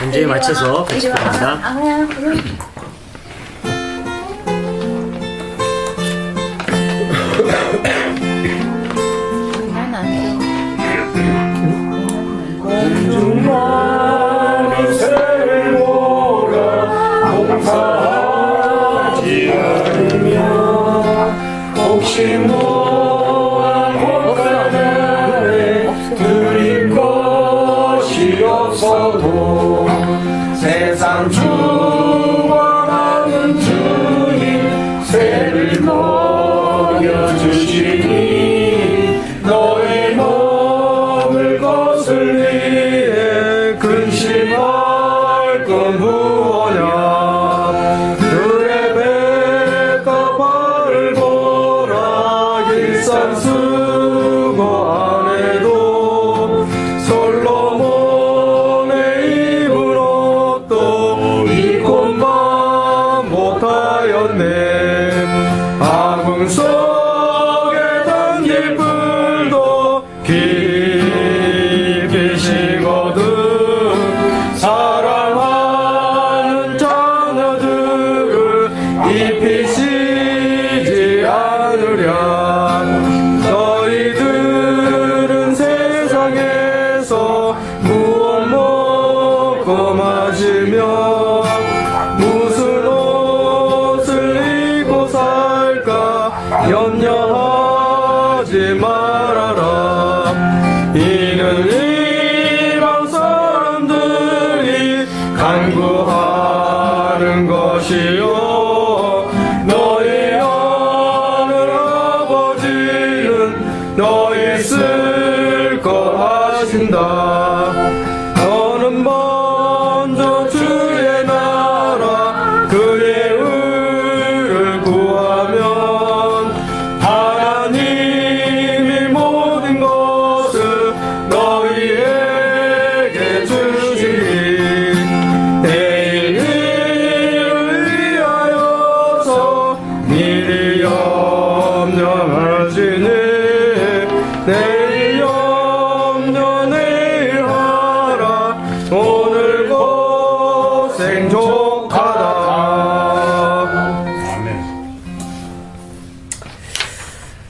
연주에 맞춰서 같이 부릅니다. 공중만은 새를 몰아 봉사하지 않으면 혹시 모한 곳간에 드릴 것이 없어도 세상 주원하는 주님 새를 먹여주시니 너의 먹을 것을 위해 근심할 건 무엇냐 그의 배꼽을 보라 일산 수고 안 해도 솔로몬의 입은 옷도 입고만 못하였네 아궁 속에 던질 불도 깊이 식거든 사랑하는 자녀들을 입히시지 않으랴 너희들은 세상에서 무엇 먹고 마시며 무슨 옷을 입고 살까 염려하지 말아라 이는 이방 사람들이 간구하는 것이요 너희 하늘 아버지는 너희 쓸 것 하신다 너는 먼저 주의 나라 그의 의를 구하면 하나님이 모든 것을 너희에게 주시리 내일을 위하여서 미리 염려하시니 내일 염려 내일 하라 오늘 고생 족하다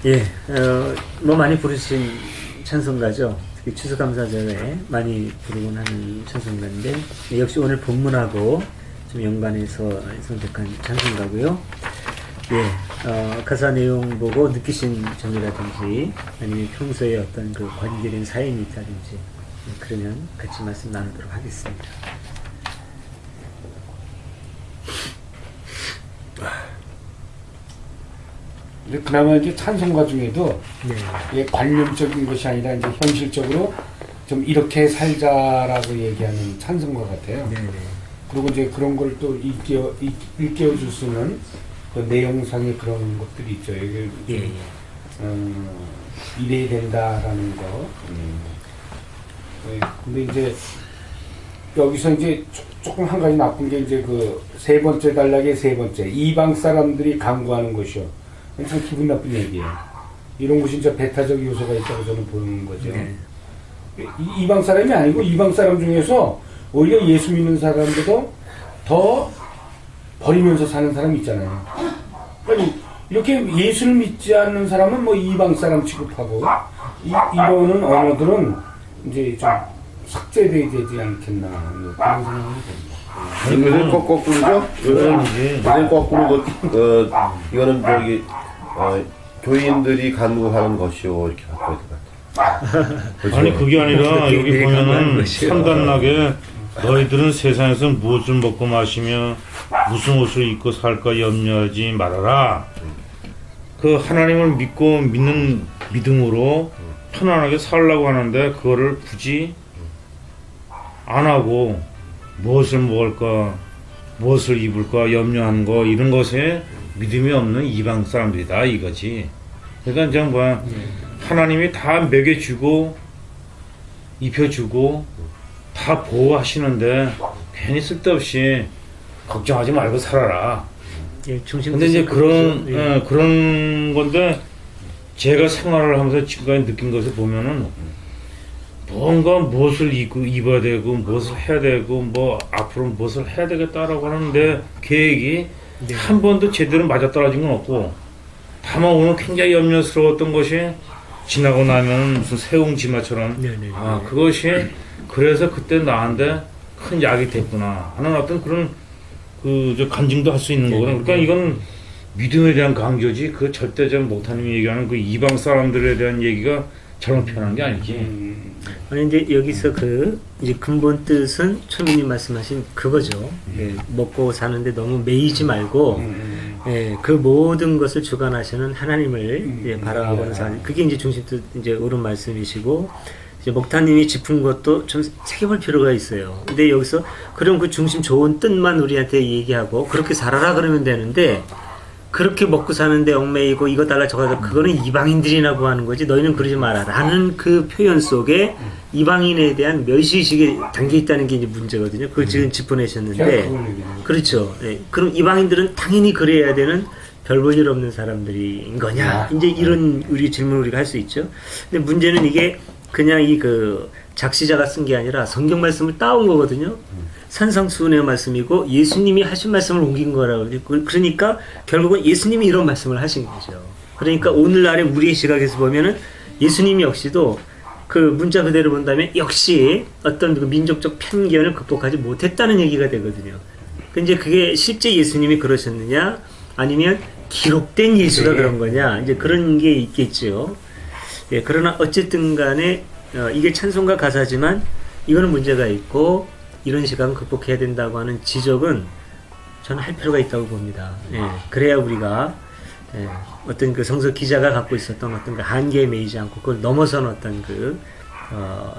예, 뭐 많이 부르신 찬송가죠. 특히 추수감사절에 많이 부르곤 하는 찬송가인데 역시 오늘 본문하고 좀 연관해서 선택한 찬송가고요. 예, 가사 내용 보고 느끼신 점이라든지 아니면 평소에 어떤 그 관계된 사연이 있다든지 그러면 같이 말씀 나누도록 하겠습니다. 근데 그나마 이제 찬송가 중에도 네. 이게 관념적인 것이 아니라 이제 현실적으로 좀 이렇게 살자라고 얘기하는 찬송가 같아요. 네, 네. 그리고 이제 그런 걸 또 일깨워 줄 수 있는 그 내용상의 그런 것들이 있죠. 여기 예, 예. 이래야 된다라는 거. 네, 근데 이제 여기서 이제 조금 한 가지 나쁜 게 이제 그 세 번째 단락의 세 번째 이방 사람들이 강구하는 것이요. 참 기분 나쁜 얘기예요. 이런 것이 이제 배타적 요소가 있다고 저는 보는 거죠. 네. 이방 사람이 아니고 이방 사람 중에서 오히려 예수 믿는 사람보다 더 버리면서 사는 사람이 있잖아요. 아니 이렇게 예수를 믿지 않는 사람은 뭐 이방 사람 취급하고 이러는 언어들은 이제 좀 삭제되어야 되지 않겠나 그런 생각이 듭니다. 이거는 거꾸로죠? 이거는 거꾸로 이거는 저기 교인들이 간구하는 것이요 이렇게 바꿔야 될 것 같아요. 아니 그게 아니라 여기 교인들이 보면은 간구하는 것이요. 산단락에 너희들은 세상에서 무엇을 먹고 마시며 무슨 옷을 입고 살까 염려하지 말아라. 그 하나님을 믿고 믿는 믿음으로 편안하게 살려고 하는데 그거를 굳이 안 하고 무엇을 먹을까 무엇을 입을까 염려하는 거 이런 것에 믿음이 없는 이방 사람들이다 이거지. 그러니까 이제 뭐 하나님이 다 먹여주고 입혀주고 다 보호하시는데 괜히 쓸데없이 걱정하지 말고 살아라. 예, 중심. 근데 이제 그런 예. 그런 건데 제가 생활을 하면서 지금까지 느낀 것을 보면은 뭔가 무엇을 입어야 되고 무엇을 해야 되고 뭐 앞으로 무엇을 해야 되겠다라고 하는데 계획이 한 번도 제대로 맞아떨어진 건 없고 다만 오늘 굉장히 염려스러웠던 것이 지나고 나면 무슨 세웅지마처럼 네네. 아 그것이 그래서 그때 나한테 큰 약이 됐구나 하는 어떤 그런 저 간증도 할 수 있는 거거든요. 그러니까 이건 믿음에 대한 강조지 그 절대 전 목사님이 얘기하는 그 이방 사람들에 대한 얘기가 잘못 표현한 게 아니지. 아니 이제 여기서 그 이제 근본 뜻은 초민님 말씀하신 그거죠. 예, 먹고 사는데 너무 매이지 말고 예, 그 모든 것을 주관하시는 하나님을 예, 바라보는 삶. 그게 이제 중심 뜻 이제 옳은 말씀이시고 이제 목타님이 짚은 것도 좀 새겨볼 필요가 있어요. 근데 여기서 그럼 그 중심 좋은 뜻만 우리한테 얘기하고 그렇게 살아라 그러면 되는데. 그렇게 먹고 사는데 얽매이고 이거 달라 저거 달라 그거는 이방인들이라고 하는 거지 너희는 그러지 마라 라는 그 표현 속에 이방인에 대한 멸시의식이 담겨 있다는 게 이제 문제거든요. 그걸 지금 짚어내셨는데 그렇죠. 네. 그럼 이방인들은 당연히 그래야 되는 별 볼 일 없는 사람들인 거냐 이제 이런 우리 질문을 우리가 할 수 있죠. 근데 문제는 이게 그냥 이 그 작시자가 쓴 게 아니라 성경 말씀을 따온 거거든요. 산상수훈의 말씀이고 예수님이 하신 말씀을 옮긴 거라고. 그러니까 결국은 예수님이 이런 말씀을 하신 거죠. 그러니까 오늘날의 우리의 시각에서 보면은 예수님 역시도 그 문자 그대로 본다면 역시 어떤 그 민족적 편견을 극복하지 못했다는 얘기가 되거든요. 근데 그게 실제 예수님이 그러셨느냐 아니면 기록된 예수가 그런 거냐 이제 그런 게 있겠죠. 예, 그러나 어쨌든 간에 이게 찬송가 가사지만 이거는 문제가 있고 이런 시각은 극복해야 된다고 하는 지적은 저는 할 필요가 있다고 봅니다. 예, 그래야 우리가 예, 어떤 그 성서 기자가 갖고 있었던 어떤 그 한계에 매이지 않고 그걸 넘어선 어떤 그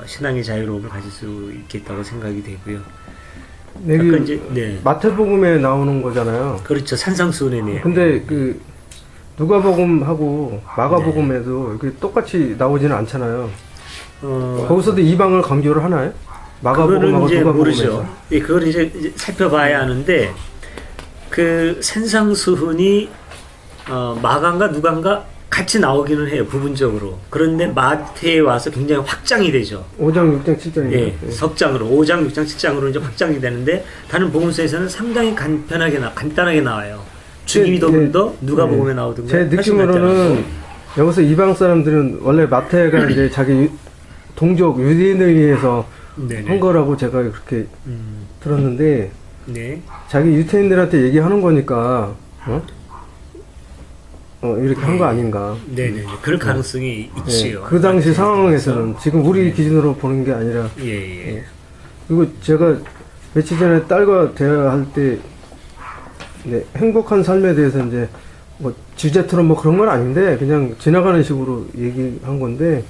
신앙의 자유로움을 가질 수 있겠다고 생각이 되고요. 여기 이제 네. 마태복음에 나오는 거잖아요. 그렇죠. 산상수훈의 내용. 근데 그 누가복음하고 마가복음에도 이렇게 똑같이 나오지는 않잖아요. 거기서도 이방을 강조를 하나요? 그거는 마가복음하고 이제 누가복음에서. 모르죠. 예, 그걸 이제 살펴봐야 하는데 그 산상수훈이 마가인가 누가인가 같이 나오기는 해요. 부분적으로. 그런데 마태에 와서 굉장히 확장이 되죠. 5장, 6장, 7장이요. 예, 석장으로 5장, 6장, 7장으로 이제 확장이 되는데 다른 복음서에서는 상당히 간단하게 나와요. 주기도문도 누가복음에 나오던 제 느낌으로는 여기서 이방 사람들은 원래 마태가 이제 자기 동족 유대인을 위해서 네네. 한 거라고 제가 그렇게 들었는데 네. 자기 유태인들한테 얘기하는 거니까 이렇게 한 거 아닌가. 네네. 그럴 가능성이 있지요. 그 당시 상황에서는 지금 우리 기준으로 보는 게 아니라. 예. 그리고 제가 며칠 전에 딸과 대화할 때 행복한 삶에 대해서 이제 뭐 주제처럼 뭐 그런 건 아닌데 그냥 지나가는 식으로 얘기한 건데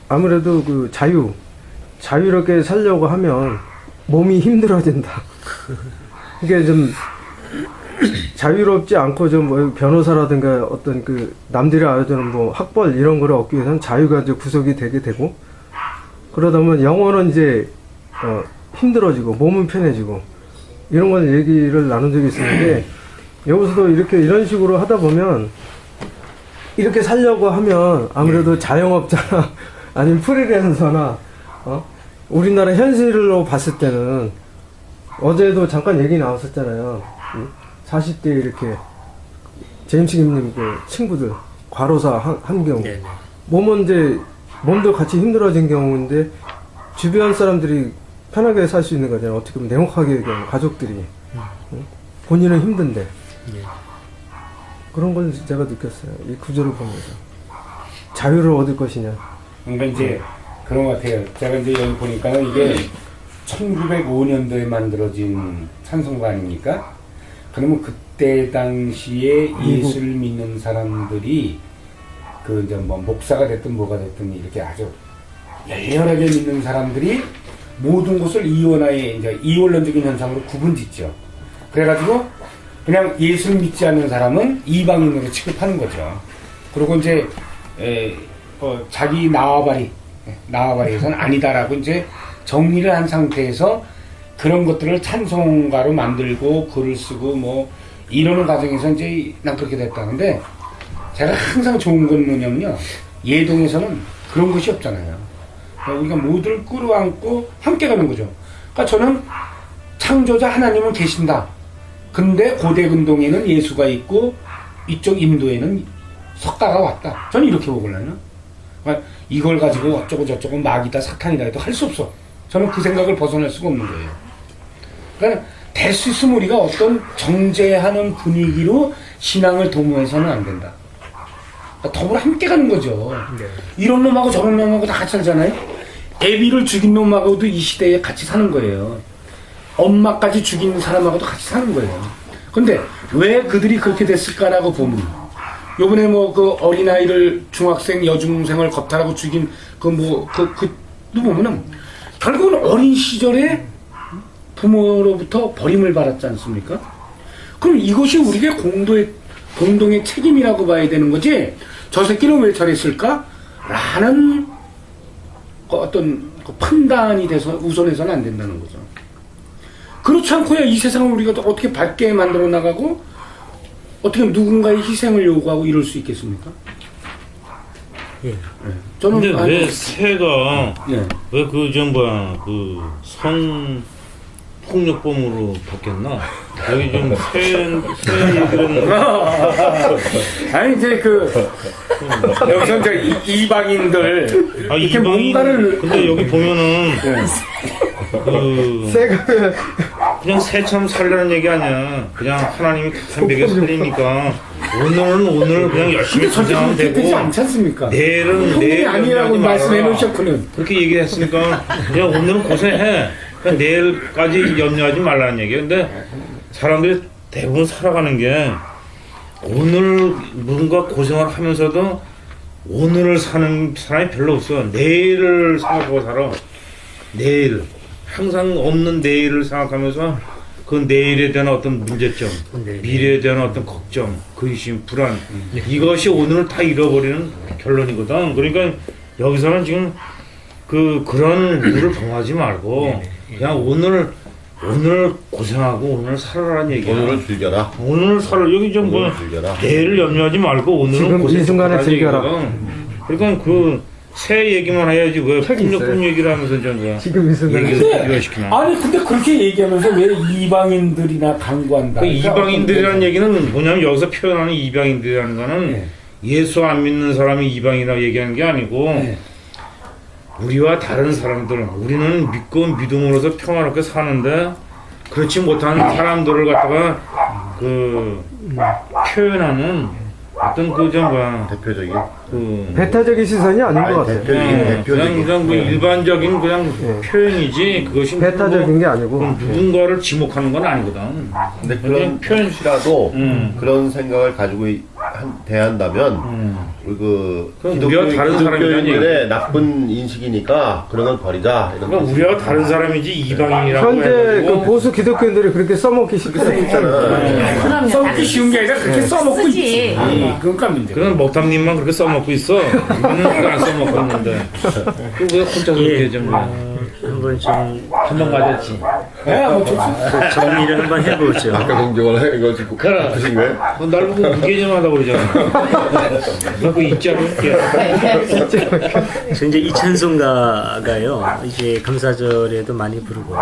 아무래도 그 자유롭게 살려고 하면 몸이 힘들어진다. 이게 좀 자유롭지 않고 좀 뭐 변호사라든가 어떤 그 남들이 알아주는 뭐 학벌 이런 거를 얻기 위해서는 자유가 이제 구속이 되게 되고 그러다 보면 영혼은 이제 힘들어지고 몸은 편해지고 이런 걸 얘기를 나눈 적이 있었는데 여기서도 이런 식으로 하다 보면 이렇게 살려고 하면 아무래도 자영업자나 아니면 프리랜서나 우리나라 현실로 봤을 때는 어제도 잠깐 얘기 나왔었잖아요. 40대 이렇게 제임스 김님 그 친구들 과로사 한 경우 네네. 몸도 같이 힘들어진 경우인데 주변 사람들이 편하게 살 수 있는 거잖아요. 어떻게 보면 냉혹하게 얘기하면 가족들이 본인은 힘든데 예. 그런 걸 제가 느꼈어요. 이 구조를 보면서 자유를 얻을 것이냐. 그러니까 이제 그런 것 같아요. 제가 이제 여기 보니까는 이게 1905년도에 만들어진 찬송가 아닙니까? 그러면 그때 당시에 예수를 믿는 사람들이 그 이제 뭐 목사가 됐든 뭐가 됐든 이렇게 아주 열렬하게 믿는 사람들이 모든 것을 이제 이원론적인 현상으로 구분짓죠. 그래가지고 그냥 예수를 믿지 않는 사람은 이방인으로 취급하는 거죠. 그리고 이제 자기 나와바리에서는 아니다라고 이제 정리를 한 상태에서 그런 것들을 찬송가로 만들고 글을 쓰고 뭐 이러는 과정에서 이제 난 그렇게 됐다는데 제가 항상 좋은 건 뭐냐면요. 예동에서는 그런 것이 없잖아요. 그러니까 우리가 모두를 끌어안고 함께 가는 거죠. 그러니까 저는 창조자 하나님은 계신다. 근데 고대 근동에는 예수가 있고 이쪽 인도에는 석가가 왔다. 저는 이렇게 보거든요. 그러니까 이걸 가지고 어쩌고 저쩌고 마귀다 사탄이다 해도 할 수 없어. 저는 그 생각을 벗어날 수가 없는 거예요. 그러니까 될 수 있으면 우리가 어떤 정죄하는 분위기로 신앙을 도모해서는 안 된다. 그러니까 더불어 함께 가는 거죠. 이런 놈하고 저런 놈하고 다 같이 살잖아요. 애비를 죽인 놈하고도 이 시대에 같이 사는 거예요. 엄마까지 죽인 사람하고도 같이 사는 거예요. 근데 왜 그들이 그렇게 됐을까라고 보면 요번에 뭐 그 어린아이를 중학생 여중생을 겁탈하고 죽인 그도 보면은 결국은 어린 시절에 부모로부터 버림을 받았지 않습니까? 그럼 이것이 우리의 공동의 책임이라고 봐야 되는 거지. 저 새끼는 왜 저랬을까? 라는 어떤 판단이 돼서 우선해서는 안 된다는 거죠. 그렇지 않고야 이 세상을 우리가 또 어떻게 밝게 만들어 나가고 어떻게 누군가의 희생을 요구하고 이럴 수 있겠습니까? 예. 저는 근데 왜 새가 예. 왜 그 성 폭력범으로 바뀌었나? 여기 좀 새 얘기를 아니 이제 여기서 이제 이방인들 이렇게 이방인 뭔가를 근데 여기 보면은 새가 그냥 새처럼 살려는 얘기 아니야. 그냥 하나님이 다 먹여 살리니까 오늘은 오늘 그냥 열심히 고생하면 되지 되고 않지 않습니까? 내일은 형님이 내일 아니라고 염려하지 말씀해 마라. 놓으셨거든. 그렇게 얘기했으니까 그냥 오늘은 고생해. 그냥 내일까지 염려하지 말라는 얘기야. 근데 사람들이 대부분 살아가는 게 오늘 뭔가 고생을 하면서도 오늘을 사는 사람이 별로 없어. 내일을 생각하고 살아. 내일. 항상 없는 내일을 생각하면서 그 내일에 대한 어떤 문제점, 미래에 대한 어떤 걱정, 근심, 불안 이것이 오늘을 다 잃어버리는 결론이거든. 그러니까 여기서는 지금 그런 우를 범하지 말고 그냥 오늘 고생하고 오늘 살아라는 얘기야. 오늘을 즐겨라. 오늘 살아. 여기 좀 뭐 오늘을 즐겨라. 내일을 염려하지 말고 오늘은 지금 고생 이 순간에 하라는 즐겨라. 얘기거든. 그러니까 새 얘기만 해야지 왜 책이 폭력뿐 있어요. 얘기를 하면서 좀 뭐야. 지금 이 순간에 얘기를 비교시키나. 아니 근데 그렇게 얘기하면서 왜 이방인들이나 강구한다? 그 이방인들이라는 얘기는 뭐냐면 여기서 표현하는 이방인들이라는 거는 네. 예수 안 믿는 사람이 이방이라고 얘기하는 게 아니고 네. 우리와 다른 사람들 우리는 믿고 믿음으로서 평화롭게 사는데 그렇지 못한 사람들을 갖다가 표현하는 어떤 대표적인. 배타적인 시선이 아닌 것 같아요. 대표적인. 그냥 일반적인 그냥 표현이지 그것이 배타적인 게 아니고 누군가를 지목하는 건 아니거든. 근데 그런 표현이라도 그런 생각을 가지고 대한다면 그럼 우리와 다른 사람이라는 기독교인들의 나쁜 인식이니까 그런 건 버리자. 이런 그러니까 우리와 다른 사람이지 이방인이라고 현재 해가지고 그 보수 기독교인들이 그렇게 써먹기 쉽게 있잖아. 그럼요. 써먹기 쉬운 게 아니라 그렇게 써먹고 쓰지. 있지. 그러니까 문제. 그건 먹탐님만 그렇게 써먹고 있어. 우리는 그거 안 써먹고 있는데. 그왜 혼자서 그렇게 좀 한번 좀 한번 맞았지. 뭐 좋습니다. 정리를 한번 해보죠. 아까 공정을 해 이거 지금 그래. 하신 거예요? 날 보고 무게점하다고 그러잖아. 나그 있자로 할게. 저 이제 이 찬송가가요, 이제 감사절에도 많이 부르고,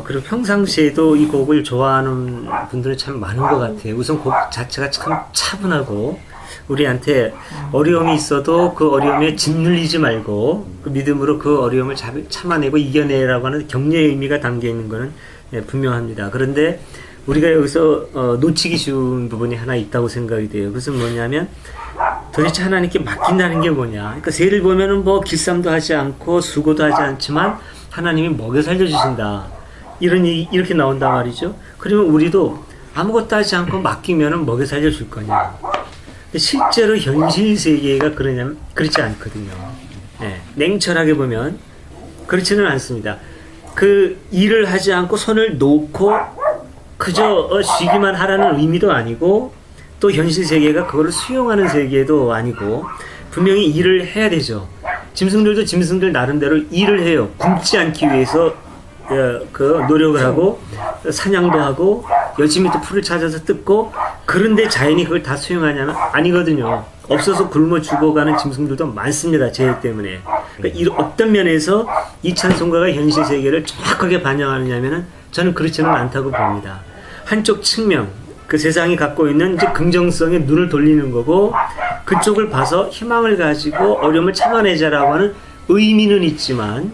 그리고 평상시에도 이 곡을 좋아하는 분들이 참 많은 것 같아요. 우선 곡 자체가 참 차분하고, 우리한테 어려움이 있어도 그 어려움에 짓눌리지 말고, 그 믿음으로 그 어려움을 참아내고 이겨내라고 하는 격려의 의미가 담겨 있는 것은 분명합니다. 그런데 우리가 여기서 놓치기 쉬운 부분이 하나 있다고 생각이 돼요. 그것은 뭐냐면, 도대체 하나님께 맡긴다는 게 뭐냐. 그러니까 세를 보면은 뭐 길쌈도 하지 않고 수고도 하지 않지만 하나님이 먹여 살려주신다. 이렇게 나온단 말이죠. 그러면 우리도 아무것도 하지 않고 맡기면은 먹여 살려줄 거냐. 근데 실제로 현실 세계가 그렇지 않거든요. 네, 냉철하게 보면 그렇지는 않습니다. 그 일을 하지 않고 손을 놓고 그저 쉬기만 하라는 의미도 아니고 또 현실 세계가 그거를 수용하는 세계도 아니고 분명히 일을 해야 되죠. 짐승들도 짐승들 나름대로 일을 해요. 굶지 않기 위해서 그 노력을 하고 사냥도 하고 열심히 또 풀을 찾아서 뜯고 그런데 자연이 그걸 다 수용하냐면 아니거든요. 없어서 굶어 죽어가는 짐승들도 많습니다. 재해 때문에. 그러니까 어떤 면에서 이 찬송가가 현실 세계를 정확하게 반영하느냐면은 저는 그렇지는 않다고 봅니다. 한쪽 측면, 그 세상이 갖고 있는 이제 긍정성에 눈을 돌리는 거고 그쪽을 봐서 희망을 가지고 어려움을 참아내자라고 하는 의미는 있지만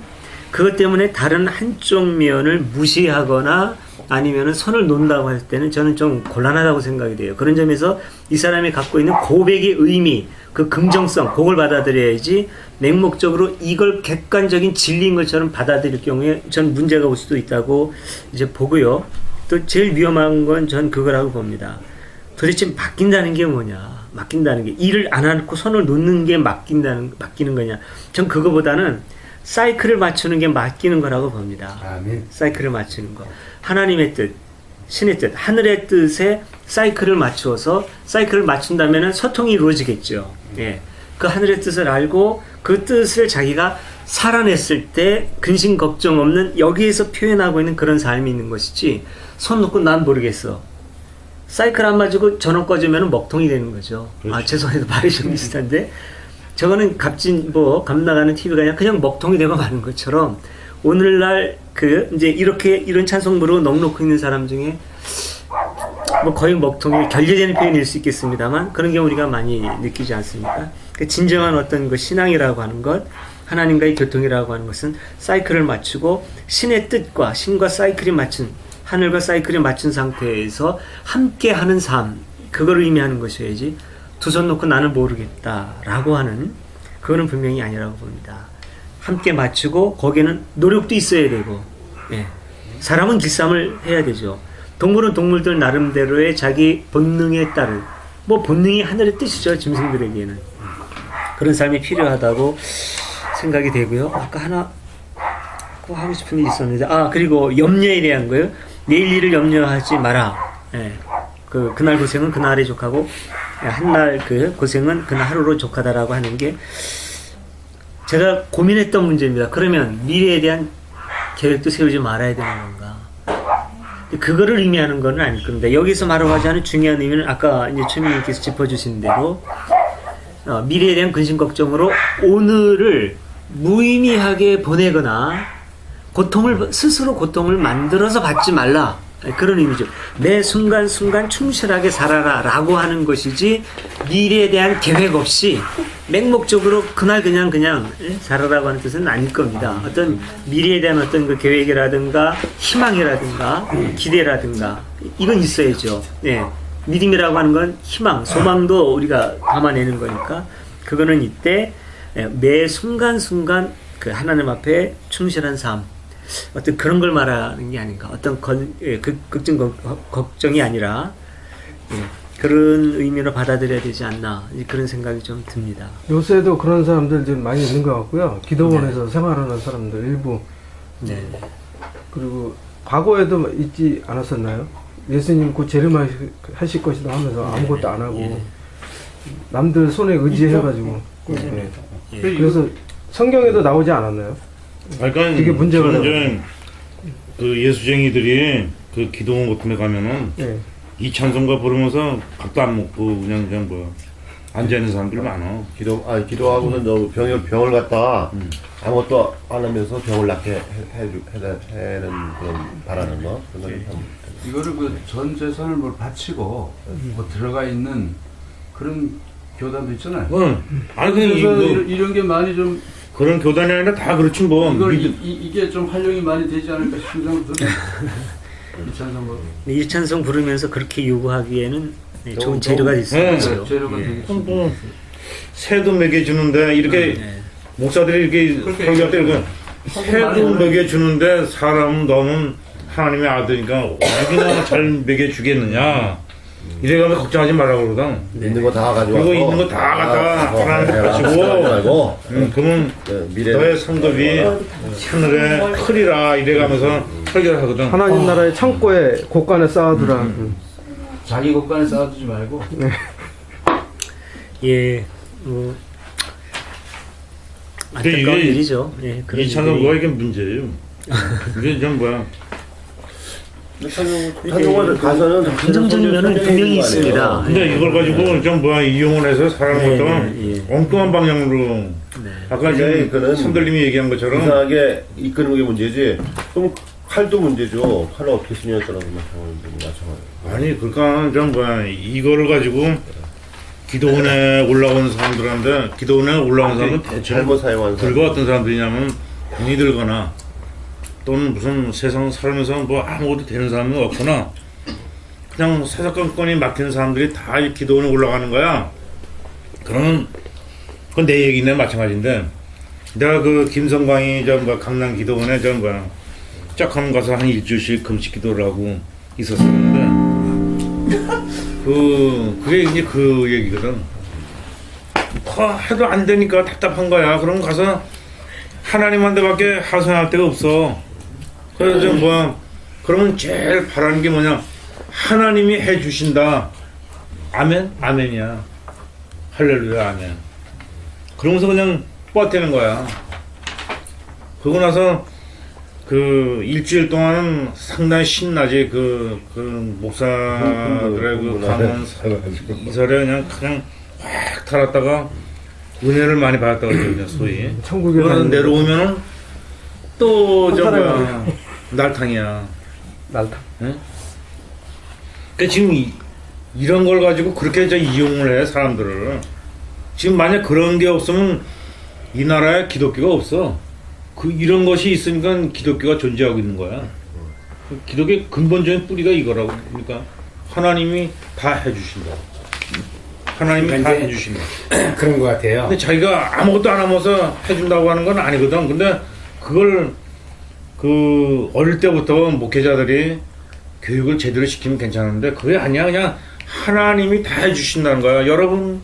그것 때문에 다른 한쪽 면을 무시하거나 아니면은 선을 놓는다고 할 때는 저는 좀 곤란하다고 생각이 돼요. 그런 점에서 이 사람이 갖고 있는 고백의 의미, 그 긍정성, 그걸 받아들여야지 맹목적으로 이걸 객관적인 진리인 것처럼 받아들일 경우에 전 문제가 올 수도 있다고 이제 보고요. 또 제일 위험한 건 전 그거라고 봅니다. 도대체 맡긴다는 게 뭐냐? 맡긴다는 게 일을 안 하고 손을 놓는 게 맡기는 거냐? 전 그거보다는 사이클을 맞추는 게 맡기는 거라고 봅니다. 아멘. 사이클을 맞추는 거. 하나님의 뜻, 신의 뜻, 하늘의 뜻에 사이클을 맞추어서 사이클을 맞춘다면 소통이 이루어지겠죠. 예. 그 하늘의 뜻을 알고 그 뜻을 자기가 살아냈을 때 근심 걱정 없는 여기에서 표현하고 있는 그런 삶이 있는 것이지 손 놓고 난 모르겠어. 사이클 안 맞고 전원 꺼지면 먹통이 되는 거죠. 그렇죠. 아, 죄송해요. 말이 좀 비슷한데 저거는 감 나가는 TV가 그냥 먹통이 되고 마는 것처럼 오늘날 이제 이런 찬송부로 넉넉히 있는 사람 중에 뭐 거의 먹통이 결여되는 표현일 수 있겠습니다만 그런 경우 우리가 많이 느끼지 않습니까? 진정한 어떤 그 신앙이라고 하는 것, 하나님과의 교통이라고 하는 것은 사이클을 맞추고 신의 뜻과 신과 사이클이 맞춘 하늘과 사이클이 맞춘 상태에서 함께 하는 삶, 그걸 의미하는 것이어야지 두 손 놓고 나는 모르겠다라고 하는 그거는 분명히 아니라고 봅니다. 함께 맞추고 거기에는 노력도 있어야 되고 예. 사람은 길쌈을 해야 되죠. 동물은 동물들 나름대로의 자기 본능에 따른 뭐 본능이 하늘의 뜻이죠. 짐승들에게는 그런 삶이 필요하다고 생각이 되고요. 아까 하나 꼭 하고 싶은 일이 있었는데 그리고 염려에 대한 거예요. 내일 일을 염려하지 마라. 예. 그날 고생은 그날에 족하고 한날 그 고생은 그날 하루로 족하다라고 하는 게 제가 고민했던 문제입니다. 그러면 미래에 대한 계획도 세우지 말아야 되는 건가? 그거를 의미하는 건 아닐 겁니다. 여기서 말하고자 하는 중요한 의미는 아까 이제 최민님께서 짚어주신 대로 미래에 대한 근심 걱정으로 오늘을 무의미하게 보내거나 스스로 고통을 만들어서 받지 말라. 그런 의미죠. 매 순간순간 충실하게 살아라 라고 하는 것이지 미래에 대한 계획 없이 맹목적으로 그날 그냥 살아라고 하는 뜻은 아닐 겁니다. 어떤 미래에 대한 어떤 그 계획이라든가 희망이라든가 기대라든가 이건 있어야죠. 네. 믿음이라고 하는 건 희망, 소망도 우리가 담아내는 거니까 그거는 이때 매 순간순간 그 하나님 앞에 충실한 삶 어떤 그런 걸 말하는 게 아닌가. 어떤 걱정이 아니라 그런 의미로 받아들여야 되지 않나. 그런 생각이 좀 듭니다. 요새도 그런 사람들 좀 많이 있는 것 같고요. 기도원에서 생활하는 사람들 일부. 네. 그리고 과거에도 있지 않았었나요? 예수님 곧 재림하실 것이다 하면서 아무것도 안 하고 남들 손에 의지해가지고. 네. 그래서 성경에도 나오지 않았나요? 그러니까 되게 문제가 이제 그 예수쟁이들이 그 기도원 같은 데 가면은 네. 이 찬송가 부르면서 밥도 안 먹고 그냥 뭐야 앉아 있는 사람들이 많아. 기도하고는 저 병을 갖다가 아무것도 안 하면서 병을 낫게 해는 그런 바라는 거. 이거를 그 전 재산을 뭘 바치고 뭐 들어가 있는 그런 교단도 있잖아요. 아니 그냥 그래서 이런 게 많이 좀 그런 교단이 아니라 다 그렇지 뭐. 이게 좀 활용이 많이 되지 않을까 싶은 생각도 드네요. 이 찬송 이 찬송 부르면서 그렇게 요구하기에는 좋은 재료가 있어요. 재료가 되게 새도 먹여주는데 이렇게 목사들이 이렇게 설교할 때 이렇게 새도 먹여주는데 사람은 너는 하나님의 아들이니까 얼마나 잘 먹여주겠느냐 이래가면 걱정하지 말라고 그러거든. 있는 거 다 가지고 그리고 있는 거 다 갖다가 하나님께 바치고 그러면 너의 상급이 하늘에 크리라 이래가면서 설교를 하거든. 하나님 나라의 창고에 곳간에 쌓아두라. 자기 곳간에 쌓아두지 말고. 예, 안타까운 일이죠. 예, 그런 이 찬송가가 이게 문제예요. 이게 좀 뭐야 찬송가 가서는 긍정적인 면은 분명히 있습니다. 근데 이걸 가지고 좀 뭐야 이용을 해서 사람을 네, 어떤 네, 엉뚱한 방향으로 아까 네, 지금 그는 선들님이 얘기한 것처럼 이상하게 이끄는 게 문제지. 그럼 칼도 문제죠. 칼을 어떻게 쓰냐에 따라서 마찬가지예요. 아니 그러니까 좀 뭐야 이거를 가지고 기도원에 올라온 사람들한테 기도원에 올라온 사람은 대체로 잘못 사용한 사람. 들과 어떤 사람들이냐면 돈이 들거나 또는 무슨 세상 살면서 뭐 아무것도 되는 사람은 없거나 그냥 사사건건이 막히는 사람들이 다 이 기도원에 올라가는 거야. 그러면 그건 내 얘기네 마찬가지인데 내가 그 김성광이 뭐 강남 기도원에 뭐야 쫙 하면 가서 한 일주일씩 금식 기도를 하고 있었었는데 그게 이제 그 얘기거든. 해도 안 되니까 답답한 거야. 그럼 가서 하나님한테밖에 하소연할 데가 없어. 그래서 좀 뭐야 그러면 제일 바라는 게 뭐냐 하나님이 해주신다. 아멘? 아멘이야. 할렐루야 아멘. 그러면서 그냥 버티는 거야. 그러고 나서 그 일주일 동안은 상당히 신나지. 그 목사들의 그 강한 이설에 그냥 확 달았다가 은혜를 많이 받았다고 그러죠 소위. 천국에 그러고 가는 내려오면은 또 저 뭐야 날탕이야. 날탕. 응? 그러니까 지금 이런 걸 가지고 그렇게 이용을 해 사람들을. 지금 만약 그런 게 없으면 이 나라에 기독교가 없어. 이런 것이 있으니까 기독교가 존재하고 있는 거야. 기독교의 근본적인 뿌리가 이거라고. 그러니까 하나님이 다 해주신다. 하나님이 그러니까 다 이제 해주신다. 그런 것 같아요. 근데 자기가 아무것도 안 하면서 해준다고 하는 건 아니거든. 근데 그걸 어릴 때부터 목회자들이 교육을 제대로 시키면 괜찮은데 그게 아니야. 그냥 하나님이 다 해주신다는 거야. 여러분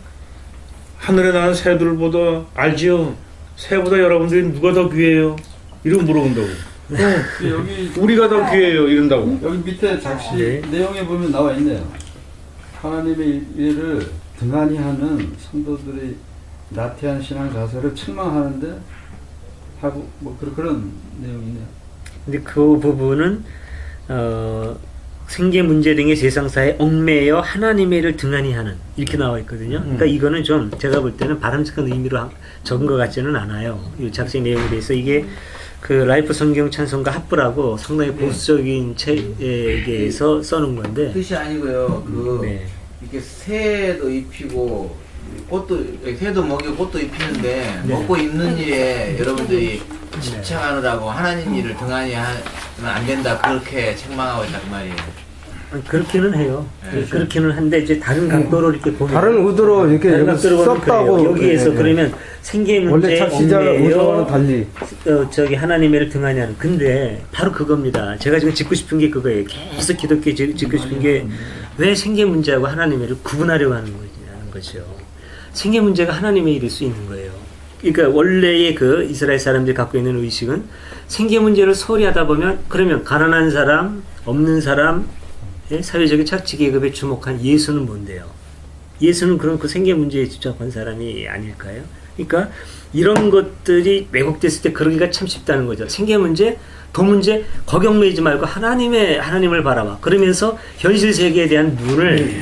하늘에 나는 새들보다 알지요? 새보다 여러분들이 누가 더 귀해요? 이러고 물어본다고. 여기 우리가 더 귀해요. 이런다고. 여기 밑에 작시 네. 내용에 보면 나와 있네요. 하나님의 일을 등한히 하는 성도들의 나태한 신앙 자세를 책망하는데 하고 뭐 그런 내용이네요. 근데 그 부분은 생계 문제 등의 세상사에 얽매여 하나님의 일을 등한히 하는 이렇게 나와 있거든요. 그러니까 이거는 좀 제가 볼 때는 바람직한 의미로 적은 것 같지는 않아요. 이 작성 내용에 대해서 이게 그 라이프 성경 찬송가 합부라고 상당히 보수적인 책에서 써놓은 건데 뜻이 아니고요. 네. 이렇게 새도 입히고 꽃도 새도 먹이고 꽃도 입히는데 네. 먹고 입는 일에 여러분들이 집착하느라고 하나님 일을 등한히 하면 안 된다 그렇게 책망하고 있단 말이에요. 그렇기는 해요. 네. 그렇기는 한데 이제 다른 각도로 이렇게 보면 다른 의도로 이렇게 다른 여기 각도로 보면 썼다고. 그래요. 여기에서 네, 네. 그러면 생계 원래 문제 작시자가 의도와는 얽매여 달리. 저기 하나님의 일을 등한히 하는. 근데 바로 그겁니다. 제가 지금 짚고 싶은 게 그거예요. 계속 기독교에 짚고 싶은 게 왜 생계 문제하고 하나님의 일을 구분하려고 하는 거죠. 생계 문제가 하나님의 일일 수 있는 거예요. 그러니까 원래의 그 이스라엘 사람들이 갖고 있는 의식은 생계 문제를 소홀히 하다 보면 그러면 가난한 사람, 없는 사람, 사회적인 착취 계급에 주목한 예수는 뭔데요? 예수는 그런 그 생계 문제에 집착한 사람이 아닐까요? 그러니까 이런 것들이 왜곡됐을 때 그러기가 참 쉽다는 거죠. 생계 문제, 돈 문제 거경매이지 말고 하나님을 바라봐. 그러면서 현실 세계에 대한 눈을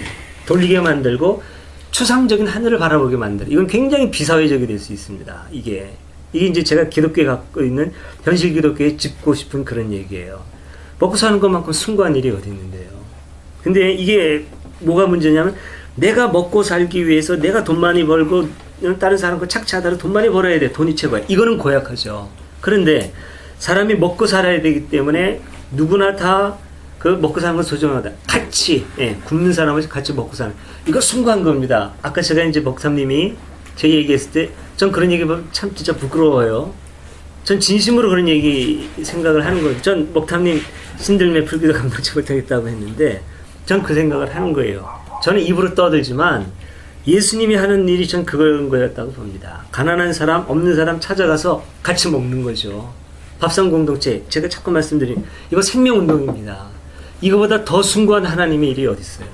돌리게 만들고 추상적인 하늘을 바라보게 만들어. 이건 굉장히 비사회적이 될 수 있습니다. 이게 이제 제가 기독교에 갖고 있는 현실 기독교에 짚고 싶은 그런 얘기예요. 먹고 사는 것만큼 숭고한 일이 어디 있는데요. 근데 이게 뭐가 문제냐면 내가 먹고 살기 위해서 내가 돈 많이 벌고 다른 사람과 착취하다가 돈 많이 벌어야 돼. 돈이 최고야. 이거는 고약하죠. 그런데 사람이 먹고 살아야 되기 때문에 누구나 다 그 먹고 사는 건 소중하다. 같이 굶는 사람을 같이 먹고 사는 이거 숭고한 겁니다. 아까 제가 이제 목사님이 제 얘기했을 때 전 그런 얘기 보면 참 진짜 부끄러워요. 전 진심으로 그런 얘기 생각을 하는 거예요. 전 목사님 신들매 풀기도 감당치 못하겠다고 했는데 전 그 생각을 하는 거예요. 저는 입으로 떠들지만 예수님이 하는 일이 전 그런 거였다고 봅니다. 가난한 사람, 없는 사람 찾아가서 같이 먹는 거죠. 밥상 공동체, 제가 자꾸 말씀드린 이거 생명운동입니다. 이거보다 더 숭고한 하나님의 일이 어디 있어요?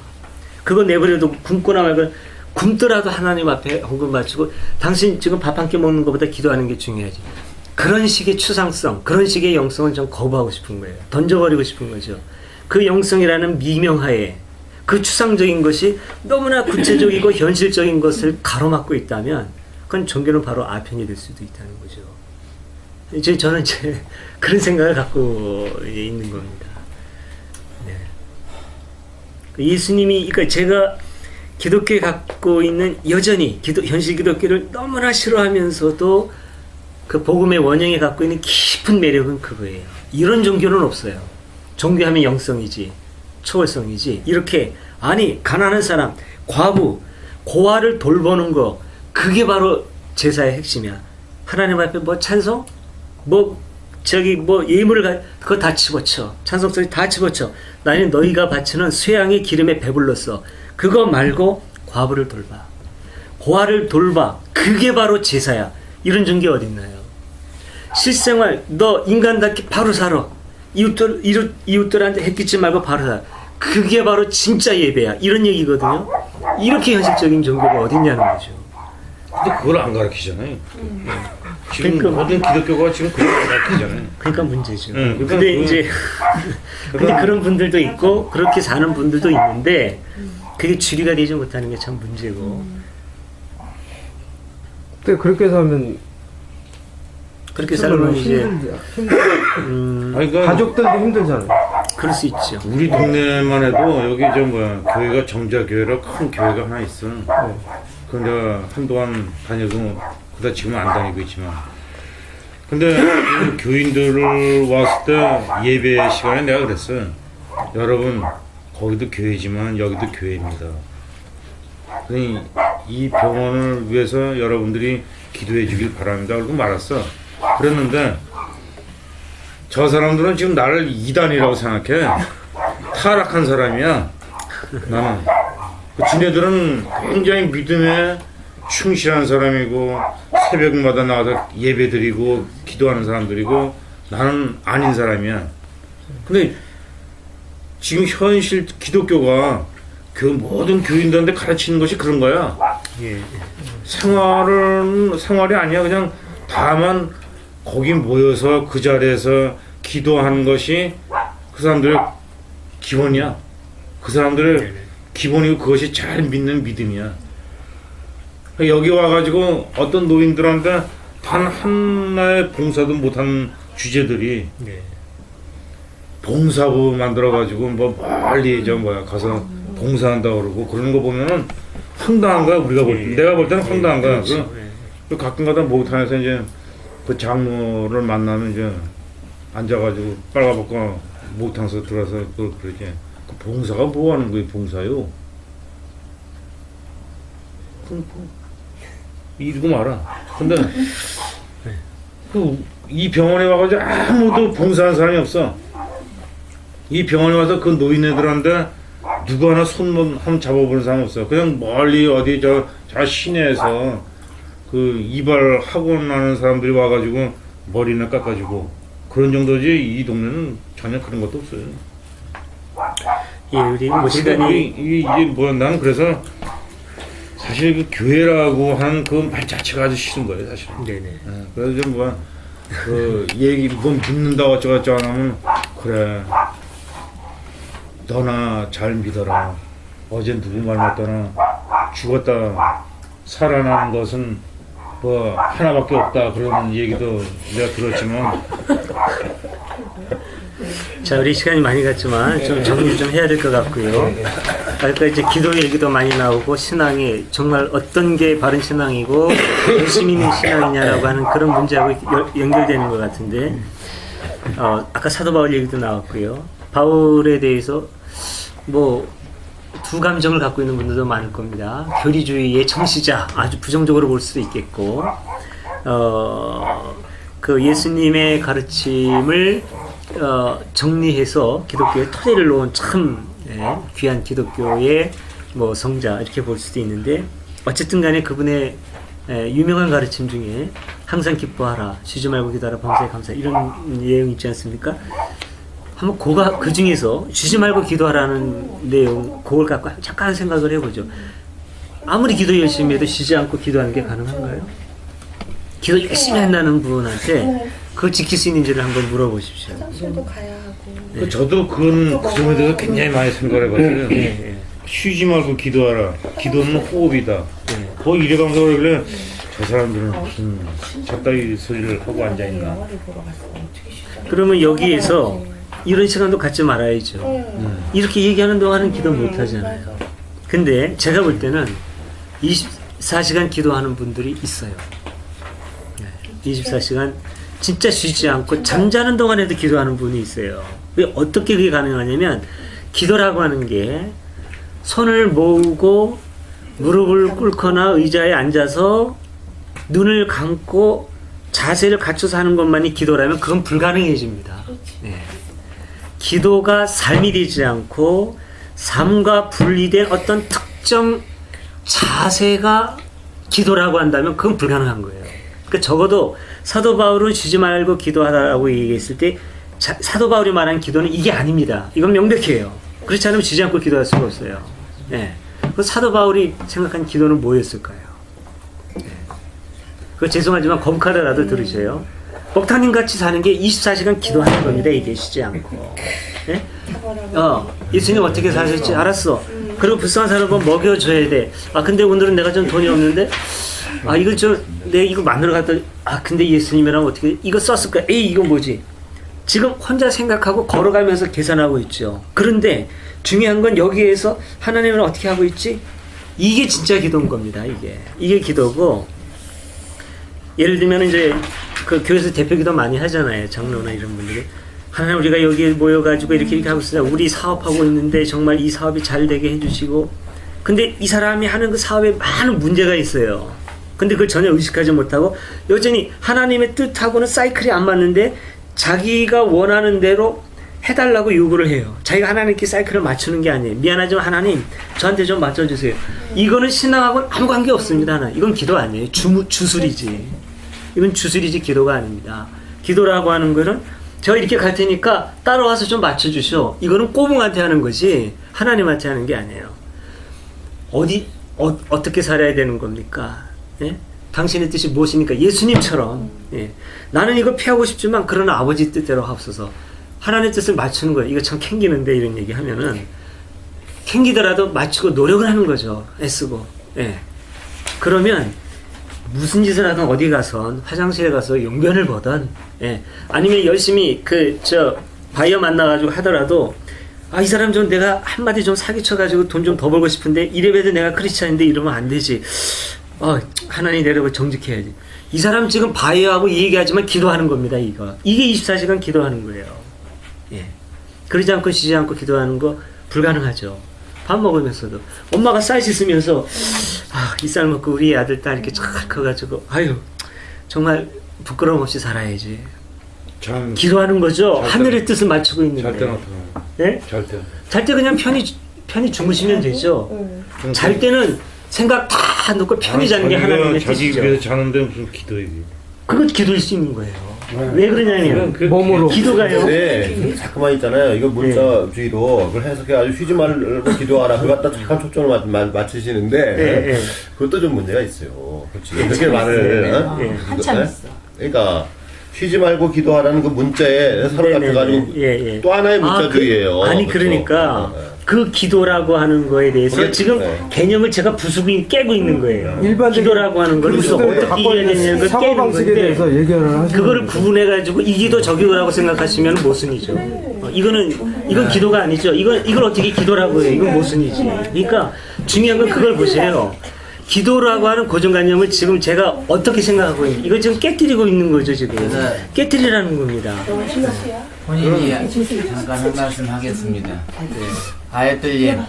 그거 내버려도 굶거나 말고 굶더라도 하나님 앞에 헌금 바치고 당신 지금 밥 한 끼 먹는 것보다 기도하는 게 중요하지. 그런 식의 추상성, 그런 식의 영성은 좀 거부하고 싶은 거예요. 던져버리고 싶은 거죠. 그 영성이라는 미명하에 그 추상적인 것이 너무나 구체적이고 현실적인 것을 가로막고 있다면 그건 종교는 바로 아편이 될 수도 있다는 거죠. 저는 이제 그런 생각을 갖고 있는 겁니다. 네. 예수님이, 그러니까 제가 기독교에 갖고 있는 여전히 현실 기독교를 너무나 싫어하면서도 그 복음의 원형에 갖고 있는 깊은 매력은 그거예요. 이런 종교는 없어요. 종교하면 영성이지, 초월성이지. 이렇게, 아니, 가난한 사람, 과부, 고아를 돌보는 거, 그게 바로 제사의 핵심이야. 하나님 앞에 뭐 찬송? 예물을 그거 다 집어쳐. 찬송소리 다 집어쳐. 나는 너희가 바치는 쇠양의 기름에 배불렀어. 그거 말고 과부를 돌봐. 고아를 돌봐. 그게 바로 제사야. 이런 종교 어딨나요? 실생활, 너 인간답게 바로 살아. 이웃들한테 해끼지 말고 바로 살아. 그게 바로 진짜 예배야. 이런 얘기거든요. 이렇게 현실적인 종교가 어딨냐는 거죠. 근데 그걸 안 가르치잖아요. 지금 그러니까, 모든 기독교가 지금 그걸 안 가르치잖아요. 그러니까 문제죠. 그러니까 근데 이제 근데 그런 분들도 있고 그렇게 사는 분들도 있는데 그게 주류가 되지 못하는 게 참 문제고. 근데 그렇게 살면 그렇게 살면 이제 그러니까 가족들도 힘들잖아요. 그럴 수 있죠. 우리 동네만 해도 여기 교회가 정자교회라 큰 교회가 하나 있어. 근데 한동안 다녀도 그다 지금은 안 다니고 있지만. 근데 교인들을 왔을 때 예배 시간에 내가 그랬어. 여러분 거기도 교회지만 여기도 교회입니다. 그러니 이 병원을 위해서 여러분들이 기도해 주길 바랍니다. 그러고 말았어. 그랬는데 저 사람들은 지금 나를 이단이라고 생각해. 타락한 사람이야. 나는. 지네들은 굉장히 믿음에 충실한 사람이고 새벽마다 나와서 예배드리고 기도하는 사람들이고 나는 아닌 사람이야. 근데 지금 현실 기독교가 그 모든 교인들한테 가르치는 것이 그런 거야. 예. 생활이 아니야. 그냥 다만 거기 모여서 그 자리에서 기도하는 것이 그 사람들의 기본이야. 그 사람들의 기본이고 그것이 잘 믿는 믿음이야. 여기 와가지고 어떤 노인들한테 단 하나의 봉사도 못한 주제들이 네. 봉사부 만들어가지고 뭐 멀리 가서 봉사한다고 그러고 그러는 거 보면은 황당한 거야. 우리가 볼 때. 내가 볼 때는 황당한 거야. 그렇죠. 그 가끔가다 목욕탕에서 이제 그 장로를 만나면 이제 앉아가지고 빨가벗고 목욕탕에서 들어서 그러지. 그 봉사가 뭐 하는 거예요, 봉사요? 이러고 말아. 근데 이 병원에 와가지고 아무도 봉사한 사람이 없어. 이 병원에 와서 그 노인네들한테 누구 하나 손 한번 잡아보는 사람 없어. 그냥 멀리 어디 저 시내에서 그 이발 학원 하는 사람들이 와가지고 머리나 깎아주고 그런 정도지. 이 동네는 전혀 그런 것도 없어요. 예, 우리 뭐 시간이 이게 뭐야? 나는 그래서 사실 그 교회라고 하는 그 말 자체가 아주 싫은 거예요, 사실. 네네. 그래서 좀 그 얘기 뭐 믿는다 어쩌고저쩌고 안 하면 그래. 너나 잘 믿어라. 어제 누구 말 맞더나 죽었다 살아나는 것은 뭐 하나밖에 없다 그런 얘기도 내가 들었지만. 자, 우리 시간이 많이 갔지만 좀 정리 좀 해야 될 것 같고요. 아까 이제 기도 얘기도 많이 나오고 신앙이 정말 어떤 게 바른 신앙이고 열심히 있는 신앙이냐라고 하는 그런 문제하고 연결되는 것 같은데, 아까 사도 바울 얘기도 나왔고요. 바울에 대해서 뭐 두 감정을 갖고 있는 분들도 많을 겁니다. 교리주의의 청시자, 아주 부정적으로 볼 수도 있겠고, 그 예수님의 가르침을 정리해서 기독교의 토대를 놓은 참 귀한 기독교의 뭐 성자 이렇게 볼 수도 있는데, 어쨌든 간에 그분의 유명한 가르침 중에 항상 기뻐하라, 쉬지 말고 기도하라, 범사에 감사, 이런 내용 있지 않습니까? 한번 그 중에서 쉬지 말고 기도하라는 내용, 그걸 갖고 잠깐 생각을 해보죠. 아무리 기도 열심히 해도 쉬지 않고 기도하는 게 가능한가요? 기도 열심히 한다는 분한테 그걸 지킬 수 있는지를 한번 물어보십시오. 화장실도 가야 하고 저도 그 점에 대해서 굉장히 많이 생각을 해봤어요. 예. 쉬지 말고 기도하라. 기도는 호흡이다. 뭐 이래가면서 그러길래 저 사람들은 무슨 저따위 소리를 하고 앉아있나. 그러면 여기에서 이런 시간도 갖지 말아야죠. 이렇게 얘기하는 동안은 기도 못 하잖아요. 근데 제가 볼 때는 24시간 기도하는 분들이 있어요. 24시간 진짜 쉬지 않고 잠자는 동안에도 기도하는 분이 있어요. 왜 어떻게 그게 가능하냐면 기도라고 하는 게 손을 모으고 무릎을 꿇거나 의자에 앉아서 눈을 감고 자세를 갖춰서 하는 것만이 기도라면 그건 불가능해집니다. 네. 기도가 삶이 되지 않고 삶과 분리된 어떤 특정 자세가 기도라고 한다면 그건 불가능한 거예요. 그러니까 적어도 사도 바울은 쉬지 말고 기도하라고 얘기했을 때 사도 바울이 말한 기도는 이게 아닙니다. 이건 명백해요. 그렇지 않으면 쉬지 않고 기도할 수가 없어요. 네. 그 사도 바울이 생각한 기도는 뭐였을까요? 네. 그 죄송하지만 검카르라도 들으세요. 목타님 같이 사는 게 24시간 기도하는 겁니다. 이게 쉬지 않고. 네? 예수님 어떻게 사셨지? 알았어. 그리고 불쌍한 사람은 먹여줘야 돼. 아 근데 오늘은 내가 좀 돈이 없는데 이걸 내 이거 만들어 갔다. 근데 예수님이랑 어떻게 이거 썼을 거야. 에이 이거 뭐지? 지금 혼자 생각하고 걸어가면서 계산하고 있죠. 그런데 중요한 건 여기에서 하나님은 어떻게 하고 있지? 이게 진짜 기도인 겁니다. 이게 기도고, 예를 들면 이제 그 교회에서 대표 기도 많이 하잖아요. 장로나 이런 분들이. 하나님 우리가 여기 모여가지고 이렇게 하고 있으나 우리 사업하고 있는데 정말 이 사업이 잘 되게 해주시고, 근데 이 사람이 하는 그 사업에 많은 문제가 있어요. 근데 그걸 전혀 의식하지 못하고 여전히 하나님의 뜻하고는 사이클이 안 맞는데 자기가 원하는 대로 해달라고 요구를 해요. 자기가 하나님께 사이클을 맞추는 게 아니에요. 미안하지만 하나님 저한테 좀 맞춰주세요. 이거는 신앙하고는 아무 관계 없습니다. 하나. 이건 기도 아니에요. 주술이지. 이건 주술이지 기도가 아닙니다. 기도라고 하는 거는 저 이렇게 갈 테니까 따라와서 좀 맞춰주시오. 이거는 꼬붕한테 하는 것이 하나님한테 하는 게 아니에요. 어떻게 살아야 되는 겁니까? 예? 당신의 뜻이 무엇입니까? 예수님처럼. 예. 나는 이거 피하고 싶지만 그러나 아버지 뜻대로 하옵소서. 하나님의 뜻을 맞추는 거예요. 이거 참 캥기는데 이런 얘기 하면은 캥기더라도 맞추고 노력을 하는 거죠. 애쓰고. 예. 그러면 무슨 짓을 하든 어디 가선 화장실에 가서 용변을 보든 예. 아니면 열심히 바이어 만나가지고 하더라도 이 사람 좀 내가 한마디 좀 사기쳐가지고 돈 좀 더 벌고 싶은데 이래봬도 내가 크리스찬인데 이러면 안 되지. 하나님 내려고 정직해야지. 이 사람 지금 바이어하고 얘기하지만 기도하는 겁니다. 이게 24시간 기도하는 거예요. 예. 그러지 않고 쉬지 않고 기도하는 거 불가능하죠. 밥 먹으면서도 엄마가 쌀 씻으면서 이 쌀 먹고 우리 아들 딸 이렇게 쫙 커가지고 정말 부끄러움 없이 살아야지. 기도하는 거죠. 하늘의 뜻을 맞추고 있는데. 잘 때는 어떡해요? 예? 잘 때 그냥 편히 주무시면 되죠. 잘 때는 생각 다 놓고 편히 자는 게 하나님의 자기 뜻이죠. 집에서 자는데 무슨 기도이지? 그거 기도일 수 있는 거예요. 왜 그러냐면 몸으로. 기도가요. 네, 자꾸만 있잖아요. 이거 문자주의로 그걸 해석해가지고 쉬지 말고 기도하라. 그걸 갖다 착한 초점을 맞추시는데 그것도 좀 문제가 있어요. 그렇지. 그렇게 말을 한참 있어. 그러니까 쉬지 말고 기도하라는 그 문자에 사로잡혀가지고 또 하나의 문자주의예요. 그렇죠? 그렇죠? 그러니까 그 기도라고 하는 거에 대해서 그게, 지금 개념을 제가 부수고 깨고 있는 거예요. 일반적인 기도라고 하는 걸 그래서 그리스도인들 어떻게 갖고 해야 있는 되냐는 걸 깨는 사고방식에 건데 대해서 얘기를 하시는 그거를 구분해가지고 이 기도 저 기도라고 생각하시면 모순이죠. 이건 기도가 아니죠. 이걸 어떻게 기도라고 해요? 이건 모순이지. 그러니까 중요한 건 그걸 보세요. 기도라고 하는 고정관념을 지금 제가 어떻게 생각하고 있는지 이걸 지금 깨뜨리고 있는 거죠. 지금 깨뜨리라는 겁니다. 본인이 잠깐 한 말씀 하겠습니다. 아이들님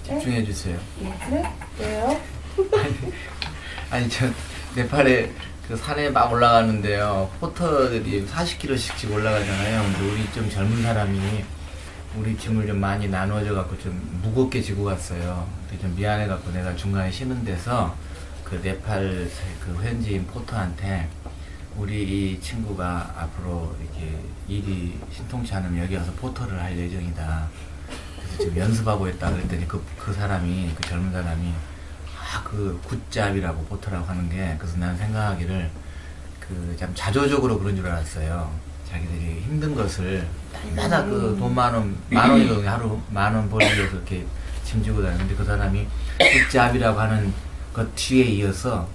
집중해 주세요. 왜요? 아니 저 네팔에 그 산에 막 올라가는데요. 포터들이 40km씩 올라가잖아요. 근데 우리 좀 젊은 사람이 우리 짐을 좀 많이 나눠줘 갖고 좀 무겁게 지고 갔어요. 근데 좀 미안해 갖고 내가 중간에 쉬는 데서 그 네팔 그 현지인 포터한테 우리 이 친구가 앞으로 이렇게 일이 신통치 않으면 여기 와서 포터를 할 예정이다. 그래서 지금 연습하고 있다 그랬더니 그 사람이 그 젊은 사람이 그 굿잡이라고 포터라고 하는 게 그래서 난 생각하기를 그 참 자조적으로 그런 줄 알았어요. 자기들이 힘든 것을 날마다 그 돈 만 원이거든요. 하루 10,000원 벌기 위해서 이렇게 짐지고 다니는데 그 사람이 굿잡이라고 하는 것 뒤에 이어서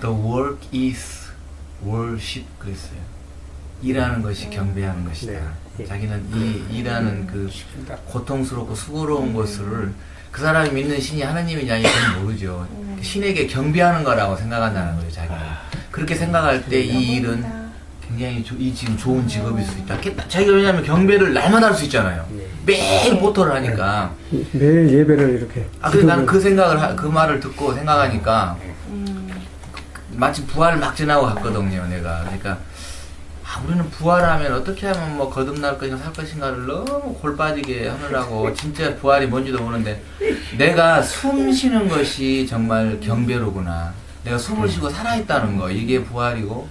The work is worship 그랬어요. 일하는 것이 경배하는 것이다. 네. 자기는 이 일하는 그 고통스럽고 수고로운 것을 그 사람이 믿는 신이 하나님이냐 이건 모르죠. 신에게 경배하는 거라고 생각한다는 거예요. 자기는. 그렇게 생각할 때 이 일은 굉장히 이 지금 좋은 직업일 수 있다. 자기가 왜냐하면 경배를 날마다 할 수 있잖아요. 매일 포토를 하니까. 매일 예배를 이렇게. 근데 나는 그 생각을 그 말을 듣고 생각하니까 마침 부활을 막 지나고 갔거든요. 내가. 그러니까 우리는 부활하면 어떻게 하면 뭐 거듭날 것인가 살 것인가를 너무 골 빠지게 하느라고 진짜 부활이 뭔지도 모르는데 내가 숨 쉬는 것이 정말 경배로구나. 내가 숨을 쉬고 살아있다는 거 이게 부활이고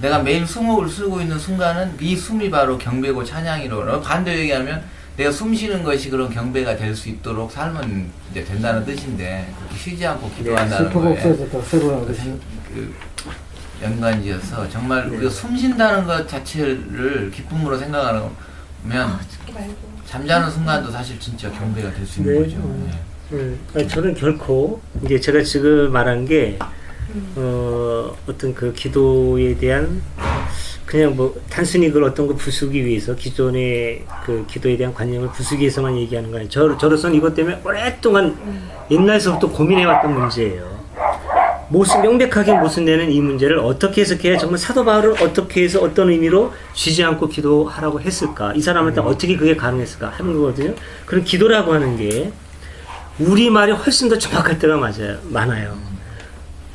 내가 매일 숨을 쉬고 있는 순간은 이 숨이 바로 경배고 찬양이로 반대로 얘기하면 내가 숨 쉬는 것이 그런 경배가 될 수 있도록 살면 이제 된다는 뜻인데 쉬지 않고 기도한다는 거예요. 없어졌다 새로 나오듯이. 그 연관지어서 정말 우리가 숨 쉰다는 것 자체를 기쁨으로 생각하면 잠자는 순간도 사실 진짜 경배가 될 수 있는 거죠. 아니, 저는 결코 이제 제가 지금 말한 게 어떤 그 기도에 대한 그냥 뭐 단순히 그걸 어떤 거 부수기 위해서 기존의 그 기도에 대한 관념을 부수기 위해서만 얘기하는 거 아니에요. 저로서는 이것 때문에 오랫동안 옛날서부터 고민해왔던 문제예요. 명백하게 모순되는 이 문제를 어떻게 해석해야 정말 사도 바울을 어떻게 해서 어떤 의미로 쉬지 않고 기도하라고 했을까? 이 사람한테 어떻게 그게 가능했을까? 하는 거거든요. 그런 기도라고 하는 게 우리말이 훨씬 더 정확할 때가 많아요.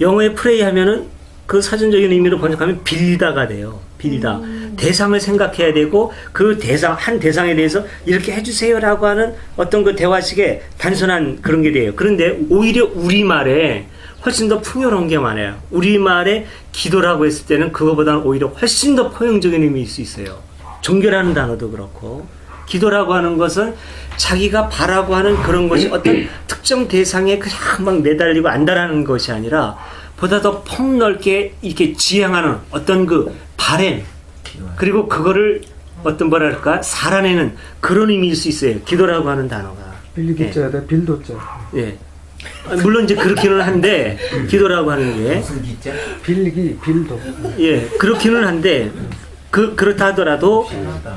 영어에 프레이 하면은 그 사전적인 의미로 번역하면 빌다가 돼요. 빌다. 대상을 생각해야 되고 그 한 대상에 대해서 이렇게 해주세요라고 하는 어떤 그 대화식의 단순한 그런 게 돼요. 그런데 오히려 우리말에 훨씬 더 풍요로운 게 많아요. 우리말에 기도라고 했을 때는 그거보다는 오히려 훨씬 더 포용적인 의미일 수 있어요. 종교라는 단어도 그렇고 기도라고 하는 것은 자기가 바라고 하는 그런 것이 어떤 특정 대상에 그냥 막 매달리고 안달하는 것이 아니라 보다 더 폭넓게 이렇게 지향하는 어떤 그 바램 그리고 그거를 어떤 뭐랄까 살아내는 그런 의미일 수 있어요. 기도라고 하는 단어가. 빌기자다 빌도자. 예. 물론 이제 그렇기는 한데 기도라고 하는 게 무슨 기자? 빌도. 예 그렇기는 한데 그렇다 하더라도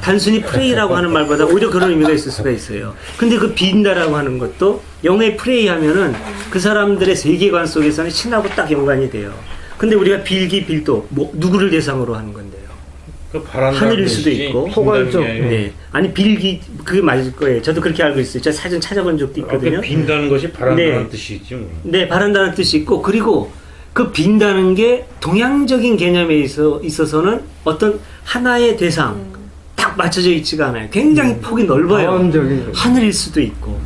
단순히 프레이라고 하는 말보다 오히려 그런 의미가 있을 수가 있어요. 근데 그 빈다라고 하는 것도 영어에 프레이 하면은 그 사람들의 세계관 속에서는 신하고 딱 연관이 돼요. 근데 우리가 빌도 뭐 누구를 대상으로 하는 건데요? 그 바란다는 하늘일 수도 있고 포괄적. 네. 아니 빌기 그게 맞을 거예요. 저도 그렇게 알고 있어요. 제가 사전 찾아본 적도 있거든요. 빈다는 것이 바란다는 네. 뜻이 있지 뭐. 네, 바란다는 뜻이 있고 그리고 그 빈다는 게 동양적인 개념에 있어서는 어떤 하나의 대상 딱 맞춰져 있지가 않아요. 굉장히 폭이 넓어요. 다원적인 하늘일 수도 있고,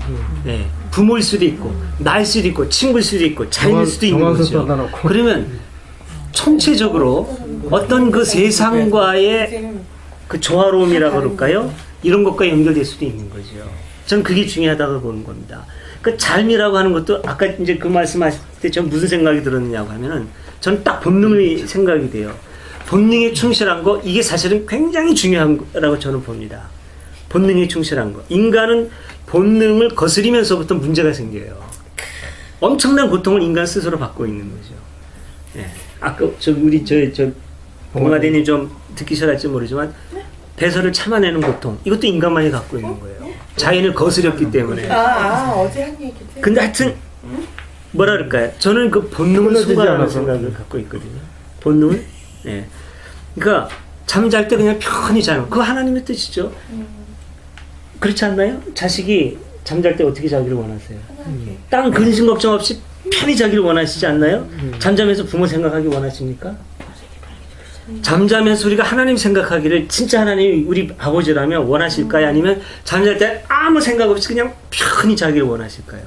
네, 부모일 수도 있고, 나일 수도 있고, 친구일 수도 있고, 자연일 수도 있는 거죠. 그러면 총체적으로 어떤 그 세상과의 그 조화로움이라고 그럴까요? 이런 것과 연결될 수도 있는 거죠. 전 그게 중요하다고 보는 겁니다. 그 삶이라고 하는 것도 아까 이제 그 말씀하실 때 전 무슨 생각이 들었느냐고 하면은 전 딱 본능의 생각이 돼요. 본능에 충실한 거 이게 사실은 굉장히 중요한 거라고 저는 봅니다. 본능에 충실한 거. 인간은 본능을 거스리면서부터 문제가 생겨요. 엄청난 고통을 인간 스스로 받고 있는 거죠. 예. 아까 우리 봉화대님 좀 듣기 싫을지 모르지만 배설을 참아내는 고통 이것도 인간만이 갖고 있는 거예요. 자연을 거스렸기 때문에. 어제 한 얘기지. 근데 하여튼 뭐라 그럴까요? 저는 그 본능을 수반하는 생각을 갖고 있거든요. 본능을. 예. 그러니까 잠잘 때 그냥 편히 자는 그거 하나님의 뜻이죠. 그렇지 않나요? 자식이 잠잘 때 어떻게 자기를 원하세요? 땅 근심 걱정 없이 편히 자기를 원하시지 않나요? 잠자면서 부모 생각하기 원하십니까? 잠자면서 우리가 하나님 생각하기를 진짜 하나님이 우리 아버지라면 원하실까요? 아니면 잠잘 때 아무 생각 없이 그냥 편히 자기를 원하실까요?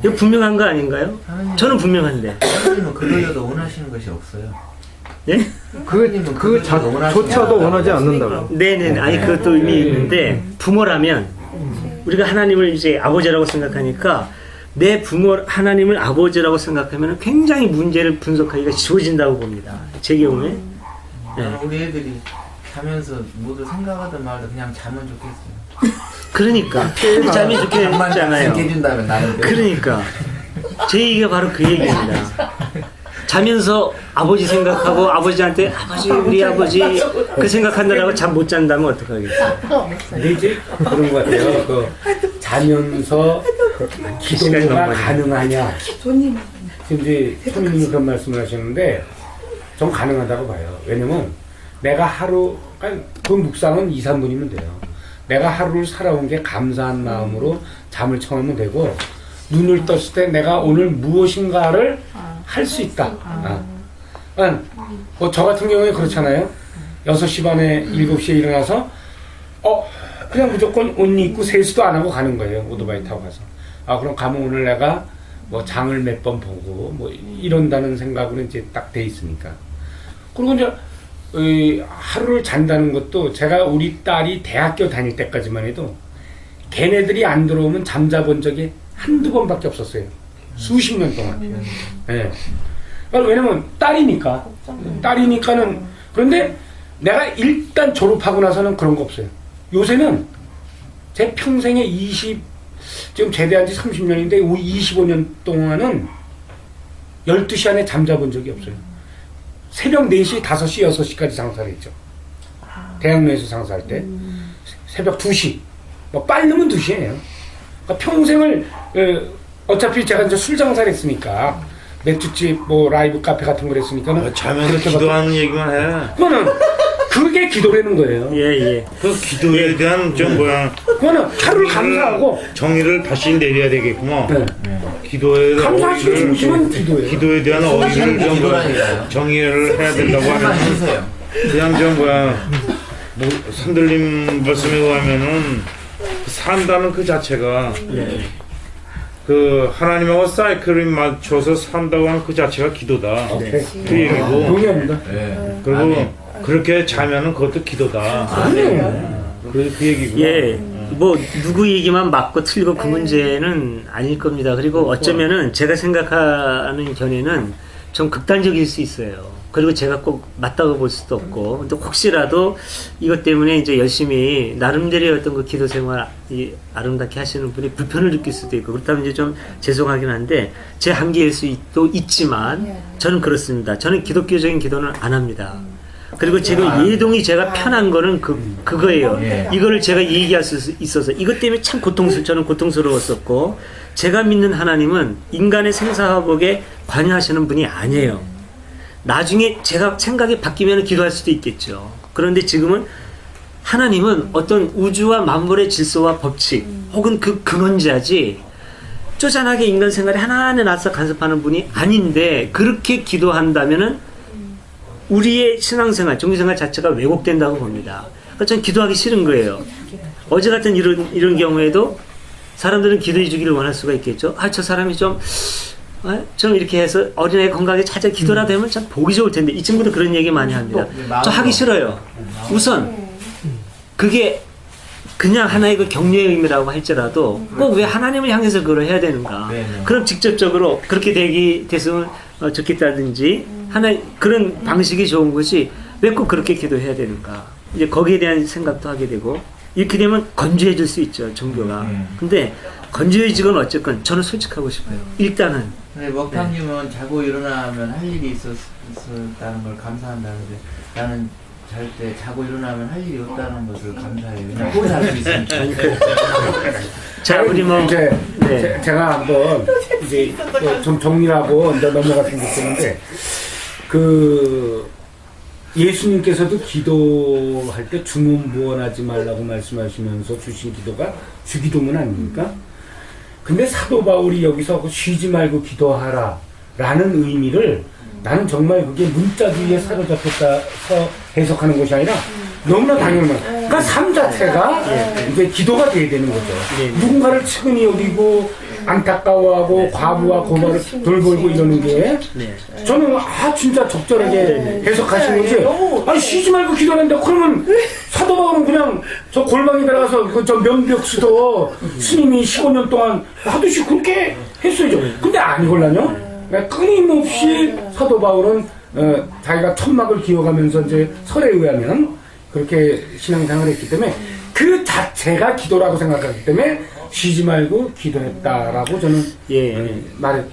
이거 분명한 거 아닌가요? 저는 분명한데. 하나님은 그러려도 원하시는 것이 없어요. 네? 조차도 원하지 않는다고. 네네. 아니 그것도 의미 있는데 부모라면 우리가 하나님을 이제 아버지라고 생각하니까 내 부모 하나님을 아버지라고 생각하면 굉장히 문제를 분석하기가 쉬워진다고 봅니다. 제 경우에. 저는 우리 애들이 자면서 모두 생각하든 말든 그냥 자면 좋겠어요. 그러니까 잠이 좋겠잖아요. 해준다면 나는. 그러니까 제 얘기가 바로 그 얘기입니다. 자면서 아버지 생각하고 아버지한테 아버지 우리 아버지 그 생각하느라고 잠 못 잔다면 어떡하겠어요? 근데 이제 그런 것 같아요. 그 자면서 기도가 가능하냐. 지금 이제 손님이 그런 말씀을 하셨는데 전 가능하다고 봐요. 왜냐면 내가 하루, 그 묵상은 2, 3분이면 돼요. 내가 하루를 살아온 게 감사한 마음으로 잠을 청하면 되고 눈을 떴을 때 내가 오늘 무엇인가를 할 수 있다. 뭐 저 같은 경우에 그렇잖아요. 6시 반에 7시에 일어나서 그냥 무조건 옷 입고 세수도 안 하고 가는 거예요. 오토바이 타고 가서. 그럼 가면 오늘 내가 뭐 장을 몇 번 보고 뭐 이런다는 생각으로 이제 딱 돼 있으니까. 그리고 이제 하루를 잔다는 것도 제가 우리 딸이 대학교 다닐 때까지만 해도 걔네들이 안 들어오면 잠자본 적이 한두 번밖에 없었어요. 수십 년 동안. 네. 왜냐면 딸이니까는. 그런데 내가 일단 졸업하고 나서는 그런 거 없어요. 요새는 제 평생에 지금 제대한 지 30년인데 25년 동안은 12시 안에 잠자본 적이 없어요. 새벽 4시, 5시, 6시까지 장사를 했죠. 대학로에서 장사할 때. 새벽 2시. 뭐 빠르면 2시예요. 그러니까 평생을 어차피 제가 이제 술 장사를 했으니까 맥주집 뭐 라이브 카페 같은 걸 했으니까는 자면서 기도하는 얘기만 해. 그거는 그게 기도라는 거예요. 예. 그 기도에 대한 그거는 하루를 감사하고 정의를 다시 내려야 되겠구먼. 네. 기도에 감사하시고 중심은 기도예요. 기도에 대한 어휘를 좀 정의를 해야 된다고 하면 그냥 뭐 산들림 말씀에 의하면은 산다는 그 자체가 그 하나님하고 사이클을 맞춰서 산다고 하는 그 자체가 기도다. 그 얘기고. 동의합니다. 그리고 그렇게 자면은 그것도 기도다. 그 얘기고. 예. 뭐 누구 얘기만 맞고 틀리고 그 문제는 아닐 겁니다. 그리고 어쩌면은 제가 생각하는 견해는 좀 극단적일 수 있어요. 그리고 제가 꼭 맞다고 볼 수도 없고, 근데 혹시라도 이것 때문에 이제 열심히 나름대로의 어떤 그 기도 생활 아름답게 하시는 분이 불편을 느낄 수도 있고, 그렇다면 이제 좀 죄송하긴 한데 제 한계일 수도 있지만 저는 그렇습니다. 저는 기독교적인 기도는 안 합니다. 그리고 지금 예동이 제가 편한 거는 그거예요. 이거를 제가 얘기할 수 있어서 이것 때문에 참 저는 고통스러웠었고, 제가 믿는 하나님은 인간의 생사화복에 관여하시는 분이 아니에요. 나중에 제가 생각이 바뀌면 기도할 수도 있겠죠. 그런데 지금은 하나님은 어떤 우주와 만물의 질서와 법칙 혹은 그 근원자지 쪼잔하게 인간 생활에 하나하나 나서 간섭하는 분이 아닌데, 그렇게 기도한다면은 우리의 신앙생활, 종교생활 자체가 왜곡된다고 봅니다. 그러니까 저는 기도하기 싫은 거예요. 어제 같은 이런 경우에도 사람들은 기도해 주기를 원할 수가 있겠죠. 저 사람이 좀 이렇게 해서 어린애 건강에 찾아 기도라도 하면 참 보기 좋을 텐데, 이 친구도 그런 얘기 많이 합니다. 저 하기 싫어요. 우선 그게 그냥 하나의 그 격려의 의미라고 할지라도 꼭 왜 하나님을 향해서 그걸 해야 되는가. 그럼 직접적으로 그렇게 됐으면 좋겠다든지 하나의 그런 방식이 좋은 것이 왜 꼭 그렇게 기도해야 되는가. 이제 거기에 대한 생각도 하게 되고, 이렇게 되면 건조해 질 수 있죠, 종교가. 근데 건조해지건 어쨌건 저는 솔직하고 싶어요. 일단은. 근데 먹탕님은 자고 일어나면 할 일이 있었다는 걸 감사한다는데, 나는 잘 때 자고 일어나면 할 일이 없다는 것을 감사해요. 그냥 거기서 할 수 있으니까. 자, 우리 뭐 이제 제가 한번 이제 좀 정리하고 이제 넘어갔으면 좋겠는데, 예수님께서도 기도할 때 주문부원하지 말라고 말씀하시면서 주신 기도가 주기도문 아닙니까? 근데 사도 바울이 여기서 쉬지 말고 기도하라 라는 의미를 나는 정말 그게 문자주의에 사로잡혔다서 해석하는 것이 아니라 너무나 당연한 거예요. 그러니까 삶 자체가 이제 기도가 돼야 되는 거죠. 누군가를 측은히 여기고 안타까워하고 과부와 고마를 돌보고 이러는 게 저는 진짜 적절하게 해석하신 거지. 쉬지 말고 기도하는데 그러면 사도 바울은 그냥 저 골방에 들어가서 저 면벽수도 스님이 15년 동안 하듯이 그렇게 했어야죠. 근데 아니걸라요. 끊임없이 사도 바울은 자기가 천막을 기어가면서 이제 설에 의하면 그렇게 신앙생활을 했기 때문에 그 자체가 기도라고 생각하기 때문에 쉬지 말고 기도했다라고 저는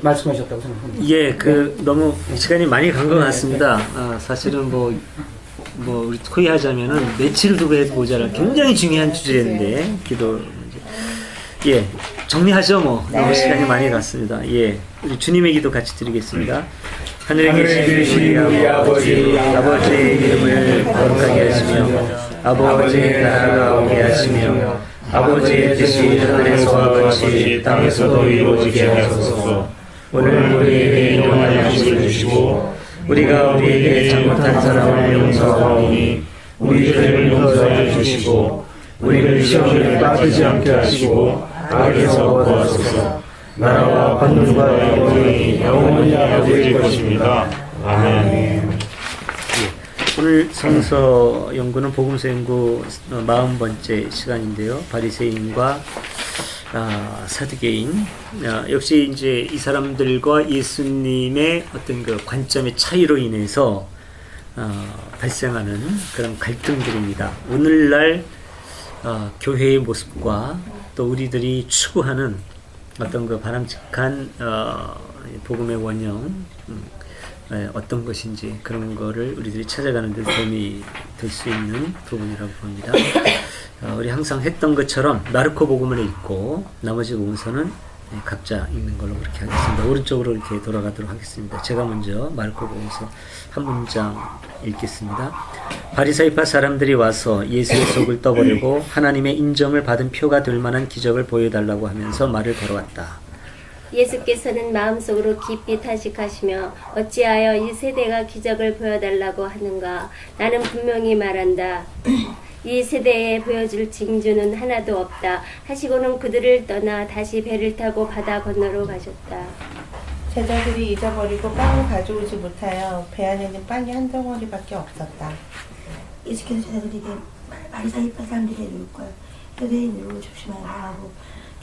말씀하셨다고 생각합니다. 예, 너무 시간이 많이 간 것 같습니다. 사실은 우리 토의하자면은 며칠 두고 해도 모자랄 굉장히 중요한 주제인데, 기도 문제. 예, 정리하죠, 너무 시간이 많이 갔습니다. 예, 우리 주님의 기도 같이 드리겠습니다. 하늘에 계신 우리 아버지의 이름을 거룩하게 하시며, 아버지의 나라가 오게 하시며, 아버지의 뜻이 하늘에서와 같이 땅에서도 이루어지게 하소서. 오늘 우리에게 일용할 양식을 주시고, 우리가 우리에게 잘못한 사람을 용서하오니 우리 죄를 용서해 주시고, 우리를 시험에 빠지지 않게 하시고 악에서 구하소서. 나라와 권능과 영광이 영원히 아버지의 것입니다. 아멘. 오늘 성서 연구는 복음서 연구 40번째 시간인데요. 바리새인과 사두개인, 역시 이제 이 사람들과 예수님의 어떤 그 관점의 차이로 인해서 발생하는 그런 갈등들입니다. 오늘날 교회의 모습과 또 우리들이 추구하는 어떤 그 바람직한 복음의 원형, 어떤 것인지 그런 거를 우리들이 찾아가는 데 도움이 될 수 있는 부분이라고 봅니다. 우리 항상 했던 것처럼 마르코 복음을 읽고 나머지 복음서는 각자 읽는 걸로 그렇게 하겠습니다. 오른쪽으로 이렇게 돌아가도록 하겠습니다. 제가 먼저 마르코 복음서 한 문장 읽겠습니다. 바리사이파 사람들이 와서 예수의 속을 떠보려고 하나님의 인정을 받은 표가 될 만한 기적을 보여달라고 하면서 말을 걸어왔다. 예수께서는 마음속으로 깊이 탄식하시며 어찌하여 이 세대가 기적을 보여달라고 하는가. 나는 분명히 말한다. 이 세대에 보여줄 징조는 하나도 없다 하시고는 그들을 떠나 다시 배를 타고 바다 건너로 가셨다. 제자들이 잊어버리고 빵을 가져오지 못하여 배 안에는 빵이 한 덩어리밖에 없었다. 예수께서 제자들에게 바리사이파 사람들에게 이룰 유대인으로 조심하라 하고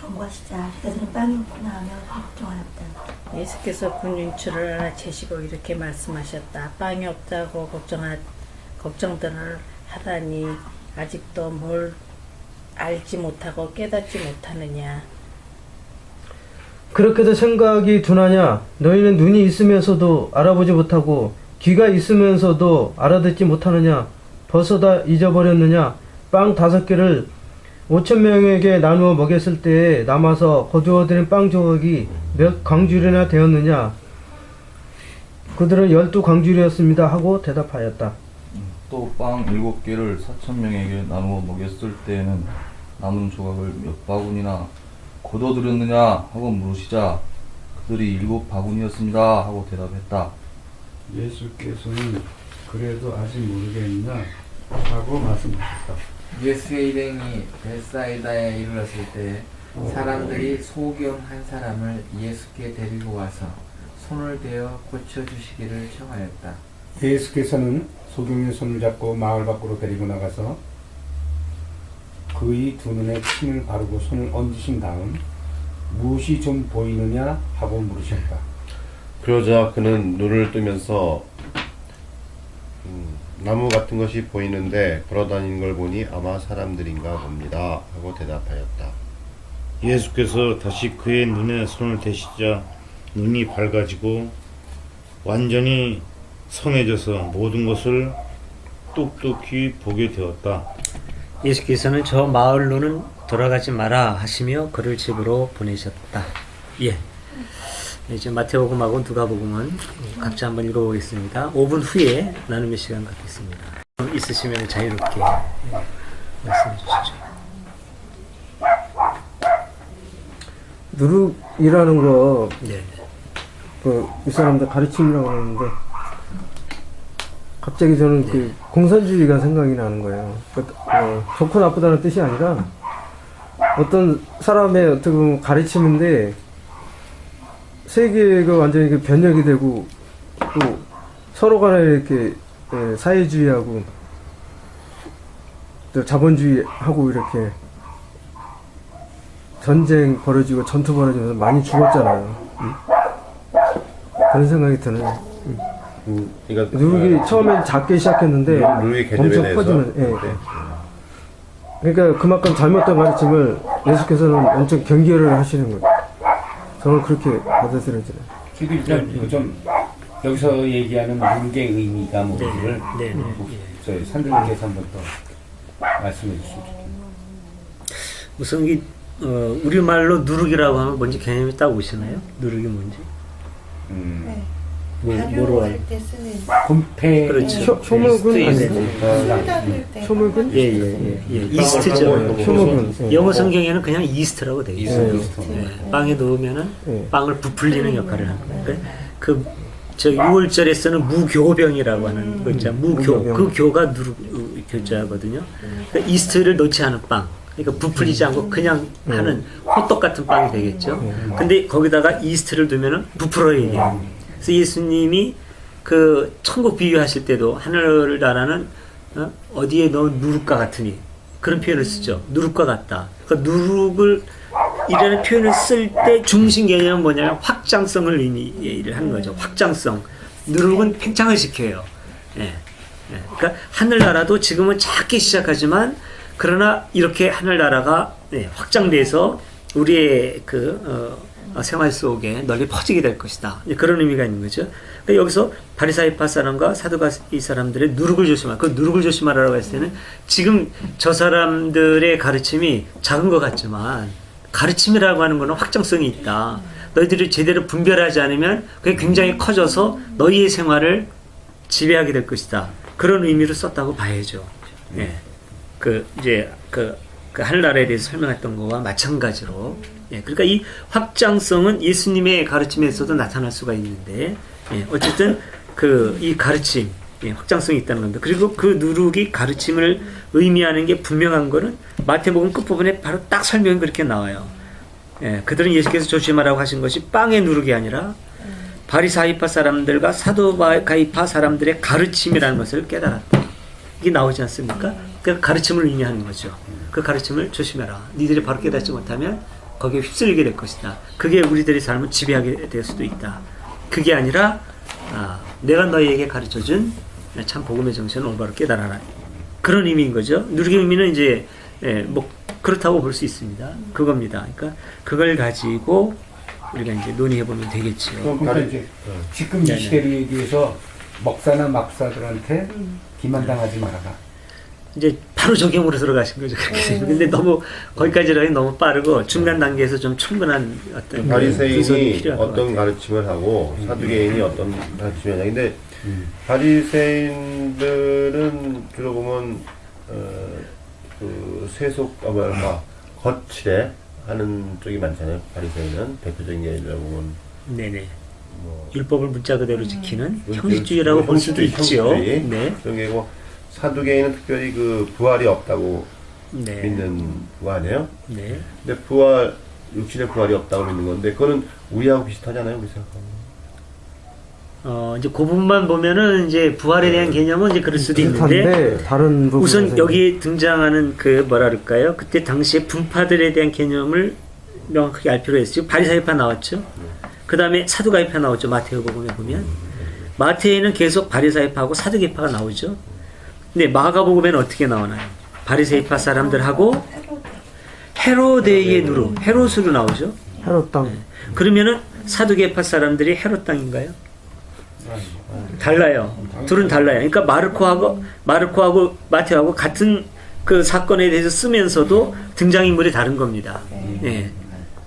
경고하시자 제자들은 빵이 없구나 하며 걱정하였다. 예수께서 군인출을 하나 채시고 이렇게 말씀하셨다. 빵이 없다고 걱정들을 하다니 아직도 뭘 알지 못하고 깨닫지 못하느냐. 그렇게도 생각이 둔하냐? 너희는 눈이 있으면서도 알아보지 못하고 귀가 있으면서도 알아듣지 못하느냐? 벌써 다 잊어버렸느냐? 빵 5개를 5,000명에게 나누어 먹였을 때에 남아서 거두어들인 빵 조각이 몇 광주리나 되었느냐? 그들은 12광주리였습니다 하고 대답하였다. 또 빵 7개를 4,000명에게 나누어 먹였을 때에는 남은 조각을 몇 바구니나 거둬들였느냐 하고 물으시자 그들이 7바구니였습니다 하고 대답했다. 예수께서는 그래도 아직 모르겠느냐 하고 말씀하셨다. 예수의 일행이 벳사이다에 이르렀을 때 사람들이 소경 한 사람을 예수께 데리고 와서 손을 대어 고쳐주시기를 청하였다. 예수께서는 소경의 손을 잡고 마을 밖으로 데리고 나가서 그의 두 눈에 침을 바르고 손을 얹으신 다음 무엇이 좀 보이느냐 하고 물으셨다. 그러자 그는 눈을 뜨면서 나무 같은 것이 보이는데 걸어다니는 걸 보니 아마 사람들인가 봅니다 하고 대답하였다. 예수께서 다시 그의 눈에 손을 대시자 눈이 밝아지고 완전히 선해져서 모든 것을 똑똑히 보게 되었다. 예수께서는 저 마을로는 돌아가지 마라 하시며 그를 집으로 보내셨다. 예. 이제 마태복음하고 누가복음은 각자 한번 읽어보겠습니다. 5분 후에 나눔의 시간 갖겠습니다. 있으시면 자유롭게 말씀해 주시죠. 누룩이라는 거, 네. 이 사람들 가르침이라고 하는데 갑자기 저는 그 공산주의가 생각이 나는 거예요. 좋고 나쁘다는 뜻이 아니라 어떤 사람의 어떻게 보면 가르침인데 세계가 완전히 그 변혁이 되고 또 서로 간에 이렇게 사회주의하고 또 자본주의하고 이렇게 전쟁 벌어지고 전투 벌어지면서 많이 죽었잖아요. 그런 생각이 드네요. 그러니까 누룩이 처음엔 작게 시작했는데 누룩의 개념에 엄청 대해서 커지면 예. 네. 그러니까 그만큼 잘못된 가르침을 예수께서는 엄청 경계를 하시는 거예요. 저는 그렇게 받아들여져요. 그리고 일단 이거 좀 여기서 얘기하는 누룩의 의미가 뭔지를 저희 산들님께서 한번 더 말씀해 주시면 좋겠네요. 우선 이 우리말로 누룩이라고 하면 뭔지 개념이 딱 오시나요? 누룩이 뭔지? 네. 뭐로 발효할 때 쓰는 분패 그렇죠. 효목은 아니고 술 담글 때 효목은 예. 이스트죠. 효목은 영어 성경에는 그냥 이스트라고 되어 있어요. 이스트. 예. 빵에 넣으면은 예. 빵을 부풀리는 역할을 하는 거예요. 그러니까 저 6월절에 쓰는 무교병이라고 하는 거 있잖아요. 무교. 그 교가 누룩 교자거든요. 그러니까 이스트를 넣지 않은 빵. 그러니까 부풀리지 않고 그냥 하는 호떡 같은 빵이 되겠죠. 근데 거기다가 이스트를 두면은 부풀어야 해요. 그래서 예수님이 그 천국 비유하실 때도 하늘나라는 어디에 넣은 누룩과 같으니 그런 표현을 쓰죠. 누룩과 같다. 그러니까 누룩을 이라는 표현을 쓸 때 중심 개념은 뭐냐면 확장성을 의미를 하는 거죠. 확장성. 누룩은 팽창을 시켜요. 예. 그러니까 하늘나라도 지금은 작게 시작하지만 그러나 이렇게 하늘나라가 확장돼서 우리의 생활 속에 널리 퍼지게 될 것이다. 그런 의미가 있는 거죠. 그러니까 여기서 바리사이파 사람과 사두가이 사람들의 누룩을 조심하라. 그 누룩을 조심하라고 했을 때는 지금 저 사람들의 가르침이 작은 것 같지만 가르침이라고 하는 것은 확장성이 있다. 너희들이 제대로 분별하지 않으면 그게 굉장히 커져서 너희의 생활을 지배하게 될 것이다. 그런 의미로 썼다고 봐야죠. 예. 그 하늘나라에 대해서 설명했던 거와 마찬가지로. 예. 그러니까 이 확장성은 예수님의 가르침에서도 나타날 수가 있는데, 예. 어쨌든 이 가르침, 확장성이 있다는 겁니다. 그리고 그 누룩이 가르침을 의미하는 게 분명한 거는 마태복음 끝부분에 바로 딱 설명이 그렇게 나와요. 예, 그들은 예수께서 조심하라고 하신 것이 빵의 누룩이 아니라 바리사이파 사람들과 사두가이파 사람들의 가르침이라는 것을 깨달았다. 이게 나오지 않습니까? 그 가르침을 의미하는 거죠. 그 가르침을 조심해라. 니들이 바로 깨닫지 못하면 거기에 휩쓸리게 될 것이다. 그게 우리들의 삶을 지배하게 될 수도 있다. 그게 아니라 내가 너희에게 가르쳐준 참 복음의 정신을 올바로 깨달아라. 그런 의미인 거죠. 누룩의 의미는 이제 그렇다고 볼 수 있습니다. 그겁니다. 그러니까 그걸 가지고 우리가 이제 논의해 보면 되겠지요. 그러니까 이제 지금 이 시대를 얘기해서 먹사나 막사들한테 기만당하지 말아라. 이제 바로 적용으로 들어가신 거죠. 근데 너무 거기까지는 너무 빠르고 중간 단계에서 좀 충분한 어떤 바리새인이 어떤 가르침을 하고 사두개인이 어떤 가르침을 하냐. 근데 바리새인들은 주로 보면 그 세속 거칠에 하는 쪽이 많잖아요. 바리새인은 대표적인 예를 보면 네네. 율법을 문자 그대로 지키는 형식주의라고 볼 수도 있죠. 네. 그런 게고 사두개인은 특별히 그 부활이 없다고 믿는 거 아니에요? 네. 근데 육신의 부활이 없다고 믿는 건데 그거는 우리하고 비슷하잖아요, 우리 생각하면. 이제 그 부분만 보면은 이제 부활에 대한 개념은 이제 그럴 수도 있는데 다른 우선 여기에 등장하는 뭐랄까요? 그때 당시에 분파들에 대한 개념을 명확하게 알 필요가 있어요. 바리사이파 나왔죠. 그 다음에 사두가이파 나오죠. 마태복음에 보면 마태에는 계속 바리사이파하고 사두개파가 나오죠. 근데 마가복음에는 어떻게 나오나요? 바리새이파 사람들하고 헤로데의 누룩, 헤롯으로 나오죠. 헤롯 땅. 네. 그러면은 사두개파 사람들이 헤롯 땅인가요? 달라요. 둘은 달라요. 그러니까 마르코하고 마태하고 같은 그 사건에 대해서 쓰면서도 등장인물이 다른 겁니다. 네.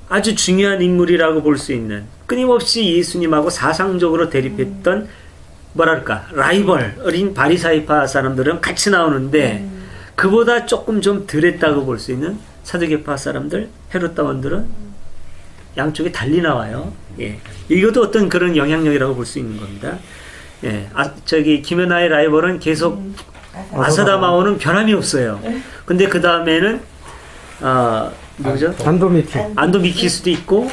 아주 중요한 인물이라고 볼 수 있는 끊임없이 예수님하고 사상적으로 대립했던 라이벌인 바리사이파 사람들은 같이 나오는데 그보다 조금 좀 덜했다고 볼 수 있는 사두개파 사람들, 헤롯다원들은 양쪽에 달리 나와요. 예. 이것도 어떤 그런 영향력이라고 볼 수 있는 겁니다. 예. 김연아의 라이벌은 계속 아사다마오는 변함이 없어요. 근데 그 다음에는 뭐죠? 안도미킬 수도 있고,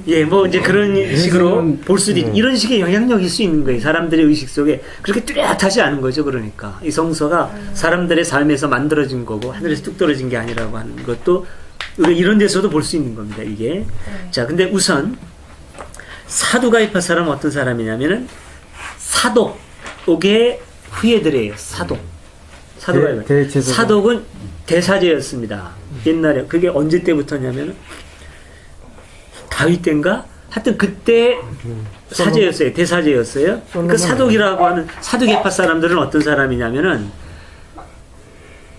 예, 이제 그런 식으로 볼 수도 있고, 이런 식의 영향력일 수 있는 거예요. 사람들의 의식 속에. 그렇게 뚜렷하지 않은 거죠, 그러니까. 이 성서가 사람들의 삶에서 만들어진 거고, 하늘에서 뚝 떨어진 게 아니라고 하는 것도, 우리가 이런 데서도 볼 수 있는 겁니다, 이게. 자, 근데 우선, 사두가이파 사람은 어떤 사람이냐면은 사독의 후예들이에요. 사독가이파. 사독은 대사제였습니다. 옛날에. 그게 언제 때부터냐면은 다윗 때인가? 하여튼 그때 사제였어요. 대사제였어요. 그 사독이라고 하는 사두개파 사람들은 어떤 사람이냐면은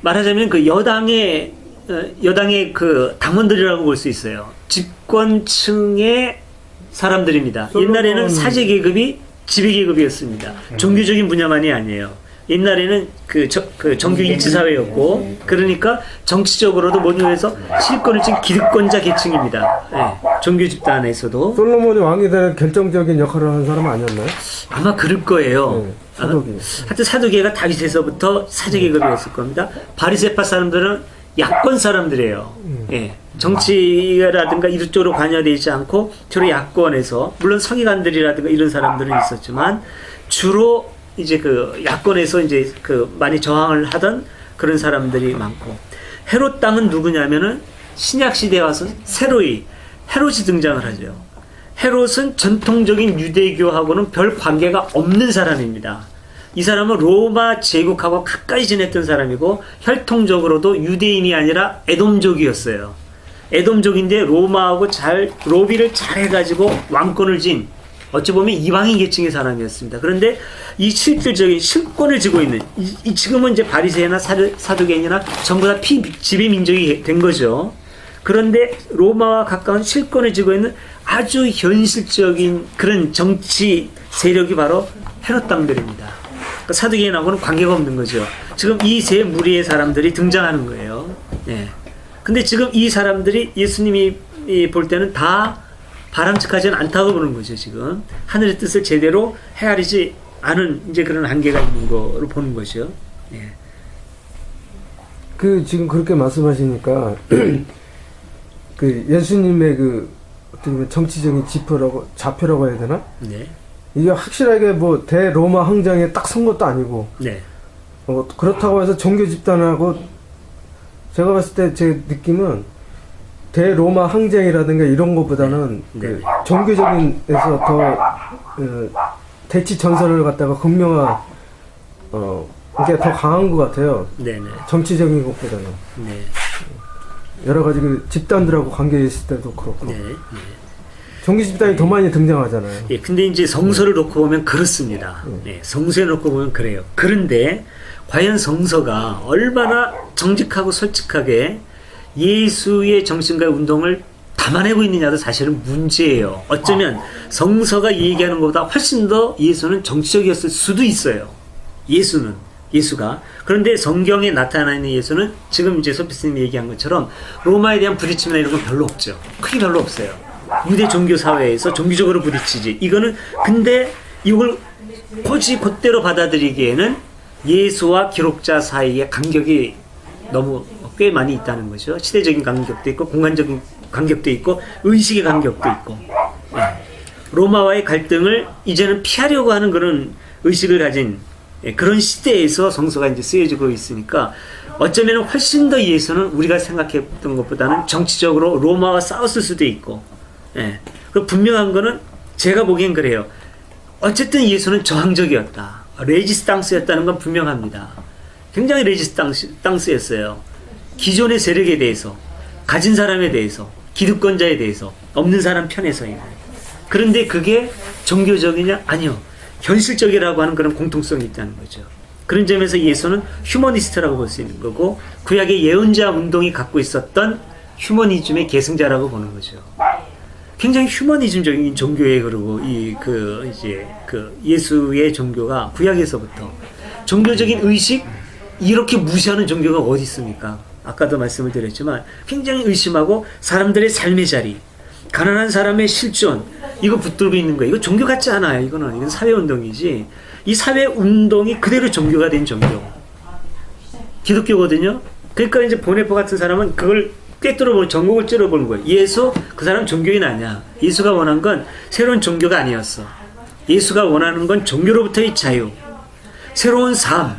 말하자면 그 여당의 그 당원들이라고 볼 수 있어요. 집권층의 사람들입니다. 옛날에는 사제 계급이 지배 계급이었습니다. 종교적인 분야만이 아니에요. 옛날에는 그 정규 일치 사회였고, 그러니까 정치적으로도 모두에서 실권을 쥔 기득권자 계층입니다. 네, 종교 집단에서도. 솔로몬이 왕이 되는 결정적인 역할을 하는 사람 아니었나요? 아마 그럴 거예요. 네, 사독이. 하여튼 사두개가 다윗에서부터 사제 계급이었을 겁니다. 바리새파 사람들은 야권 사람들이에요. 예. 정치라든가 이런 쪽으로 관여되지 않고 주로 야권에서, 물론 서기관들이라든가 이런 사람들은 있었지만 주로 이제 그 야권에서 이제 그 많이 저항을 하던 그런 사람들이 많고, 헤롯 땅은 누구냐면은 신약 시대에 와서 새로이 헤롯이 등장을 하죠. 헤롯은 전통적인 유대교하고는 별 관계가 없는 사람입니다. 이 사람은 로마 제국하고 가까이 지냈던 사람이고 혈통적으로도 유대인이 아니라 에돔족이었어요. 에돔족인데 로마하고 로비를 잘 해가지고 왕권을 진, 어찌 보면 이방인 계층의 사람이었습니다. 그런데 이 실질적인 실권을 쥐고 있는, 지금은 이제 바리새나 사두개인이나 전부 다 지배 민족이 된 거죠. 그런데 로마와 가까운 실권을 쥐고 있는 아주 현실적인 그런 정치 세력이 바로 헤롯 땅들입니다. 그러니까 사두개인하고는 관계가 없는 거죠. 지금 이 세 무리의 사람들이 등장하는 거예요. 네. 근데 지금 이 사람들이 예수님이 볼 때는 다 바람직하지는 않다고 보는 거죠. 지금 하늘의 뜻을 제대로 헤아리지 않은 이제 그런 한계가 있는 거로 보는 거죠. 예. 그 지금 그렇게 말씀하시니까 그 예수님의 그 어떻게 보면 정치적인 좌표라고 해야 되나? 네. 이게 확실하게 뭐 대로마 황장에 딱 선 것도 아니고. 네. 그렇다고 해서 종교 집단하고 제가 봤을 때 제 느낌은 대로마 항쟁이라든가 이런 것보다는 그 종교적인 에서 더 대치 전선을 갖다가 극명화 이게 더 강한 것 같아요. 네네. 정치적인 것보다는. 네. 여러 가지 그 집단들하고 관계 있을 때도 그렇고. 네. 종교 집단이 더 많이 등장하잖아요. 예, 근데 이제 성서를 놓고 보면 그렇습니다. 네, 성서에 놓고 보면 그래요. 그런데 과연 성서가 얼마나 정직하고 솔직하게 예수의 정신과 예운동을 담아내고 있느냐도 사실은 문제예요. 어쩌면 성서가 얘기하는 것보다 훨씬 더 예수는 정치적이었을 수도 있어요. 예수가. 그런데 성경에 나타나 있는 예수는 지금 이제 소피스님이 얘기한 것처럼 로마에 대한 부딪힘이나 이런 건 별로 없죠. 크게 별로 없어요. 유대 종교 사회에서 종교적으로 부딪히지. 이거는 근데 이걸 곧대로 받아들이기에는 예수와 기록자 사이의 간격이 너무 꽤 많이 있다는 거죠. 시대적인 간격도 있고 공간적인 간격도 있고 의식의 간격도 있고. 로마와의 갈등을 이제는 피하려고 하는 그런 의식을 가진 그런 시대에서 성서가 이제 쓰여지고 있으니까 어쩌면 훨씬 더 예수는 우리가 생각했던 것보다는 정치적으로 로마와 싸웠을 수도 있고. 그 분명한 거는 제가 보기엔 그래요. 어쨌든 예수는 저항적이었다. 레지스탕스였다는 건 분명합니다. 굉장히 레지스탕스였어요. 기존의 세력에 대해서, 가진 사람에 대해서, 기득권자에 대해서, 없는 사람 편에서요. 그런데 그게 종교적이냐? 아니요. 현실적이라고 하는 그런 공통성이 있다는 거죠. 그런 점에서 예수는 휴머니스트라고 볼 수 있는 거고, 구약의 예언자 운동이 갖고 있었던 휴머니즘의 계승자라고 보는 거죠. 굉장히 휴머니즘적인 종교예요. 그리고 예수의 종교가 구약에서부터 종교적인 의식 이렇게 무시하는 종교가 어디 있습니까? 아까도 말씀을 드렸지만 굉장히 의심하고 사람들의 삶의 자리, 가난한 사람의 실존 이거 붙들고 있는 거예요. 이거 종교 같지 않아요. 이건 사회운동이지. 이 사회운동이 그대로 종교가 된 종교. 기독교거든요. 그러니까 이제 보네포 같은 사람은 그걸 꿰뚫어보는, 전국을 찌르보는 거예요. 예수, 그 사람 종교인 아니야. 예수가 원한 건 새로운 종교가 아니었어. 예수가 원하는 건 종교로부터의 자유, 새로운 삶,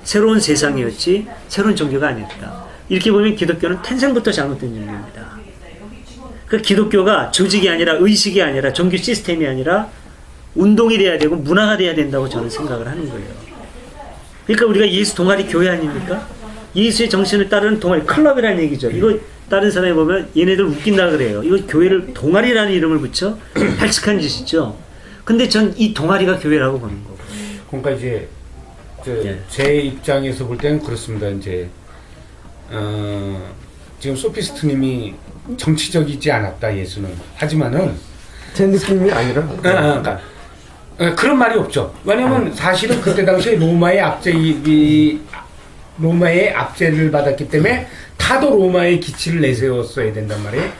새로운 세상이었지 새로운 종교가 아니었다. 이렇게 보면 기독교는 탄생부터 잘못된 종교입니다. 그 기독교가 조직이 아니라 의식이 아니라 종교 시스템이 아니라 운동이 돼야 되고 문화가 돼야 된다고 저는 생각을 하는 거예요. 그러니까 우리가 예수 동아리 교회 아닙니까? 예수의 정신을 따르는 동아리, 클럽이라는 얘기죠. 이거 다른 사람이 보면 얘네들 웃긴다 그래요. 이거 교회를 동아리라는 이름을 붙여 발칙한 짓이죠. 근데 전 이 동아리가 교회라고 보는 거고. 그러니까 이제 제 입장에서 볼 때는 그렇습니다. 이제 지금 소피스트님이 정치적이지 않았다 예수는. 하지만은 제 느낌이 아니라. 그러니까 그런 말이 없죠. 왜냐면 사실은 그때 당시에 로마의 압제를 받았기 때문에 타도 로마의 기치를 내세웠어야 된단 말이에요.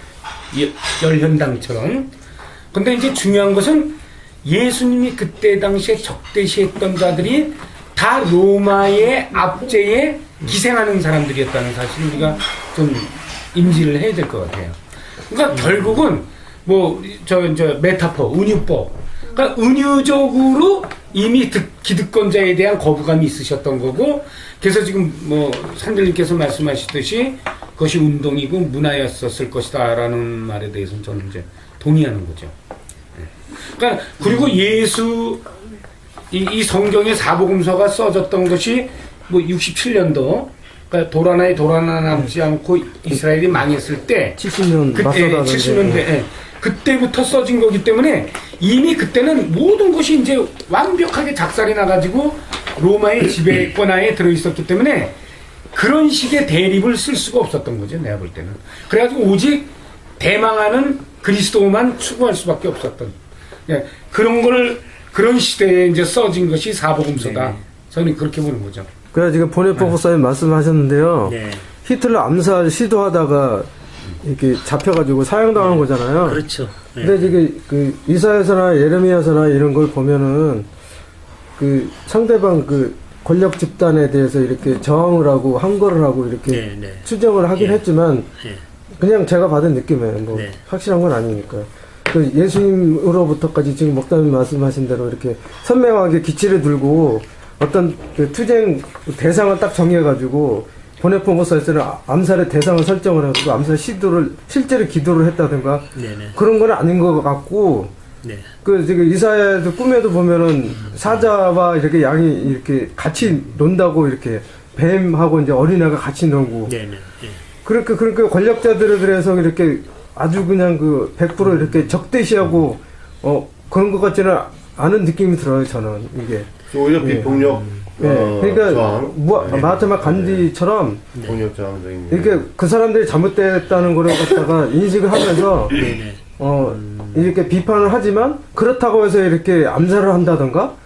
열현당처럼. 근데 이제 중요한 것은 예수님이 그때 당시에 적대시했던 자들이 다 로마의 압제에 기생하는 사람들이었다는 사실을 우리가 좀 인지를 해야 될 것 같아요. 그러니까 결국은 메타포, 은유법. 그러니까 은유적으로 이미 기득권자에 대한 거부감이 있으셨던 거고, 그래서 지금 산들님께서 말씀하시듯이 그것이 운동이고 문화였었을 것이다라는 말에 대해서는 저는 이제 동의하는 거죠. 그러니까 그리고 예수 이 성경의 사복음서가 써졌던 것이 67년도, 그러니까 도라나 남지 않고 이스라엘이 망했을 때 70년 그때 70년대 그때부터 써진 거기 때문에 이미 그때는 모든 것이 이제 완벽하게 작살이 나가지고 로마의 지배권하에 들어있었기 때문에 그런 식의 대립을 쓸 수가 없었던 거죠. 내가 볼 때는. 그래가지고 오직 대망하는 그리스도만 추구할 수밖에 없었던 그런 시대에 이제 써진 것이 사복음서다. 네. 저는 그렇게 보는 거죠. 그래 지금 보네포 목사님 말씀하셨는데요. 네. 히틀러 암살 시도하다가 이렇게 잡혀가지고 사형당한 거잖아요. 그렇죠. 네. 근데 이게 그 이사야서나 예레미야서나 이런 걸 보면은 그 상대방 그 권력 집단에 대해서 이렇게 저항을 하고 항거를 하고 이렇게 추정을 하긴 했지만 그냥 제가 받은 느낌이에요. 확실한 건 아니니까. 그 예수님으로부터까지 지금 목사님 말씀하신 대로 이렇게 선명하게 기치를 들고 어떤 그 투쟁 대상을 딱 정해가지고 보네포 목사에서는 암살의 대상을 설정을 해가지고 암살 시도를 실제로 기도를 했다든가 그런 건 아닌 것 같고 그 지금 이사야도 꿈에도 보면은 사자와 이렇게 양이 이렇게 같이 논다고 이렇게 뱀하고 이제 어린애가 같이 놀고 그렇게 권력자들에 대해서 이렇게 아주 그냥 100% 이렇게 적대시하고 그런 것 같지는 않은 느낌이 들어요. 저는 이게 오히려 비폭력 그러니까 마하트마 간디처럼 이렇게 그 사람들이 잘못됐다는 거를 갖다가 인식을 하면서 이렇게 비판을 하지만 그렇다고 해서 이렇게 암살을 한다던가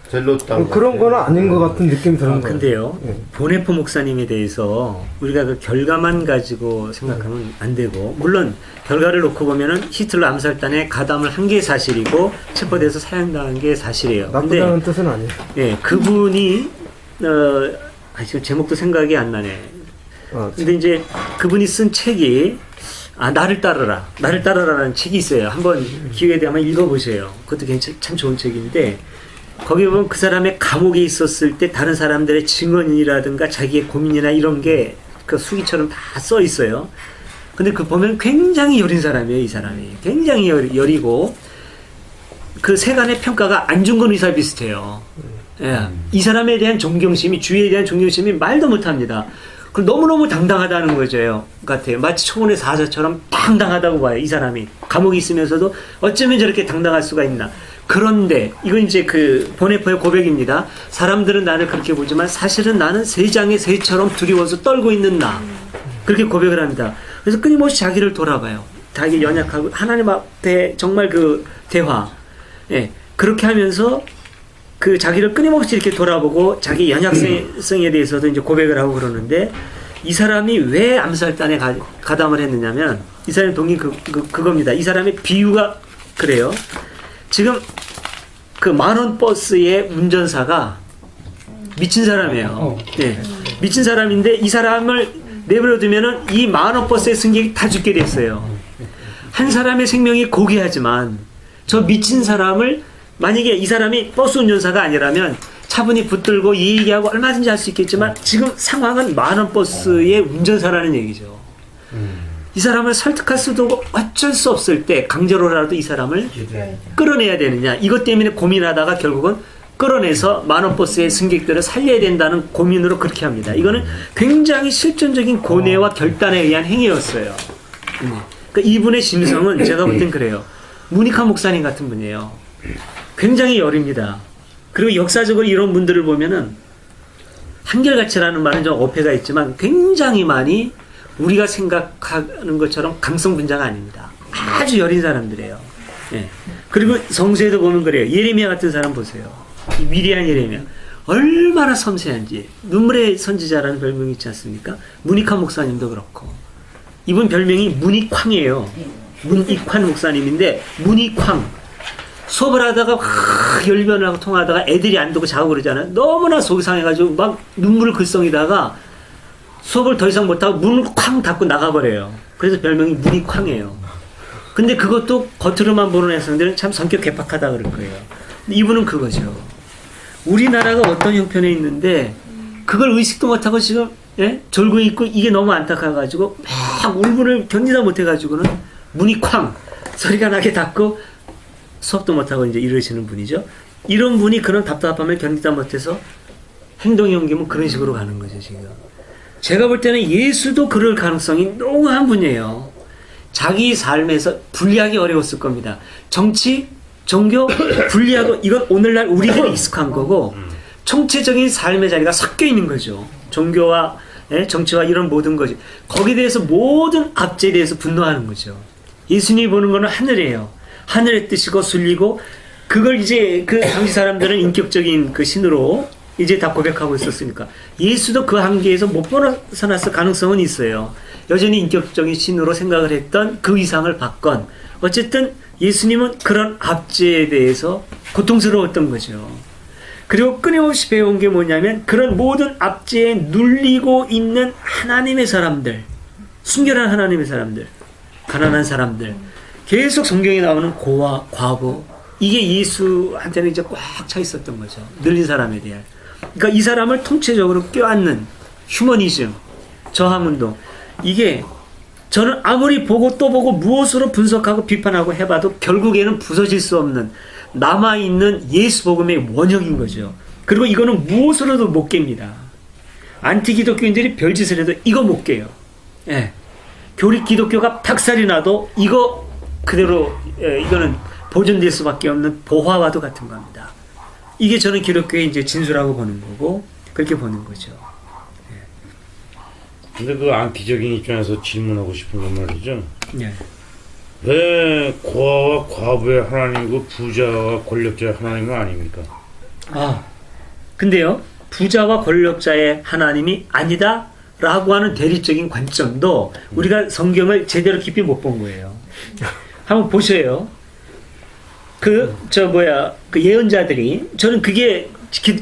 그런 거는 아닌 것 같은 느낌이 드는 거예요. 근데요, 보네포 목사님에 대해서 우리가 그 결과만 가지고 생각하면 안 되고, 물론 결과를 놓고 보면은 히틀러 암살단에 가담을 한 게 사실이고 체포돼서 사형당한 게 사실이에요. 나쁘다는 뜻은 아니에요. 그분이 지금 제목도 생각이 안 나네. 근데 이제 그분이 쓴 책이 나를 따르라라는 책이 있어요. 한번 기회에 되면 읽어보세요. 그것도 참 좋은 책인데, 거기 보면 그 사람의 감옥에 있었을 때 다른 사람들의 증언이라든가 자기의 고민이나 이런 게 그 수기처럼 다 써 있어요. 근데 그 보면 굉장히 여린 사람이에요, 이 사람이. 굉장히 여리고, 그 세간의 평가가 안중근 의사 비슷해요. 이 사람에 대한 존경심이, 주위에 대한 존경심이 말도 못합니다. 그리고 너무너무 당당하다는 거죠. 같아요. 마치 초원의 사자처럼 당당하다고 봐요, 이 사람이. 감옥에 있으면서도 어쩌면 저렇게 당당할 수가 있나. 그런데 이건 이제 그 보네포의 고백입니다. 사람들은 나를 그렇게 보지만 사실은 나는 새장의 새처럼 두려워서 떨고 있는 나. 그렇게 고백을 합니다. 그래서 끊임없이 자기를 돌아봐요. 자기 연약하고 하나님 앞에 정말 그 대화. 그렇게 하면서 그 자기를 끊임없이 이렇게 돌아보고 자기 연약성에 대해서도 이제 고백을 하고 그러는데, 이 사람이 왜 암살단에 가담을 했느냐면, 이 사람의 동의 그겁니다. 이 사람의 비유가 그래요. 지금 그 만원 버스의 운전사가 미친 사람이에요. 미친 사람인데 이 사람을 내버려두면은 이 만원 버스의 승객이 다 죽게 됐어요. 한 사람의 생명이 고귀하지만 저 미친 사람을, 만약에 이 사람이 버스 운전사가 아니라면 차분히 붙들고 얘기하고 얼마든지 할 수 있겠지만 지금 상황은 만원 버스의 운전사라는 얘기죠. 이 이 사람을 설득할 수도 없고 어쩔 수 없을 때 강제로라도 이 사람을 끌어내야 되느냐. 이것 때문에 고민하다가 결국은 끌어내서 만원버스의 승객들을 살려야 된다는 고민으로 그렇게 합니다. 이거는 굉장히 실존적인 고뇌와 결단에 의한 행위였어요. 그러니까 이분의 심성은 제가 볼 땐 그래요. 무니카 목사님 같은 분이에요. 굉장히 여립니다. 그리고 역사적으로 이런 분들을 보면은 한결같이라는 말은 좀 어폐가 있지만 굉장히 많이 우리가 생각하는 것처럼 강성분자가 아닙니다. 아주 여린 사람들이에요. 예. 그리고 성서에도 보면 그래요. 예레미야 같은 사람 보세요. 이 위대한 예레미야. 얼마나 섬세한지. 눈물의 선지자라는 별명이 있지 않습니까? 무니카 목사님도 그렇고. 이분 별명이 문익황이에요. 문익환 목사님인데 문익황. 수업을 하다가 열변을 하고 통하다가 애들이 안 듣고 자고 그러잖아요. 너무나 속이 상해가지고 막 눈물을 글썽이다가 수업을 더 이상 못하고 문을 쾅 닫고 나가버려요. 그래서 별명이 문익황이에요. 근데 그것도 겉으로만 보는 학생들은 참 성격 개팍하다 그럴 거예요. 근데 이분은 그거죠. 우리나라가 어떤 형편에 있는데 그걸 의식도 못하고 지금 졸고 있고 이게 너무 안타까워가지고 막 울분을 견디다 못해가지고는 문이 쾅 소리가 나게 닫고 수업도 못하고 이제 이러시는 분이죠. 이런 분이 그런 답답함을 견디다 못해서 행동이 옮기면 그런 식으로 가는 거죠, 지금. 제가 볼 때는 예수도 그럴 가능성이 농후한 분이에요. 자기 삶에서 분리하기 어려웠을 겁니다. 정치, 종교, 분리하고 이건 오늘날 우리들이 익숙한 거고 총체적인 삶의 자리가 섞여 있는 거죠. 종교와 정치와 이런 모든 것이. 거기에 대해서 모든 압제에 대해서 분노하는 거죠. 예수님이 보는 거는 하늘이에요. 하늘의 뜻이 거슬리고 그걸 이제 그 당시 사람들은 인격적인 그 신으로 이제 다 고백하고 있었으니까 예수도 그 한계에서 못 벗어났을 가능성은 있어요. 여전히 인격적인 신으로 생각을 했던 그 이상을 받건 어쨌든 예수님은 그런 압제에 대해서 고통스러웠던 거죠. 그리고 끊임없이 배운 게 뭐냐면 그런 모든 압제에 눌리고 있는 하나님의 사람들, 순결한 하나님의 사람들, 가난한 사람들, 계속 성경에 나오는 고아, 과부, 이게 예수한테는 이제 꽉 차 있었던 거죠. 늘린 사람에 대한. 그러니까 이 사람을 통째적으로 껴안는 휴머니즘, 저항운동, 이게 저는 아무리 보고 또 보고 무엇으로 분석하고 비판하고 해봐도 결국에는 부서질 수 없는 남아있는 예수 복음의 원형인 거죠. 그리고 이거는 무엇으로도 못 깹니다. 안티 기독교인들이 별짓을 해도 이거 못 깨요. 예. 교리 기독교가 박살이 나도 이거 그대로 이거는 보존될 수밖에 없는 보화와도 같은 겁니다. 이게 저는 기독교의 이제 진수라고 보는 거고 그렇게 보는 거죠. 근데 그 안티적인 입장에서 질문하고 싶은 건 말이죠. 네. 왜 고아와 과부의 하나님이고 부자와 권력자의 하나님은 아닙니까? 아, 근데요, 부자와 권력자의 하나님이 아니다라고 하는 대립적인 관점도 우리가 성경을 제대로 깊이 못 본 거예요. 한번 보세요. 그 예언자들이, 저는 그게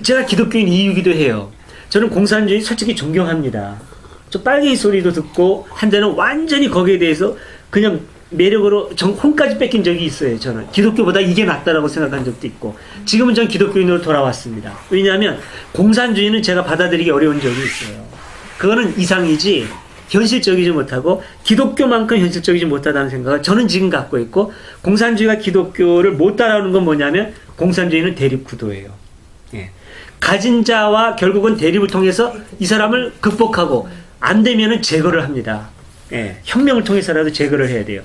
제가 기독교인 이유기도 해요. 저는 공산주의 솔직히 존경합니다. 저 빨갱이 소리도 듣고 한 데는 완전히 거기에 대해서 그냥 매력으로 혼까지 뺏긴 적이 있어요. 저는 기독교보다 이게 낫다라고 생각한 적도 있고 지금은 전 기독교인으로 돌아왔습니다. 왜냐하면 공산주의는 제가 받아들이기 어려운 적이 있어요. 그거는 이상이지 현실적이지 못하고 기독교만큼 현실적이지 못하다는 생각을 저는 지금 갖고 있고, 공산주의가 기독교를 못 따라오는 건 뭐냐면 공산주의는 대립구도예요. 예. 가진 자와 결국은 대립을 통해서 이 사람을 극복하고 안 되면은 제거를 합니다. 예. 혁명을 통해서라도 제거를 해야 돼요.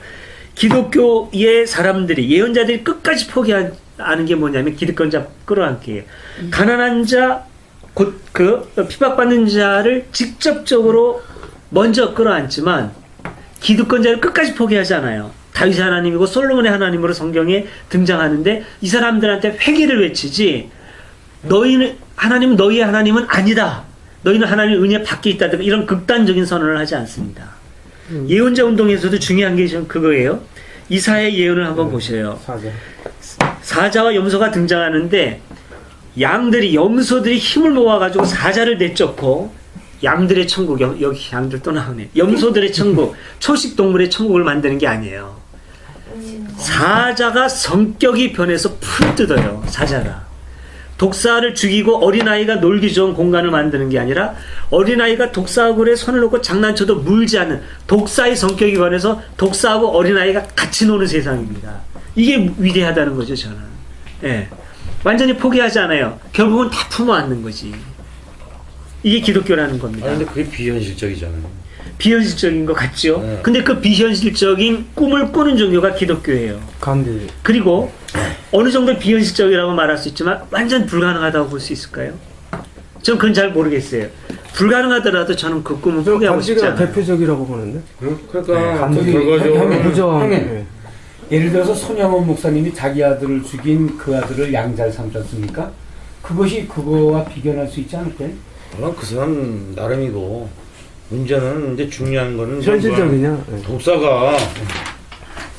기독교의 사람들이, 예언자들이 끝까지 포기하는 게 뭐냐면 기득권자 끌어안기예요. 가난한 자, 곧 그 핍박받는 자를 직접적으로 먼저 끌어안지만 기득권자를 끝까지 포기하지 않아요. 다윗의 하나님이고 솔로몬의 하나님으로 성경에 등장하는데 이 사람들한테 회개를 외치지, 너희는 하나님은 너희의 하나님은 아니다, 너희는 하나님의 은혜 밖에 있다, 이런 극단적인 선언을 하지 않습니다. 예언자 운동에서도 중요한 게 좀 그거예요. 이사야의 예언을 한번 보세요. 사자와 염소가 등장하는데 양들이, 염소들이 힘을 모아가지고 사자를 내쫓고 양들의 천국, 여기 양들 또 나오네. 염소들의 천국, 초식 동물의 천국을 만드는 게 아니에요. 사자가 성격이 변해서 풀 뜯어요. 사자가 독사를 죽이고 어린아이가 놀기 좋은 공간을 만드는 게 아니라 어린아이가 독사굴에 손을 놓고 장난쳐도 물지 않는 독사의 성격이 관해서 독사하고 어린아이가 같이 노는 세상입니다. 이게 위대하다는 거죠, 저는. 예. 완전히 포기하지 않아요. 결국은 다 품어안는 거지. 이게 기독교라는 겁니다. 근데 그게 비현실적이잖아요. 비현실적인 것 같죠? 네. 근데 그 비현실적인 꿈을 꾸는 종교가 기독교예요. 간디. 그리고 어느 정도 비현실적이라고 말할 수 있지만 완전 불가능하다고 볼 수 있을까요? 전 그건 잘 모르겠어요. 불가능하더라도 저는 그 꿈은 포기하고 싶지 간디가 않아요. 대표적이라고 보는데. 그러니까 저기 결과적으로 무정. 형님, 예를 들어서 손양원 목사님이 자기 아들을 죽인 그 아들을 양잘 삼지 않습니까? 그것이 그거와 비견할 수 있지 않을까요? 그 사람 나름이고 문제는 이제 중요한 거는 현실적이냐? 독사가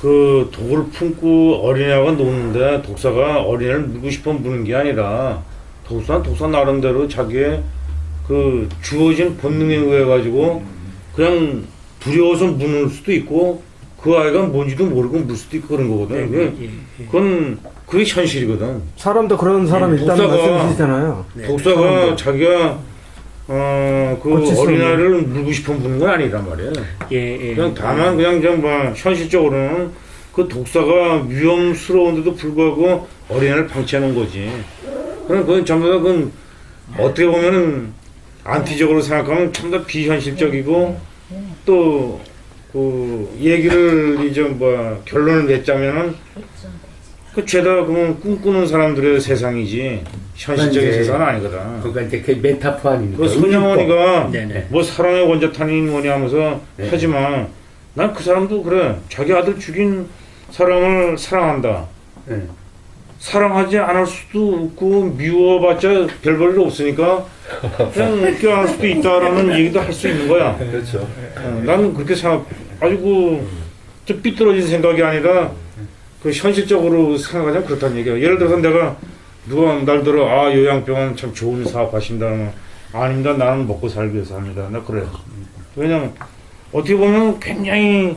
그 독을 품고 어린애가 노는데 독사가 어린애를 물고 싶어 무는 게 아니라 독사 나름대로 자기의 그 주어진 본능에 의해 가지고 그냥 두려워서 무는 수도 있고 그 아이가 뭔지도 모르고 물 수도 있고 그런 거거든. 그건 그게 현실이거든. 사람도 그런 사람이 있다는 말씀이시잖아요. 독사가 사람도. 자기가 그 어린아이를 물고 싶어 무는 건 아니란 말이에요. 그냥 다만 그냥 현실적으로는 그 독사가 위험스러운데도 불구하고 어린아이를 방치해 놓은 거지. 그건 전부 다 그건 어떻게 보면은 안티적으로 생각하면 참 더 비현실적이고 또 그 얘기를 결론을 냈자면은 그 죄다 그건 꿈꾸는 사람들의 세상이지 현실적인 세상은 아니거든. 그러니까 이제 그 메타포 아닙니까? 그 손양원이가 뭐 사랑의 원자탄이 뭐니 하면서 하지만 난 그 사람도 그래. 자기 아들 죽인 사람을 사랑한다. 사랑하지 않을 수도 없고 미워봤자 별 볼일 없으니까 그냥 껴안을 수도 있다라는 얘기도 할 수 있는 거야. 그렇죠. 나는 그렇게 아주 좀 삐뚤어진 생각이 아니라 그 현실적으로 생각하자면 그렇다는 얘기야. 예를 들어서 내가 누가 날 들어 요양병원 참 좋은 사업 하신다면 아닙니다. 나는 먹고 살기 위해서 합니다. 나 그래요. 왜냐면 어떻게 보면 굉장히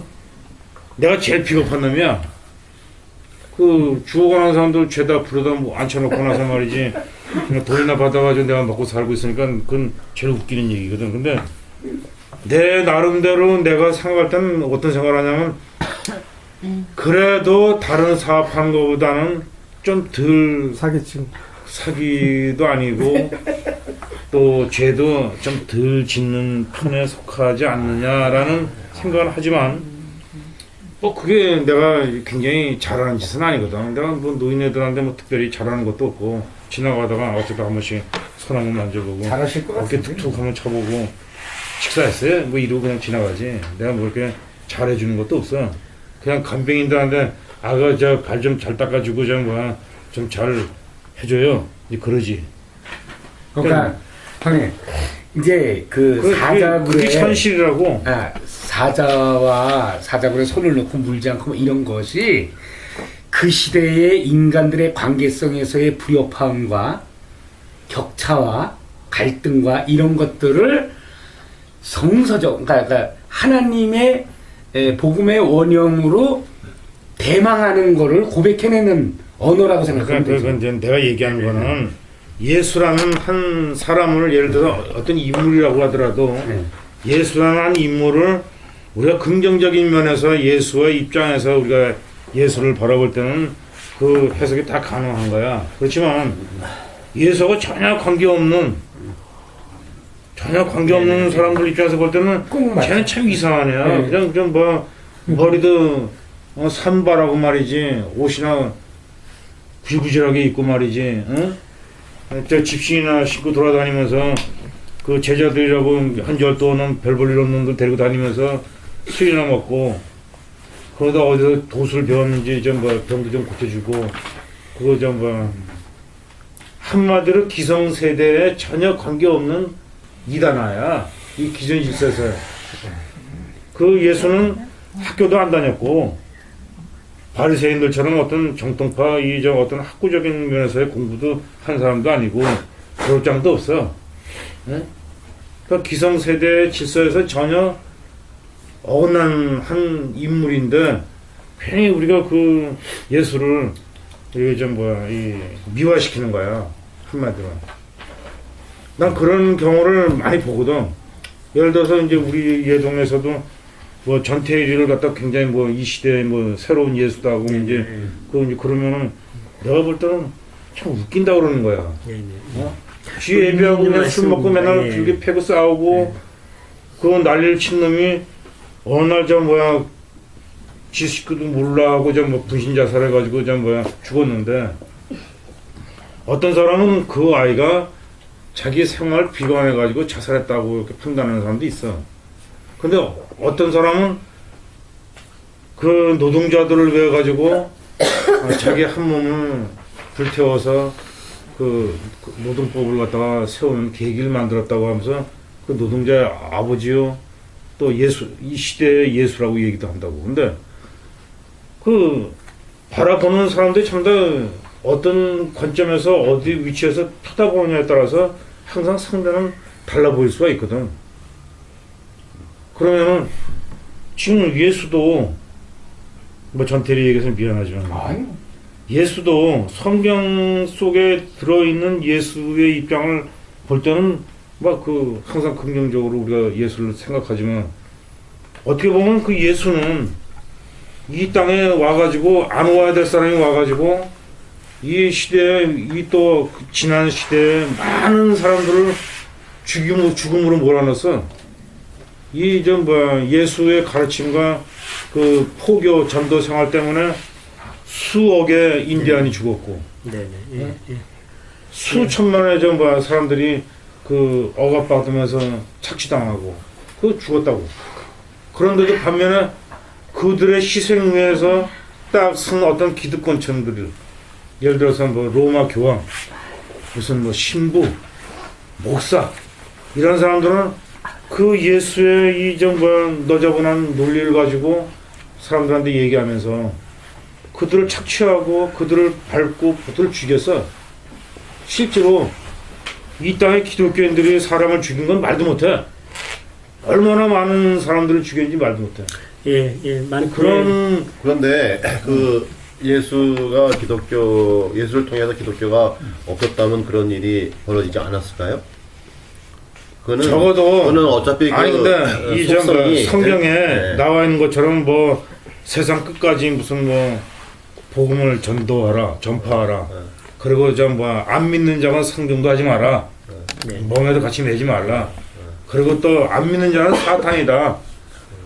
내가 제일 비겁한 놈이야. 그 죽어가는 사람들 죄다 불러다 앉혀놓고 나서 말이지 그냥 돈이나 받아가지고 내가 먹고 살고 있으니까 그건 제일 웃기는 얘기거든. 근데 내 나름대로 내가 생각할 때는 어떤 생각을 하냐면 그래도 다른 사업하는 것보다는 좀 덜 사기도 아니고 또 죄도 좀 덜 짓는 편에 속하지 않느냐라는 생각을 하지만 그게 내가 굉장히 잘하는 짓은 아니거든. 내가 뭐 노인네들한테 뭐 특별히 잘하는 것도 없고 지나가다가 어차피 한 번씩 손 한번 만져보고 잘하실 것 어깨 같은데. 툭툭 한번 쳐보고 식사했어요? 뭐 이러고 그냥 지나가지. 내가 뭐 이렇게 잘해주는 것도 없어. 그냥 간병인들한테 저 발 좀 잘 닦아주고 좀 잘 해줘요. 이제 그러지. 그러니까 형님 이제 그게 현실이라고. 사자와 사자굴에 손을 놓고 물지 않고 뭐 이런 것이 그 시대의 인간들의 관계성에서의 불협화음과 격차와 갈등과 이런 것들을 성서적, 그러니까 하나님의 복음의 원형으로 대망하는 거를 고백해내는 언어라고 생각하면 되죠. 그건 내가 얘기하는 거는 예수라는 한 사람을 예를 들어 어떤 인물이라고 하더라도 예수라는 한 인물을 우리가 긍정적인 면에서 예수의 입장에서 우리가 예수를 바라볼 때는 그 해석이 다 가능한 거야. 그렇지만 예수하고 전혀 관계없는 사람들 입장에서 볼 때는 쟤는 참 이상한 애야. 그냥 머리도 산발하고 말이지, 옷이나 구질구질하게 입고 말이지, 저 집신이나 신고 돌아다니면서 그 제자들이라고 한 열도는 별 볼 일 없는 놈들 데리고 다니면서 술이나 먹고 그러다 어디서 도술 배웠는지 병도 좀 고쳐주고 그거 한마디로 기성세대에 전혀 관계없는 이단아야. 이 기존 질서에서 그 예수는 학교도 안 다녔고 바리새인들처럼 어떤 정통파 어떤 학구적인 면에서의 공부도 한 사람도 아니고 졸업장도 없어. 그 기성세대 질서에서 전혀 어긋난 한 인물인데 괜히 우리가 그 예수를 미화시키는 거야. 한마디로. 난 그런 경우를 많이 보거든. 예를 들어서 이제 우리 예동에서도 뭐 전태일이를 갖다 굉장히 뭐 이 시대의 뭐 새로운 예수다고 이제 이제 그러면은 내가 볼 때는 참 웃긴다 그러는 거야. 어? 쥐 애비하고 그냥 술 먹고 맨날 길게 패고 싸우고 그 난리를 친 놈이 어느 날 저 뭐야 지 식구도 몰라 하고 저 뭐 분신 자살해가지고 저 뭐야 죽었는데 어떤 사람은 그 아이가 자기 생활 비관해가지고 자살했다고 이렇게 판단하는 사람도 있어. 근데 어떤 사람은 그 노동자들을 위해 가지고 자기 한 몸을 불태워서 그 노동법을 갖다가 세우는 계기를 만들었다고 하면서 그 노동자의 아버지요 또 예수 이 시대의 예수라고 얘기도 한다고. 근데 그 바라보는 사람들이 참 다 어떤 관점에서 어디 위치에서 쳐다보느냐에 따라서 항상 상대는 달라 보일 수가 있거든. 그러면은 지금 예수도 뭐 전태리 얘기해서 미안하지만 예수도 성경 속에 들어있는 예수의 입장을 볼 때는 막 그 항상 긍정적으로 우리가 예수를 생각하지만 어떻게 보면 그 예수는 이 땅에 와가지고 안 와야 될 사람이 와가지고 이 시대에 이 또 지난 시대에 많은 사람들을 죽음으로 몰아넣어서 이 좀 뭐 예수의 가르침과 그 포교 전도 생활 때문에 수억의 인디안이 죽었고 수천만의 좀 뭐 사람들이 그 억압받으면서 착취당하고 그 죽었다고. 그런데도 반면에 그들의 희생 위에서 딱 쓴 어떤 기득권층들을 예를 들어서 뭐 로마 교황, 무슨 뭐 신부, 목사 이런 사람들은 그 예수의 이 좀 너저분한 논리를 가지고 사람들한테 얘기하면서 그들을 착취하고 그들을 밟고 그들을 죽여서 실제로 이 땅의 기독교인들이 사람을 죽인 건 말도 못해. 얼마나 많은 사람들을 죽였는지 말도 못해. 그런데 그 예수가 예수를 통해서 기독교가 없었다면 그런 일이 벌어지지 않았을까요? 그거는 어차피 근데 이 성경에 나와 있는 것처럼 뭐 세상 끝까지 무슨 뭐 복음을 전도하라, 전파하라. 그리고 좀 뭐 안 믿는 자는 상종도 하지 마라. 멍에도 같이 매지 말라. 그리고 또 안 믿는 자는 사탄이다.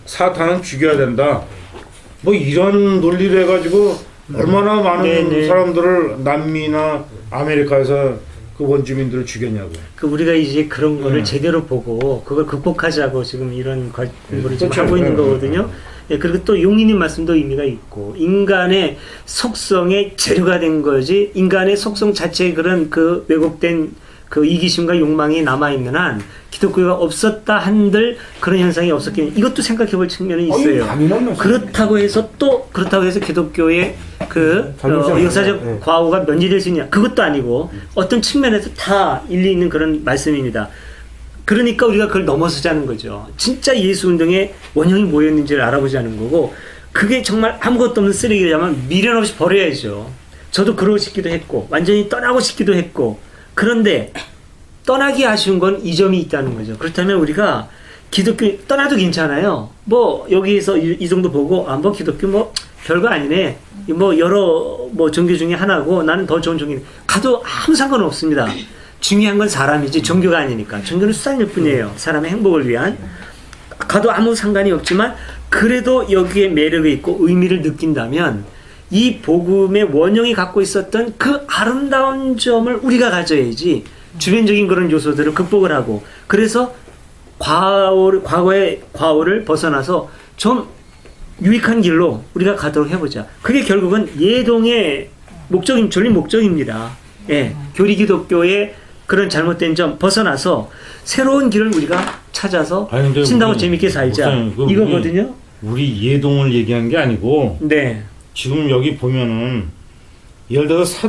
사탄은 죽여야 된다. 뭐 이런 논리를 해가지고 얼마나 많은 사람들을 남미나 아메리카에서 그 원주민들을 죽였냐고. 그 우리가 이제 그런 거를 제대로 보고 그걸 극복하자고 지금 이런 공부를 지금 하고 있는 거거든요. 그리고 또 용인님 말씀도 의미가 있고 인간의 속성의 재료가 된 거지 인간의 속성 자체의 그런 그 왜곡된 그 이기심과 욕망이 남아있는 한 기독교가 없었다 한들 그런 현상이 없었겠냐. 이것도 생각해 볼 측면이 있어요. 그렇다고 해서 기독교의 그 역사적 과오가 면제될 수 있냐. 그것도 아니고 어떤 측면에서 다 일리 있는 그런 말씀입니다. 그러니까 우리가 그걸 넘어서자는 거죠. 진짜 예수 운동의 원형이 뭐였는지를 알아보자는 거고 그게 정말 아무것도 없는 쓰레기라면 미련 없이 버려야죠. 저도 그러고 싶기도 했고 완전히 떠나고 싶기도 했고 그런데 떠나기 아쉬운 건 이 점이 있다는 거죠. 그렇다면 우리가 기독교 떠나도 괜찮아요. 뭐 여기에서 이 정도 보고 뭐 기독교 뭐 별거 아니네. 뭐 여러 뭐 종교 중에 하나고 나는 더 좋은 종교 가도 아무 상관 없습니다. 중요한 건 사람이지 종교가 아니니까. 종교는 수단일 뿐이에요. 사람의 행복을 위한. 가도 아무 상관이 없지만 그래도 여기에 매력이 있고 의미를 느낀다면 이 복음의 원형이 갖고 있었던 그 아름다운 점을 우리가 가져야지 주변적인 그런 요소들을 극복을 하고 그래서 과거의 과오를 벗어나서 좀 유익한 길로 우리가 가도록 해보자. 그게 결국은 예동의 전리 목적입니다. 교리 기독교의 그런 잘못된 점 벗어나서 새로운 길을 우리가 찾아서 신나고 재밌게 살자. 이거거든요. 우리 예동을 얘기한 게 아니고 지금 여기 보면은 예를 들어서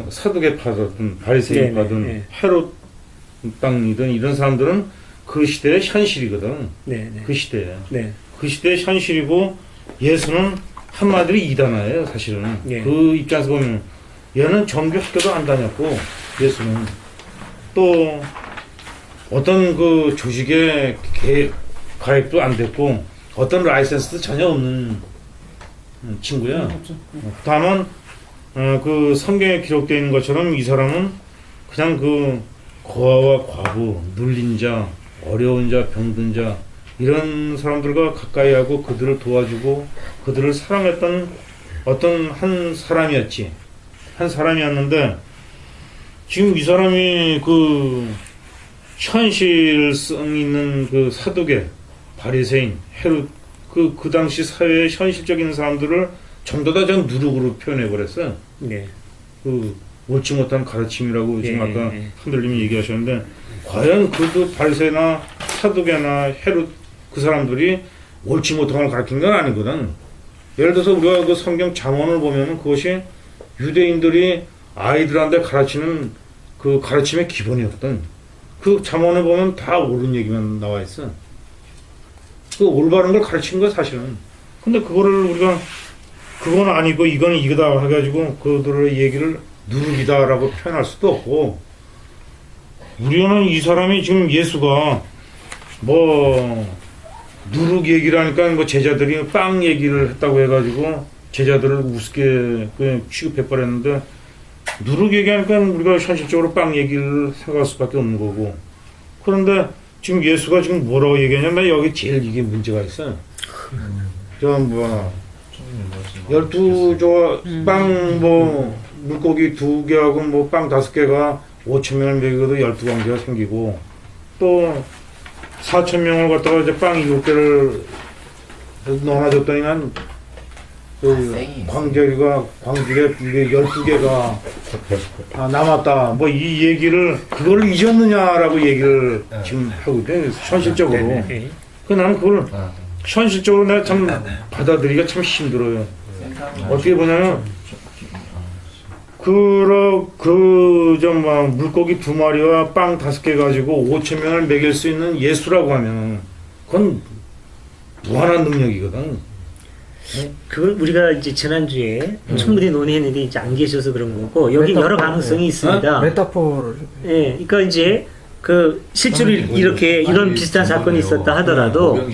사두개파든 바리새인파든 헤롯 땅이든 이런 사람들은 그 시대의 현실이거든. 그 시대에. 그 시대의 현실이고 예수는 한마디로 이단아예요 사실은. 그 입장에서 보면 얘는 정규 학교도 안 다녔고 예수는. 또 어떤 그 조직에 가입도 안 됐고 어떤 라이센스도 전혀 없는 친구야. 다만 그 성경에 기록되어 있는 것처럼 이 사람은 그냥 그 고아와 과부, 눌린 자, 어려운 자, 병든 자 이런 사람들과 가까이 하고 그들을 도와주고 그들을 사랑했던 어떤 한 사람이었지. 한 사람이었는데 지금 이 사람이 그 현실성 있는 그 사두개, 바리새인, 헤롯 그 당시 사회의 현실적인 사람들을 전부 다 그냥 누룩으로 표현해 버렸어. 네. 그 옳지 못한 가르침이라고 지금 네, 아까 네. 한들님이 얘기하셨는데 과연 그 바리새나 사두개나 헤롯 그 사람들이 옳지 못한 걸 가르친 건 아니거든. 예를 들어서 우리가 그 성경 잠언을 보면은 그것이 유대인들이 아이들한테 가르치는 그 가르침의 기본이었던 그 잠언을 보면 다 옳은 얘기만 나와 있어. 그 올바른 걸 가르친 거야 사실은. 근데 그거를 우리가 그건 아니고 이건 이거다 해가지고 그들의 얘기를 누룩이다라고 표현할 수도 없고 우리는 이 사람이 지금 예수가 뭐 누룩 얘기를 하니까 뭐 제자들이 빵 얘기를 했다고 해가지고 제자들을 우습게 그냥 취급해버렸는데 누룩 얘기하니까 우리가 현실적으로 빵 얘기를 생각할 수밖에 없는 거고 그런데 지금 예수가 지금 뭐라고 얘기하냐면 여기 제일 이게 문제가 있어. 저 뭐 12조 빵 뭐 물고기 2개하고 뭐 빵 5개가 5,000명을 먹이고도 12관계가 생기고 또 4,000명을 갖다가 이제 빵 7개를 넣어놔줬더니만 그 광주에 이게 12개가 남았다. 뭐 이 얘기를 그걸 잊었느냐라고 얘기를 지금 하고 있대. 현실적으로. 그 나는 그걸 현실적으로 내가 참 받아들이기가 참 힘들어요. 어떻게 보냐면 막 물고기 2마리와 빵 5개 가지고 5,000명을 먹일 수 있는 예수라고 하면 그건 무한한 능력이거든. 그걸 우리가 이제 지난주에 충분히 논의했는데 이제 안 계셔서 그런 거고 여기 여러 가능성이 있습니다. 메타포를. 예, 그러니까 이제 그 실제로 이렇게 이런 비슷한 사건이 있었다 하더라도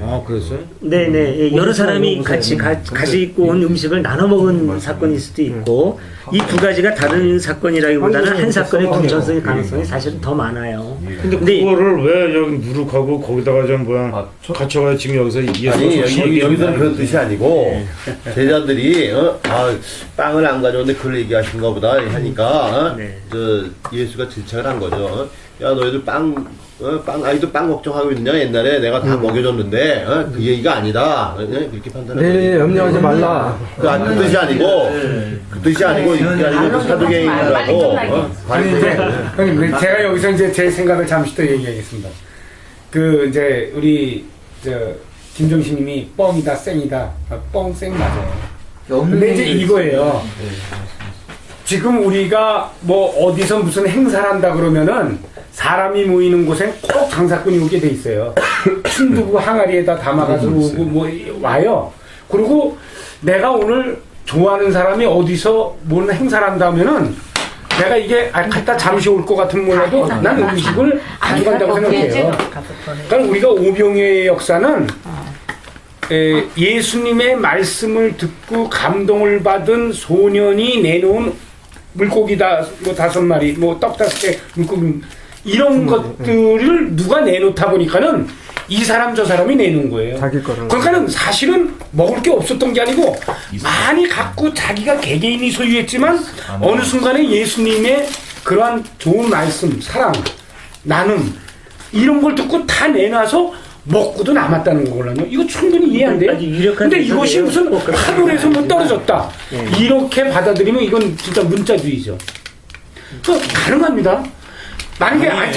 아, 그랬어요? 네네. 예, 여러 사람이 같이 가지고 온 음식을 나눠 먹은 사건일 수도 있고, 이 두 가지가 다른 사건이라기보다는 한 사건의 동전성의 가능성이 사실은 더 많아요. 근데 그거를 왜 여기 누룩하고 거기다가 좀 뭐야 갇혀가 지금 여기서 아니 여기서는 그런 뜻이 아니고 제자들이 빵을 안 가져오는데 그걸 얘기하신가 보다 하니까 저 예수가 질책을 한 거죠. 야 너희들 아이도 빵 걱정하고 있냐 옛날에 내가 다 먹여줬는데 그 얘기가 아니다 그렇게 판단을 네, 염려하지 말라. 그 뜻이 아니고 그게 아니고 사두개인이라고 형님 제가 여기서 이제 제 생각을 잠시 더 얘기하겠습니다. 그 이제 우리 김정신님이 뻥이다 쌩이다 뻥쌩 맞아요. 근데 이제 이거예요. 지금 우리가 뭐 어디서 무슨 행사를 한다 그러면은 사람이 모이는 곳엔 꼭 장사꾼이 오게 돼 있어요. 순두부 항아리에다 담아가지고 오고 뭐 와요. 그리고 내가 오늘 좋아하는 사람이 어디서 뭔 행사를 한다면은 내가 이게 갔다 잠시 올 것 같으면 몰라도 난 음식을 가져간다고 생각해요. 그러니까 우리가 오병이어의 역사는 예수님의 말씀을 듣고 감동을 받은 소년이 내놓은 물고기 뭐 5마리, 뭐 떡 5개, 물고기 이런 것들을 누가 내놓다 보니까는 이 사람 저 사람이 내놓은 거예요. 그러니까는 사실은 먹을 게 없었던 게 아니고 많이 갖고 자기가 개개인이 소유했지만 어느 순간에 예수님의 그러한 좋은 말씀, 사랑, 나눔 이런 걸 듣고 다 내놔서 먹고도 남았다는 거거든요. 이거 충분히 이해 안 돼요. 근데 이것이 무슨 하늘에서 뭐 떨어졌다 이렇게 받아들이면 이건 진짜 문자주의죠. 그 가능합니다. 만약에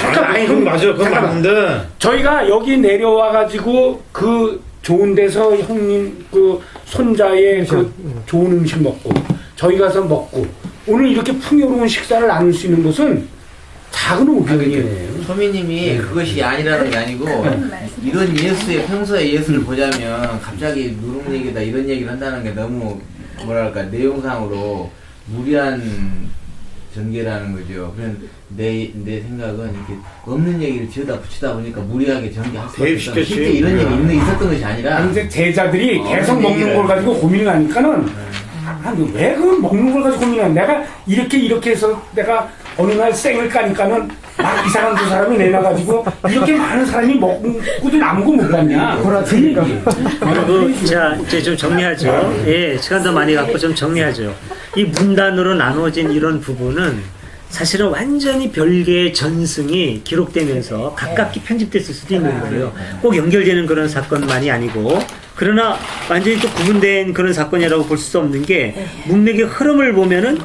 그건 맞아요. 그건 맞는데 저희가 여기 내려와 가지고 그 좋은 데서 형님 그 손자의 그 좋은 음식 먹고 저희 가서 먹고 오늘 이렇게 풍요로운 식사를 나눌 수 있는 것은 작은 오병이에요. 소미님이 그것이 아니라는 게 아니고 이런 예수의 평소의 예수를 보자면 갑자기 누룩 얘기다 이런 얘기를 한다는 게 너무 뭐랄까 내용상으로 무리한 전개라는 거죠. 그래서 내 생각은 이렇게 없는 얘기를 지어다 붙이다 보니까 무리하게 전개할 수가 있어요. 실제 이런 일이 있었던 것이 아니라 이제 제자들이 계속 먹는 걸 가지고 고민을 하니까는 왜 그 먹는 걸 가지고 고민을 해? 내가 이렇게 해서 내가 어느 날 쌩을 까니까는 막 이상한 두 사람이 내놔가지고 이렇게 많은 사람이 먹고도 남은 거 못 봤냐? 그렇습니까? 그리고 자 이제 좀 정리하죠. 예, 시간도 많이 갖고 좀 정리하죠. 이 문단으로 나눠진 이런 부분은 사실은 완전히 별개의 전승이 기록되면서 가깝게 편집됐을 수도 있는 거예요. 꼭 연결되는 그런 사건만이 아니고, 그러나 완전히 또 구분된 그런 사건이라고 볼 수 없는 게 문맥의 흐름을 보면은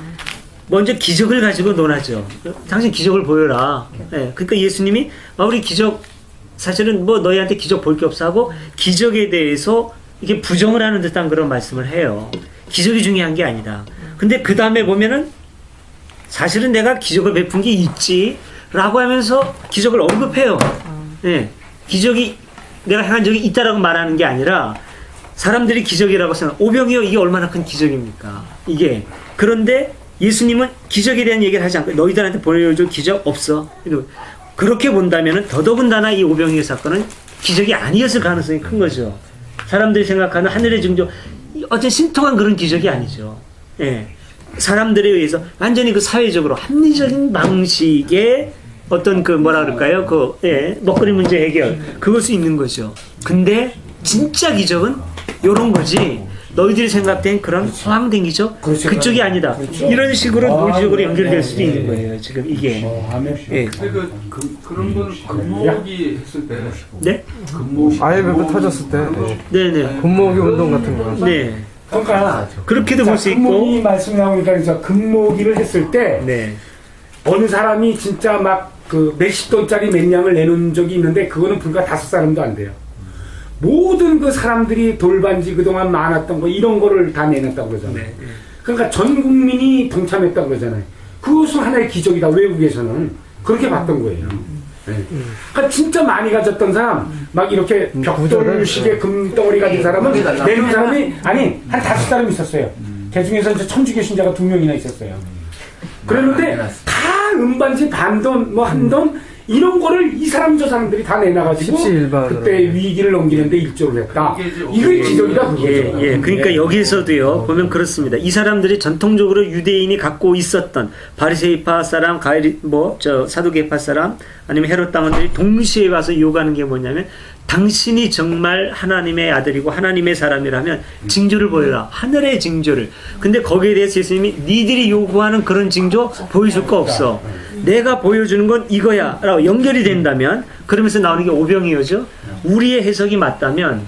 먼저 기적을 가지고 논하죠. 당신 기적을 보여라. 예, 그러니까 예수님이 우리 기적 사실은 뭐 너희한테 기적 볼 게 없어 하고 기적에 대해서 이게 부정을 하는 듯한 그런 말씀을 해요. 기적이 중요한 게 아니다. 근데 그 다음에 보면은 사실은 내가 기적을 베푼 게 있지 라고 하면서 기적을 언급해요. 예, 기적이 내가 행한 적이 있다라고 말하는 게 아니라 사람들이 기적이라고 생각, 오병이어 이게 얼마나 큰 기적입니까? 이게. 그런데 예수님은 기적에 대한 얘기를 하지 않고 너희들한테 보여줄 기적 없어. 그렇게 본다면 더더군다나 이 오병이어 사건은 기적이 아니었을 가능성이 큰 거죠. 사람들이 생각하는 하늘의 증조, 어떤 신통한 그런 기적이 아니죠. 예. 사람들에 의해서 완전히 그 사회적으로 합리적인 방식의 어떤 그 뭐라 그럴까요? 그, 예, 먹거리 문제 해결. 그걸 수 있는 거죠. 근데 진짜 기적은 요런 거지. 너희들이 생각된 그런 허황된 기적? 그쪽이 아니다. 이런 식으로 논리적으로 연결될 수도 있는 거예요. 지금 이게. 예. 근데 그런 건 금모으기 했을 때. 네? IMF 터졌을 때. 네네. 금모으기 운동 같은 거. 네. 그러니까 그렇게도 볼 수 있고. 금모기 말씀 나오니까 그래서 금모기를 했을 때 네. 어느 사람이 진짜 막 그 몇십 돈짜리 몇 냥을 내놓은 적이 있는데 그거는 불과 5사람도 안 돼요. 모든 그 사람들이 돌반지 그동안 많았던 거 이런 거를 다 내놨다고 그러잖아요. 네. 그러니까 전 국민이 동참했다고 그러잖아요. 그것은 하나의 기적이다. 외국에서는 그렇게 봤던 거예요. 네. 그러니까 진짜 많이 가졌던 사람, 막 이렇게 벽돌식의 금덩어리 가진 사람은 내는 사람이 아니 한 5사람 있었어요. 그 중에서 이제 천주교 신자가 2명이나 있었어요. 그랬는데 다 음반지 반돈 뭐 한돈 이런 거를 이 사람 저 사람들이 다 내놔가지고 그때 위기를 넘기는데 일조를 했다. 이게 기적이다 그거죠. 예. 그러니까 여기에서도요 보면 그렇습니다. 이 사람들이 전통적으로 유대인이 갖고 있었던 바리새이파 사람, 사두개파 사람, 아니면 헤롯 당원들이 동시에 와서 요구하는 게 뭐냐면 당신이 정말 하나님의 아들이고 하나님의 사람이라면 징조를 보여라. 하늘의 징조를. 근데 거기에 대해서 예수님이 니들이 요구하는 그런 징조 보여줄 거 없어. 내가 보여주는 건 이거야 라고 연결이 된다면, 그러면서 나오는 게 오병이어죠. 우리의 해석이 맞다면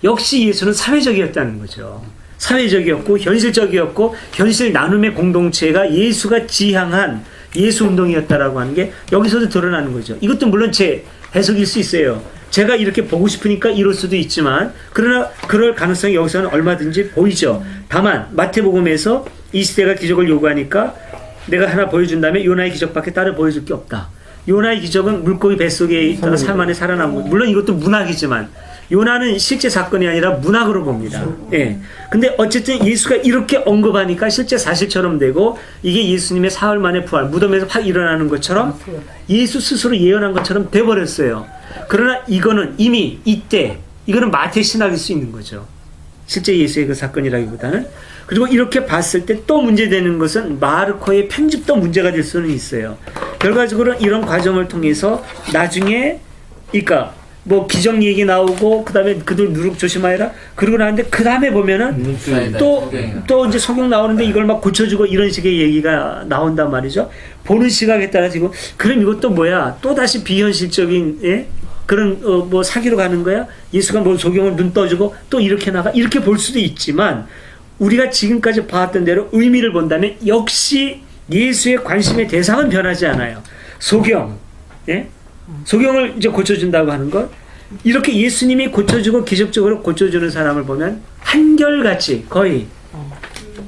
역시 예수는 사회적이었다는 거죠. 사회적이었고 현실적이었고 현실 나눔의 공동체가 예수가 지향한 예수 운동이었다라고 하는 게 여기서도 드러나는 거죠. 이것도 물론 제 해석일 수 있어요. 제가 이렇게 보고 싶으니까 이럴 수도 있지만, 그러나 그럴 가능성이 여기서는 얼마든지 보이죠. 다만 마태복음에서 이 시대가 기적을 요구하니까 내가 하나 보여준다면 요나의 기적밖에 따로 보여줄 게 없다. 요나의 기적은 물고기 뱃속에 있다가 3일 만에 살아난 거. 물론 이것도 문학이지만 요나는 실제 사건이 아니라 문학으로 봅니다. 예. 근데 어쨌든 예수가 이렇게 언급하니까 실제 사실처럼 되고, 이게 예수님의 사흘 만에 부활, 무덤에서 확 일어나는 것처럼 예수 스스로 예언한 것처럼 돼버렸어요. 그러나 이거는 이미 이때, 이거는 마태 신학일 수 있는 거죠. 실제 예수의 그 사건이라기보다는. 그리고 이렇게 봤을 때 또 문제되는 것은 마르코의 편집도 문제가 될 수는 있어요. 결과적으로 이런 과정을 통해서 나중에, 그러니까 뭐 기적 얘기 나오고, 그 다음에 그들 누룩 조심하여라 그러고 나는데, 그 다음에 보면은 또 이제 성경 나오는데 이걸 막 고쳐주고 이런 식의 얘기가 나온단 말이죠. 보는 시각에 따라 지금 그럼 이것도 뭐야, 또 다시 비현실적인, 예? 그런 뭐 사기로 가는 거야. 예수가 뭐 소경을 눈 떠주고 또 이렇게 나가, 이렇게 볼 수도 있지만, 우리가 지금까지 봐왔던 대로 의미를 본다면 역시 예수의 관심의 대상은 변하지 않아요. 소경, 예? 소경을 이제 고쳐준다고 하는 것, 이렇게 예수님이 고쳐주고 기적적으로 고쳐주는 사람을 보면 한결같이 거의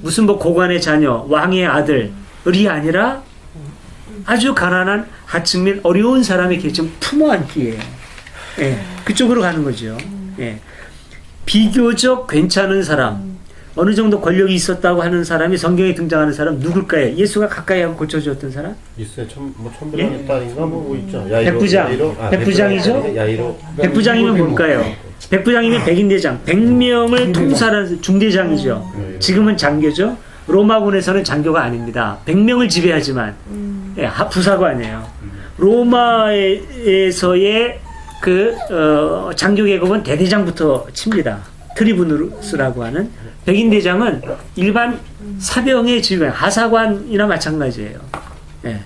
무슨 뭐 고관의 자녀, 왕의 아들이 아니라 아주 가난한 하층민 어려운 사람의 계층 품어안기에, 예, 그쪽으로 가는 거죠. 예. 비교적 괜찮은 사람, 어느 정도 권력이 있었다고 하는 사람이 성경에 등장하는 사람 누굴까요? 예수가 가까이 하고 고쳐주었던 사람? 있어요. 천부장의 딸인가 뭐 있죠. 백부장. 백부장이죠? 야이로. 백부장이면 뭘까요? 백부장이면 백인대장. 100명을 통솔하는 중대장이죠. 지금은 장교죠. 로마군에서는 장교가 아닙니다. 100명을 지배하지만 부사관이에요. 로마에서의 장교 계급은 대대장부터 칩니다. 트리부누스라고 하는 백인대장은 일반 사병의 지휘관, 하사관이나 마찬가지예요. 예.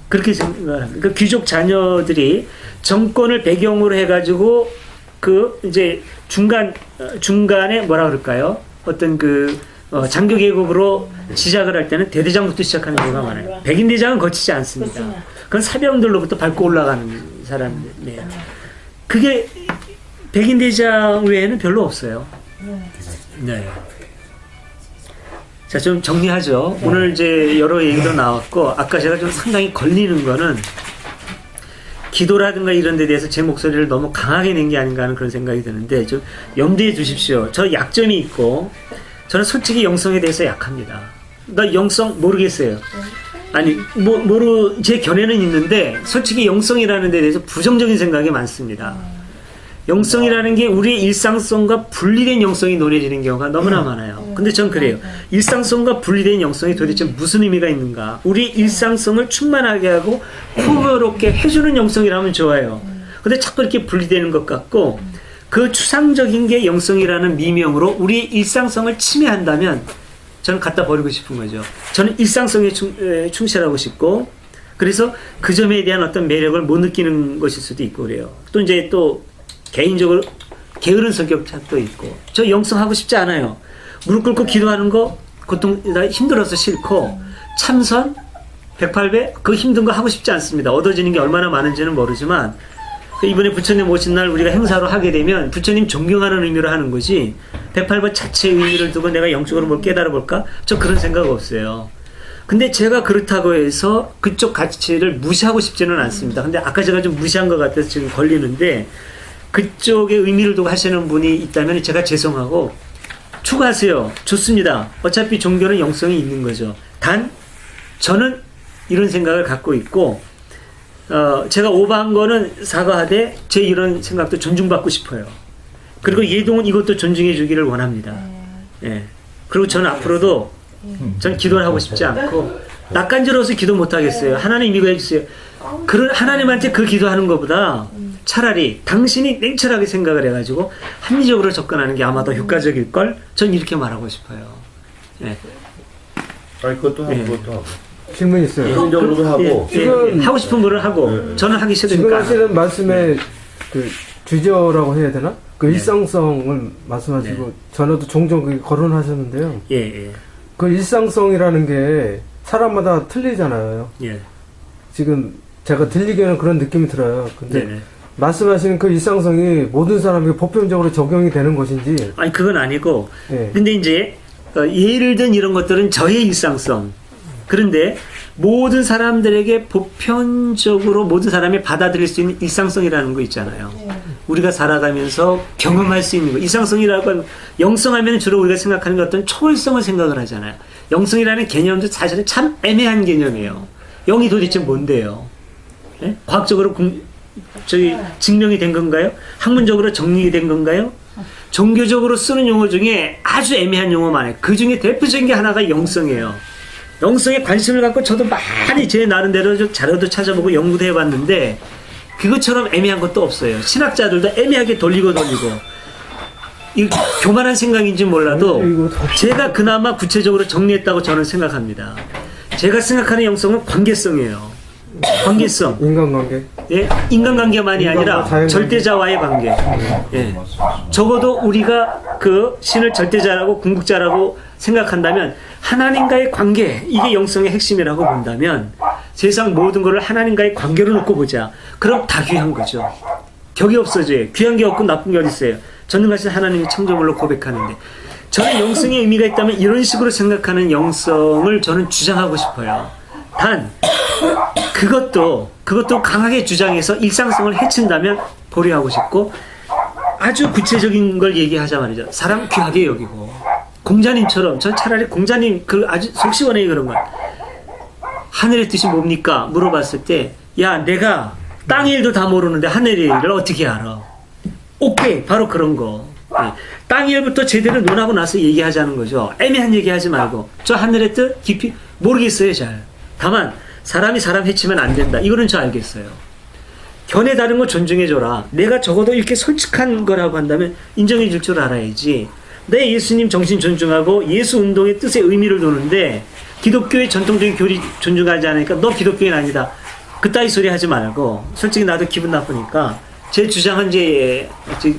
그렇게 생각합니다. 그 귀족 자녀들이 정권을 배경으로 해가지고 이제 중간에 뭐라 그럴까요? 어떤 장교 계급으로 시작을 할 때는 대대장부터 시작하는 경우가 많아요. 백인대장은 거치지 않습니다. 그건 사병들로부터 밟고 올라가는 사람이에요. 그게 백인대장 외에는 별로 없어요. 네. 자, 좀 정리하죠. 오늘 이제 여러 얘기도 나왔고, 아까 제가 좀 상당히 걸리는 거는 기도라든가 이런 데 대해서 제 목소리를 너무 강하게 낸 게 아닌가 하는 그런 생각이 드는데, 좀 염두에 두십시오. 저 약점이 있고, 저는 솔직히 영성에 대해서 약합니다. 나 영성 모르겠어요. 아니, 제 견해는 있는데, 솔직히 영성이라는 데 대해서 부정적인 생각이 많습니다. 영성이라는 게 우리의 일상성과 분리된 영성이 논해지는 경우가 너무나 많아요. 근데 전 그래요. 일상성과 분리된 영성이 도대체 무슨 의미가 있는가? 우리의 일상성을 충만하게 하고 풍요롭게 해주는 영성이라면 좋아요. 근데 자꾸 이렇게 분리되는 것 같고, 그 추상적인 게 영성이라는 미명으로 우리의 일상성을 침해한다면 저는 갖다 버리고 싶은 거죠. 저는 일상성에 충실하고 싶고, 그래서 그 점에 대한 어떤 매력을 못 느끼는 것일 수도 있고 그래요. 또 이제 개인적으로 게으른 성격도 있고, 저 영성하고 싶지 않아요. 무릎 꿇고 기도하는 거 힘들어서 싫고, 참선 108배 그 힘든 거 하고 싶지 않습니다. 얻어지는 게 얼마나 많은지는 모르지만, 이번에 부처님 오신 날 우리가 행사로 하게 되면 부처님 존경하는 의미로 하는 거지 108번 자체의 의미를 두고 내가 영적으로 뭘 깨달아 볼까? 저 그런 생각 없어요. 근데 제가 그렇다고 해서 그쪽 가치를 무시하고 싶지는 않습니다. 근데 아까 제가 좀 무시한 것 같아서 지금 걸리는데, 그쪽에 의미를 두고 하시는 분이 있다면 제가 죄송하고, 추가하세요. 좋습니다. 어차피 종교는 영성이 있는 거죠. 단 저는 이런 생각을 갖고 있고, 제가 오버한 거는 사과하되 제 이런 생각도 존중받고 싶어요. 그리고 예동은 이것도 존중해 주기를 원합니다. 예. 그리고 저는 앞으로도 전 기도를 하고 싶지 않고, 낯간지러워서 기도 못 하겠어요. 하나님 이거 해주세요. 하나님한테 그 기도하는 것보다 차라리 당신이 냉철하게 생각을 해가지고 합리적으로 접근하는 게 아마 더 효과적일걸? 전 이렇게 말하고 싶어요. 예. 아니, 그것도 하고, 그것도 하고. 질문 있어요. 그런 정도도 하고. 지금 하고 싶은 분을 하고, 저는 하기 싫으니까. 지금 하시는 말씀의 주저라고 해야 되나? 일상성을 말씀하시고, 전에도 종종 거론하셨는데요. 예. 그 일상성이라는 게 사람마다 틀리잖아요. 예. 지금 제가 들리기에는 그런 느낌이 들어요. 근데 말씀하시는 그 일상성이 모든 사람에게 보편적으로 적용이 되는 것인지. 아니, 그건 아니고. 예. 근데 이제 예를 든 이런 것들은 저의 일상성. 그런데 모든 사람들에게 보편적으로 모든 사람이 받아들일 수 있는 일상성이라는 거 있잖아요. 우리가 살아가면서 경험할 수 있는 거. 일상성이라고 하면, 영성하면 주로 우리가 생각하는 게 어떤 초월성을 생각을 하잖아요. 영성이라는 개념도 사실은 참 애매한 개념이에요. 영이 도대체 뭔데요? 예? 과학적으로 증명이 된 건가요? 학문적으로 정리가 된 건가요? 종교적으로 쓰는 용어 중에 아주 애매한 용어 많아요. 그 중에 대표적인 게 하나가 영성이에요. 영성에 관심을 갖고 저도 많이 제 나름대로 자료도 찾아보고 연구도 해봤는데, 그것처럼 애매한 것도 없어요. 신학자들도 애매하게 돌리고 이 교만한 생각인지 몰라도 제가 그나마 구체적으로 정리했다고 저는 생각합니다. 제가 생각하는 영성은 관계성이에요. 관계성. 인간관계. 예, 인간관계만이 아니라 절대자와의 관계. 예. 적어도 우리가 그 신을 절대자라고 궁극자라고 생각한다면 하나님과의 관계, 이게 영성의 핵심이라고 본다면 세상 모든 것을 하나님과의 관계로 놓고 보자. 그럼 다 귀한 거죠. 격이 없어져요. 귀한 게 없고 나쁜 게 어디 있어요. 전능하신 하나님이 창조물로 고백하는데, 저는 영성의 의미가 있다면 이런 식으로 생각하는 영성을 저는 주장하고 싶어요. 단 그것도 강하게 주장해서 일상성을 해친다면 보류하고 싶고, 아주 구체적인 걸 얘기하자 말이죠. 사람 귀하게 여기고, 공자님처럼 전 차라리 공자님 그 아주 속 시원하게 그런 거야. 하늘의 뜻이 뭡니까? 물어봤을 때 야 내가 땅의 일도 다 모르는데 하늘의 일을 어떻게 알아? 오케이 바로 그런 거. 네. 땅의 일부터 제대로 논하고 나서 얘기하자는 거죠. 애매한 얘기하지 말고 저 하늘의 뜻 깊이 모르겠어요 잘. 다만 사람이 사람 해치면 안 된다. 이거는 저 알겠어요. 견해 다른 거 존중해줘라. 내가 적어도 이렇게 솔직한 거라고 한다면 인정해줄 줄 알아야지. 내 예수님 정신 존중하고 예수 운동의 뜻의 의미를 도는데 기독교의 전통적인 교리 존중하지 않으니까 너 기독교인 아니다. 그따위 소리 하지 말고 솔직히 나도 기분 나쁘니까 제 주장은 이제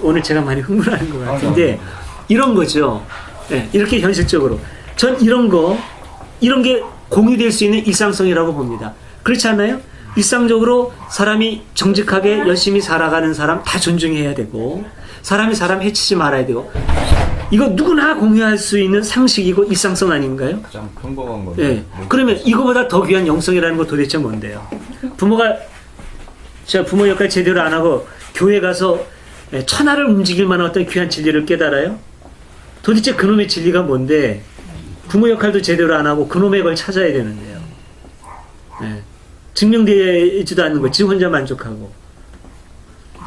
오늘 제가 많이 흥분하는 것 같은데 이런 거죠. 네, 이렇게 현실적으로 전 이런 게 공유될 수 있는 일상성이라고 봅니다. 그렇지 않나요? 일상적으로 사람이 정직하게 열심히 살아가는 사람 다 존중해야 되고 사람이 사람 해치지 말아야 되고 이거 누구나 공유할 수 있는 상식이고 일상성 아닌가요? 가장 평범한 건데. 네. 그러면 이거보다 더 귀한 영성이라는 거 도대체 뭔데요? 부모가 제가 부모 역할 제대로 안 하고 교회 가서 천하를 움직일 만한 어떤 귀한 진리를 깨달아요? 도대체 그놈의 진리가 뭔데 부모 역할도 제대로 안 하고 그놈의 걸 찾아야 되는데요. 네. 증명되지도 않는 거 지 혼자 만족하고.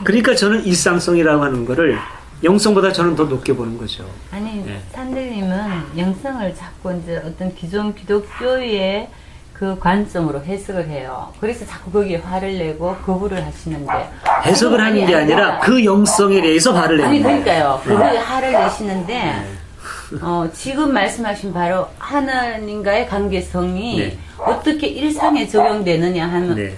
그러니까 저는 일상성이라고 하는 거를 영성보다 저는 더 높게 보는 거죠. 아니 산들님은 영성을 자꾸 이제 어떤 기존 기독교의 그 관점으로 해석을 해요. 그래서 자꾸 거기에 화를 내고 거부를 하시는데 해석을 하는 게 아니라 그 영성에 대해서 화를 내는 아니 거예요. 그러니까요. 거기에 화를 내시는데 지금 말씀하신 바로 하나님과의 관계성이 네. 어떻게 일상에 적용되느냐 하는 네.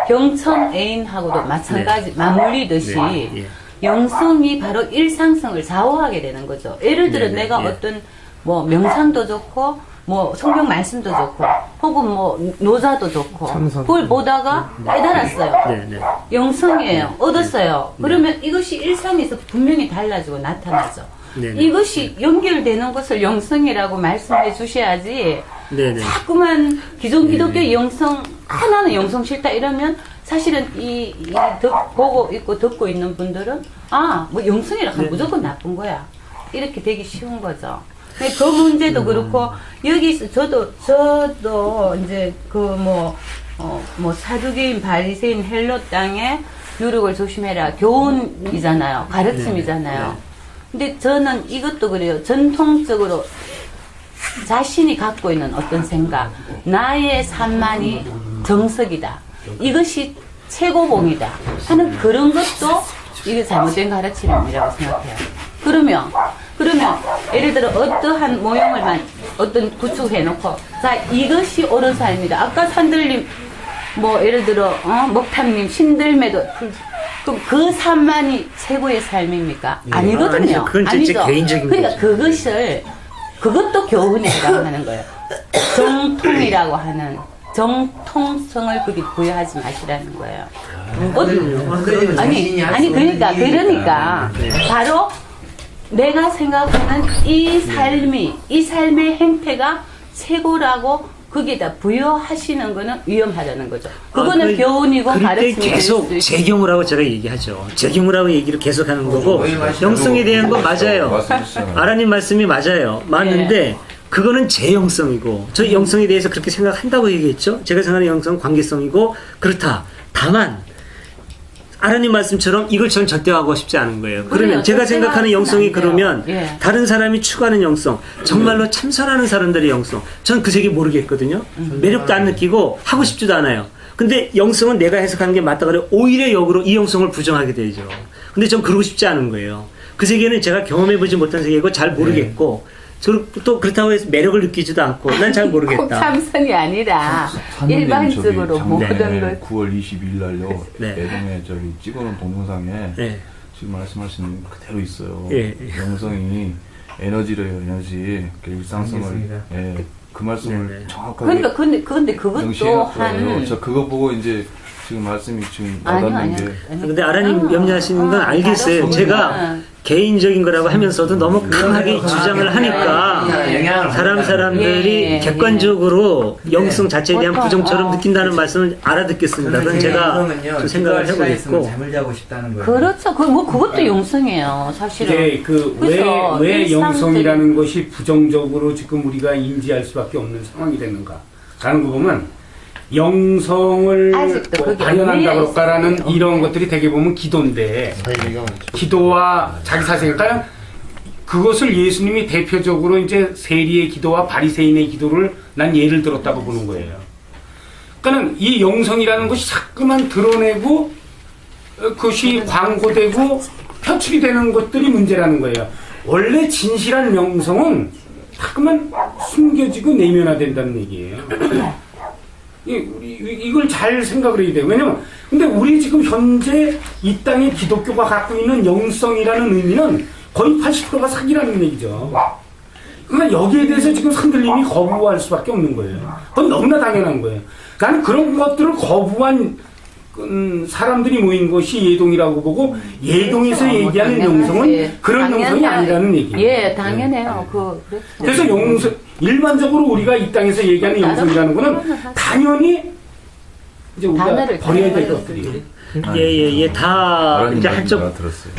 경천 애인하고도 마찬가지 맞물리듯이 네. 영성이 바로 일상성을 좌우하게 되는 거죠. 예를 들어 내가 어떤 뭐 명상도 좋고 뭐 성경 말씀도 좋고 혹은 뭐 노자도 좋고 그걸 보다가 깨달았어요. 영성이에요. 얻었어요. 그러면 이것이 일상에서 분명히 달라지고 나타나죠. 이것이 연결되는 것을 영성이라고 말씀해 주셔야지 자꾸만 기존 기독교 영성 하나는 영성 싫다 이러면 사실은 보고 있고 듣고 있는 분들은 뭐 영성이라 하면 무조건 나쁜 거야 이렇게 되기 쉬운 거죠. 그 문제도 그렇고 여기서 저도 이제 그 뭐 사두개인 바리새인 헬로 땅에 유력을 조심해라 교훈이잖아요. 가르침이잖아요. 근데 저는 이것도 그래요. 전통적으로 자신이 갖고 있는 어떤 생각, 나의 산만이 정석이다. 이것이 최고봉이다 하는 그런 것도 이게 잘못된 가르침이라고 생각해요. 그러면 예를 들어 어떠한 모형을 어떤 구축해놓고 자 이것이 옳은 삶이다. 아까 산들님 뭐 예를 들어 먹탐님 신들매도 그럼 그 삶만이 최고의 삶입니까? 아니거든요. 그건 제 개인적인 그러니까 그것도 교훈에 해당하는 거예요. 정통이라고 하는 정통성을 거기 부여하지 마시라는 거예요. 아니 그러니까 바로 내가 생각하는 이 삶의 행태가 최고라고 거기에다 부여하시는 거는 위험하다는 거죠. 그거는 교훈이고 가르침이 계속 제 경우라고 제가 얘기하죠. 제 경우라고 얘기를 계속하는 거고 영성에 대한 건 맞아요. 아라님 말씀이 맞아요. 맞는데 그거는 제 영성이고 저 영성에 대해서 그렇게 생각한다고 얘기했죠. 제가 생각하는 영성은 관계성이고 그렇다. 다만 아라님 말씀처럼 이걸 저는 절대 하고 싶지 않은 거예요. 그러면 제가 생각하는 영성이 그러면 다른 사람이 추구하는 영성, 정말로 참선하는 사람들의 영성, 전 그 세계 모르겠거든요. 매력도 안 느끼고 하고 싶지도 않아요. 근데 영성은 내가 해석하는 게 맞다 그래 오히려 역으로 이 영성을 부정하게 되죠. 근데 전 그러고 싶지 않은 거예요. 그 세계는 제가 경험해보지 못한 세계고 잘 모르겠고 또 그렇다고 해서 매력을 느끼지도 않고 난 잘 모르겠다. 꼭 참선이 아니라 일반적으로 모든 걸 9월 22일 날요 애동에 저기 찍어놓은 동영상에 지금 말씀하신 그대로 있어요. 영성이 에너지래요. 에너지 일상성을 그 말씀을 정확하게 그러니까 근데 그것도 한 저 그거 보고 이제 지금 말씀이 지금 와닿는 게 근데 아라님 염려하시는 건 알겠어요. 제가 개인적인 거라고 하면서도 너무 강하게 주장을 하니까 사람들이 객관적으로 영성 자체에 대한 부정처럼 느낀다는 말씀을 알아듣겠습니다. 그건 제가 좀 생각을 해보겠고. 잠을 자고 싶다는 거예요. 그렇죠. 그것도 영성이에요, 사실은. 네, 왜 영성이라는 것이 부정적으로 지금 우리가 인지할 수밖에 없는 상황이 됐는가? 라는 거 보면 영성을 뭐 발현한다 그럴까라는 이런 것들이 되게 보면 기도인데 기도와 자기 사실 그러니까 그것을 예수님이 대표적으로 이제 세리의 기도와 바리새인의 기도를 난 예를 들었다고 보는 거예요. 그러니까 이 영성이라는 것이 자꾸만 드러내고 그것이 광고되고 표출이 되는 것들이 문제라는 거예요. 원래 진실한 영성은 자꾸만 숨겨지고 내면화된다는 얘기예요. 이걸 잘 생각을 해야 돼요. 왜냐면, 근데 우리 지금 현재 이 땅에 기독교가 갖고 있는 영성이라는 의미는 거의 80%가 사기라는 얘기죠. 그러니까 여기에 대해서 지금 산들님이 거부할 수밖에 없는 거예요. 그건 너무나 당연한 거예요. 나는 그런 것들을 거부한 사람들이 모인 것이 예동이라고 보고 예동에서 그렇죠. 얘기하는 영성은 그런 영성이 아니라는 얘기예요. 예, 당연해요. 그래서 영성 일반적으로 우리가 이 땅에서 얘기하는 영성이라는 거는 당연히 이제 우리가 버려야 될 것들이에요. 다 이제 한쪽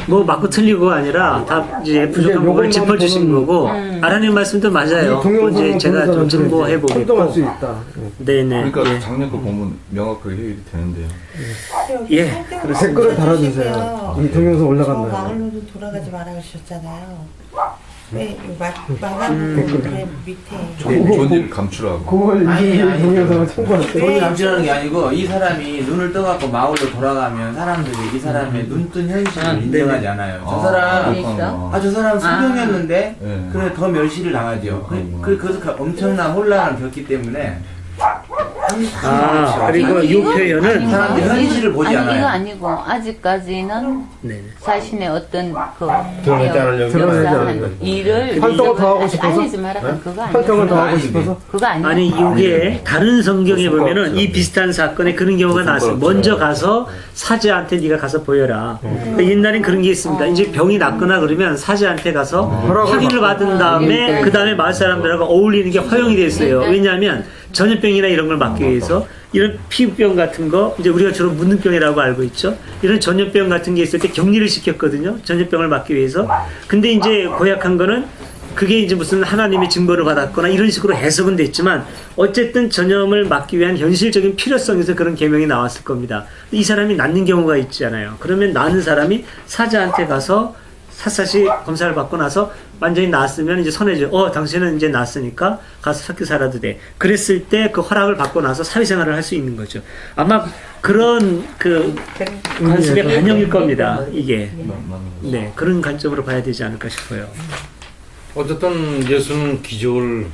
뭐 맞고 틀리고 아니라 다 이제 부족한 부분을 짚어주신 거고 아라님 말씀도 맞아요. 이제 제가 좀 증거해 보겠고. 네네. 그러니까 작년 거 보면 명확하게 해결이 되는데요. 예. 댓글을 달아주세요. 이 동영상 올라갔나요? 마을로도 돌아가지 말아 그러셨잖아요. 네, 마감 밑에 좋은 일 감추라고. 그걸 이 동영상을 참고하세요. 돈이 감추라는 게 아니고 이 사람이 눈을 떠갖고 마을로 돌아가면 사람들이 이 사람의 눈뜬 현실을 인정하지 않아요. 저 사람 수경이었는데 그래 더 멸시를 당하죠. 그래서 엄청난 혼란을 겪기 때문에 그리고 이 표현은 사람들이 현실을 보지 않아요. 이거 아니고 아직까지는 자신의 어떤 드러내지 않으려면 일을 활동을 더 하고 싶어서 알리지 말아요. 그거 아니에요. 활동을 더 하고 싶어서 그거 아니에요. 아니 이게 다른 성경에 보면은 이 비슷한 사건에 그런 경우가 나왔어요. 먼저 가서 사제한테 네가 가서 보여라. 그러니까 옛날엔 그런 게 있습니다. 이제 병이 낫거나 그러면 사제한테 가서 확인을 받은 다음에 그 다음에 마을 사람들하고 어울리는 게 허용이 됐어요. 왜냐하면 전염병이나 이런 걸 막기 위해서 이런 피부병 같은 거 이제 우리가 주로 문둥병이라고 알고 있죠. 이런 전염병 같은 게 있을 때 격리를 시켰거든요. 전염병을 막기 위해서. 근데 이제 고약한 거는 그게 이제 무슨 하나님의 증거를 받았거나 이런 식으로 해석은 됐지만 어쨌든 전염을 막기 위한 현실적인 필요성에서 그런 계명이 나왔을 겁니다. 이 사람이 낫는 경우가 있잖아요. 그러면 나는 사람이 사자한테 가서 샅샅이 검사를 받고 나서 완전히 나았으면 이제 선해져. 당신은 이제 나았으니까 가서 학교 살아도 돼. 그랬을 때 그 허락을 받고 나서 사회생활을 할 수 있는 거죠. 아마 그런 그 관습의 반영일 겁니다. 이게. 네, 그런 관점으로 봐야 되지 않을까 싶어요. 어쨌든 예수는 기적을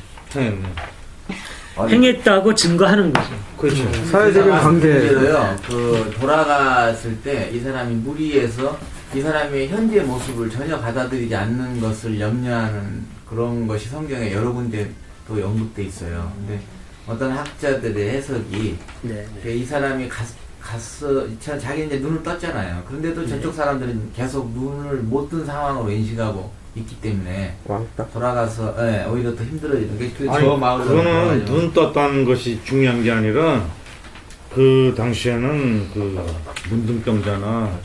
행했다고 증거하는 거죠. 그렇죠. 사회적인 관계로요. 돌아갔을 때 이 사람이 무리해서 이 사람의 현재 모습을 전혀 받아들이지 않는 것을 염려하는 그런 것이 성경에 여러 군데 또 언급돼 있어요. 근데 어떤 학자들의 해석이 이 사람이 갔어 자기 이제 눈을 떴잖아요. 그런데도 저쪽 사람들은 계속 눈을 못 뜬 상황으로 인식하고 있기 때문에 돌아가서 오히려 더 힘들어지는 게 그거는 눈 떴다는 것이 중요한 게 아니라 그 당시에는 그 문둥병자나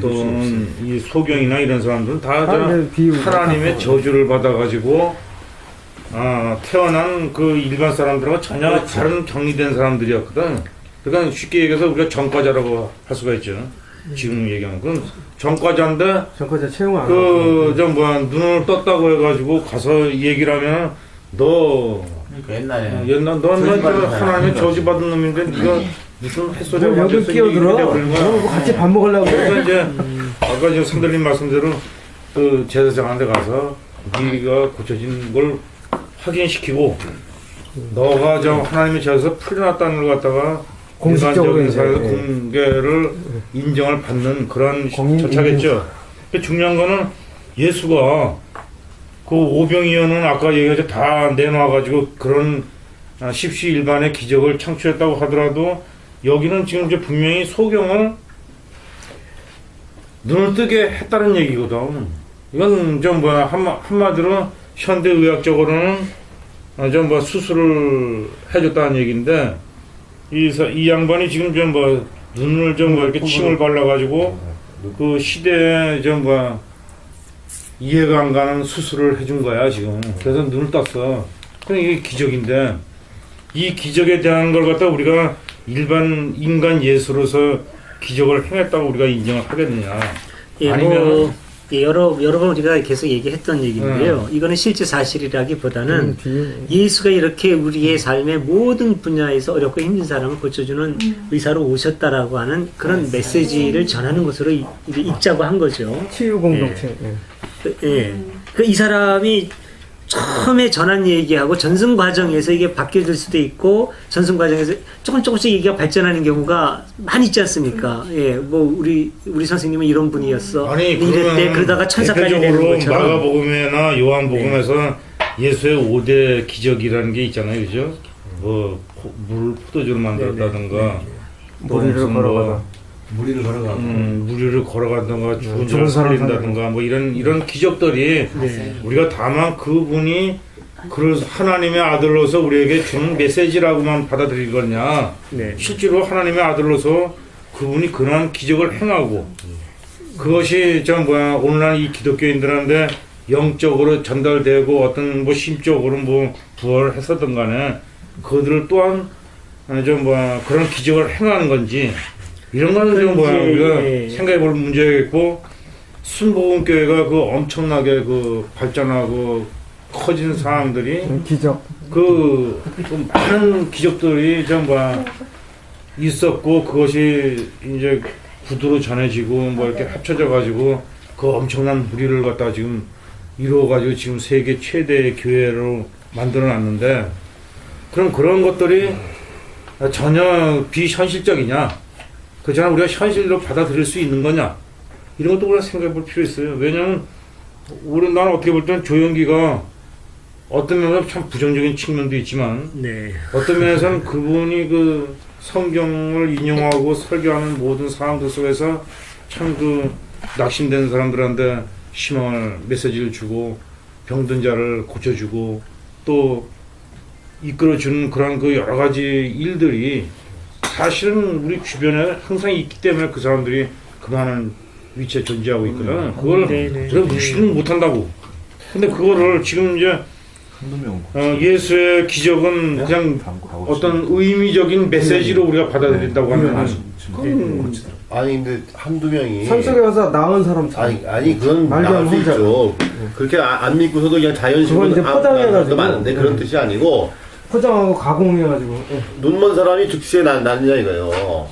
또는 이 소경이나 이런 사람들은 다 하나님의 저주를 받아가지고 태어난 그 일반 사람들하고 전혀 다른 격리된 사람들이었거든. 그러니까 쉽게 얘기해서 우리가 전과자라고 할 수가 있죠. 지금 얘기하는 건 전과자인데 채용 안 눈을 떴다고 해가지고 가서 얘기를 하면 너 넌 하나님의 저주받은 놈인데 네가 무슨 햇소리를 여기 끼어들어? 같이 밥 먹으려고 그래서 이제 아까 이제 선배님 말씀대로 그 제사장한테 가서 네가 고쳐진 걸 확인시키고 너가 하나님의 제사에서 풀려났다는 걸 갖다가 공식적인 사회에서 공개를 인정을 받는 그런 절차겠죠. 중요한 거는 예수가 그 오병이어는 아까 얘기하죠. 다 내놔가지고 그런 십시일반의 기적을 창출했다고 하더라도 여기는 지금 이제 분명히 소경을 눈을 뜨게 했다는 얘기거든. 이건 좀 뭐야 한마디로 현대의학적으로는 좀 뭐 수술을 해줬다는 얘기인데 이 양반이 지금 좀 뭐 눈을 좀 뭐 이렇게 침을 발라가지고 그 시대에 좀 뭐 이해가 안 가는 수술을 해준 거야 지금. 그래서 눈을 떴어. 그럼 이게 기적인데 이 기적에 대한 걸 갖다 우리가 일반 인간 예수로서 기적을 행했다고 우리가 인정을 하겠느냐? 예, 아니면 여러 번 우리가 계속 얘기했던 얘기인데요. 이거는 실제 사실이라기보다는 예수가 이렇게 우리의 삶의 모든 분야에서 어렵고 힘든 사람을 고쳐주는 의사로 오셨다라고 하는 그런 메시지를 전하는 것으로 읽자고 한 거죠. 치유 공동체. 예. 이 사람이 처음에 전한 얘기하고 전승 과정에서 이게 바뀌어질 수도 있고 전승 과정에서 조금씩 얘기가 발전하는 경우가 많이 있지 않습니까? 예, 뭐 우리 선생님은 이런 분이었어. 아니 이랬대. 그러다가 천사까지 되는 것처럼. 마가복음이나 요한복음에서 예수의 5대 기적이라는 게 있잖아요, 그죠? 뭐 물 포도주로 만들었다든가, 무리를 걸어가다. 무리를 걸어간다든가, 죽은 자를 살린다든가, 뭐 이런 기적들이 우리가 다만 그분이 그 하나님의 아들로서 우리에게 주는 메시지라고만 받아들이거냐, 실제로 하나님의 아들로서 그분이 그러한 기적을 행하고 그것이 오늘날 이 기독교인들한테 영적으로 전달되고 어떤 뭐 심적으로 뭐 부활했었던 간에 그들을 또한 그런 기적을 행하는 건지 이런 거는 우리가 생각해 볼 문제겠고, 순복음교회가 그 엄청나게 그 발전하고 커진 사람들이 기적 그 많은 기적들이 있었고 그것이 이제 구두로 전해지고 뭐 이렇게 합쳐져 가지고 그 엄청난 무리를 갖다 지금 이루어 가지고 지금 세계 최대의 교회로 만들어 놨는데, 그럼 그런 것들이 전혀 비현실적이냐? 그렇잖아, 우리가 현실로 받아들일 수 있는 거냐? 이런 것도 우리가 생각해 볼 필요 있어요. 왜냐면 나는 어떻게 볼 때는 조영기가 어떤 면에서 참 부정적인 측면도 있지만 어떤 면에서는 그분이 그 성경을 인용하고 설교하는 모든 사람들 속에서 참 그 낙심된 사람들한테 희망을 메시지를 주고 병든 자를 고쳐주고 또 이끌어주는 그런 그 여러 가지 일들이 사실은 우리 주변에 항상 있기 때문에 그 사람들이 그만한 위치에 존재하고 있거든. 그걸 우리가 무시는 못한다고. 근데 그거를 지금 이제 예수의 기적은 그냥 어떤 의미적인 메시지로 우리가 받아들인다고 하면 아니 근데 한두 명이 산속에 가서 나은 사람 아니 그건 나을 수 있죠. 그렇게 안 믿고서도 그냥 자연식으로 포장해가지고 많은데 그런 뜻이 아니고 포장하고 가공해가지고 눈먼 사람이 즉시에 낫느냐 이거예요.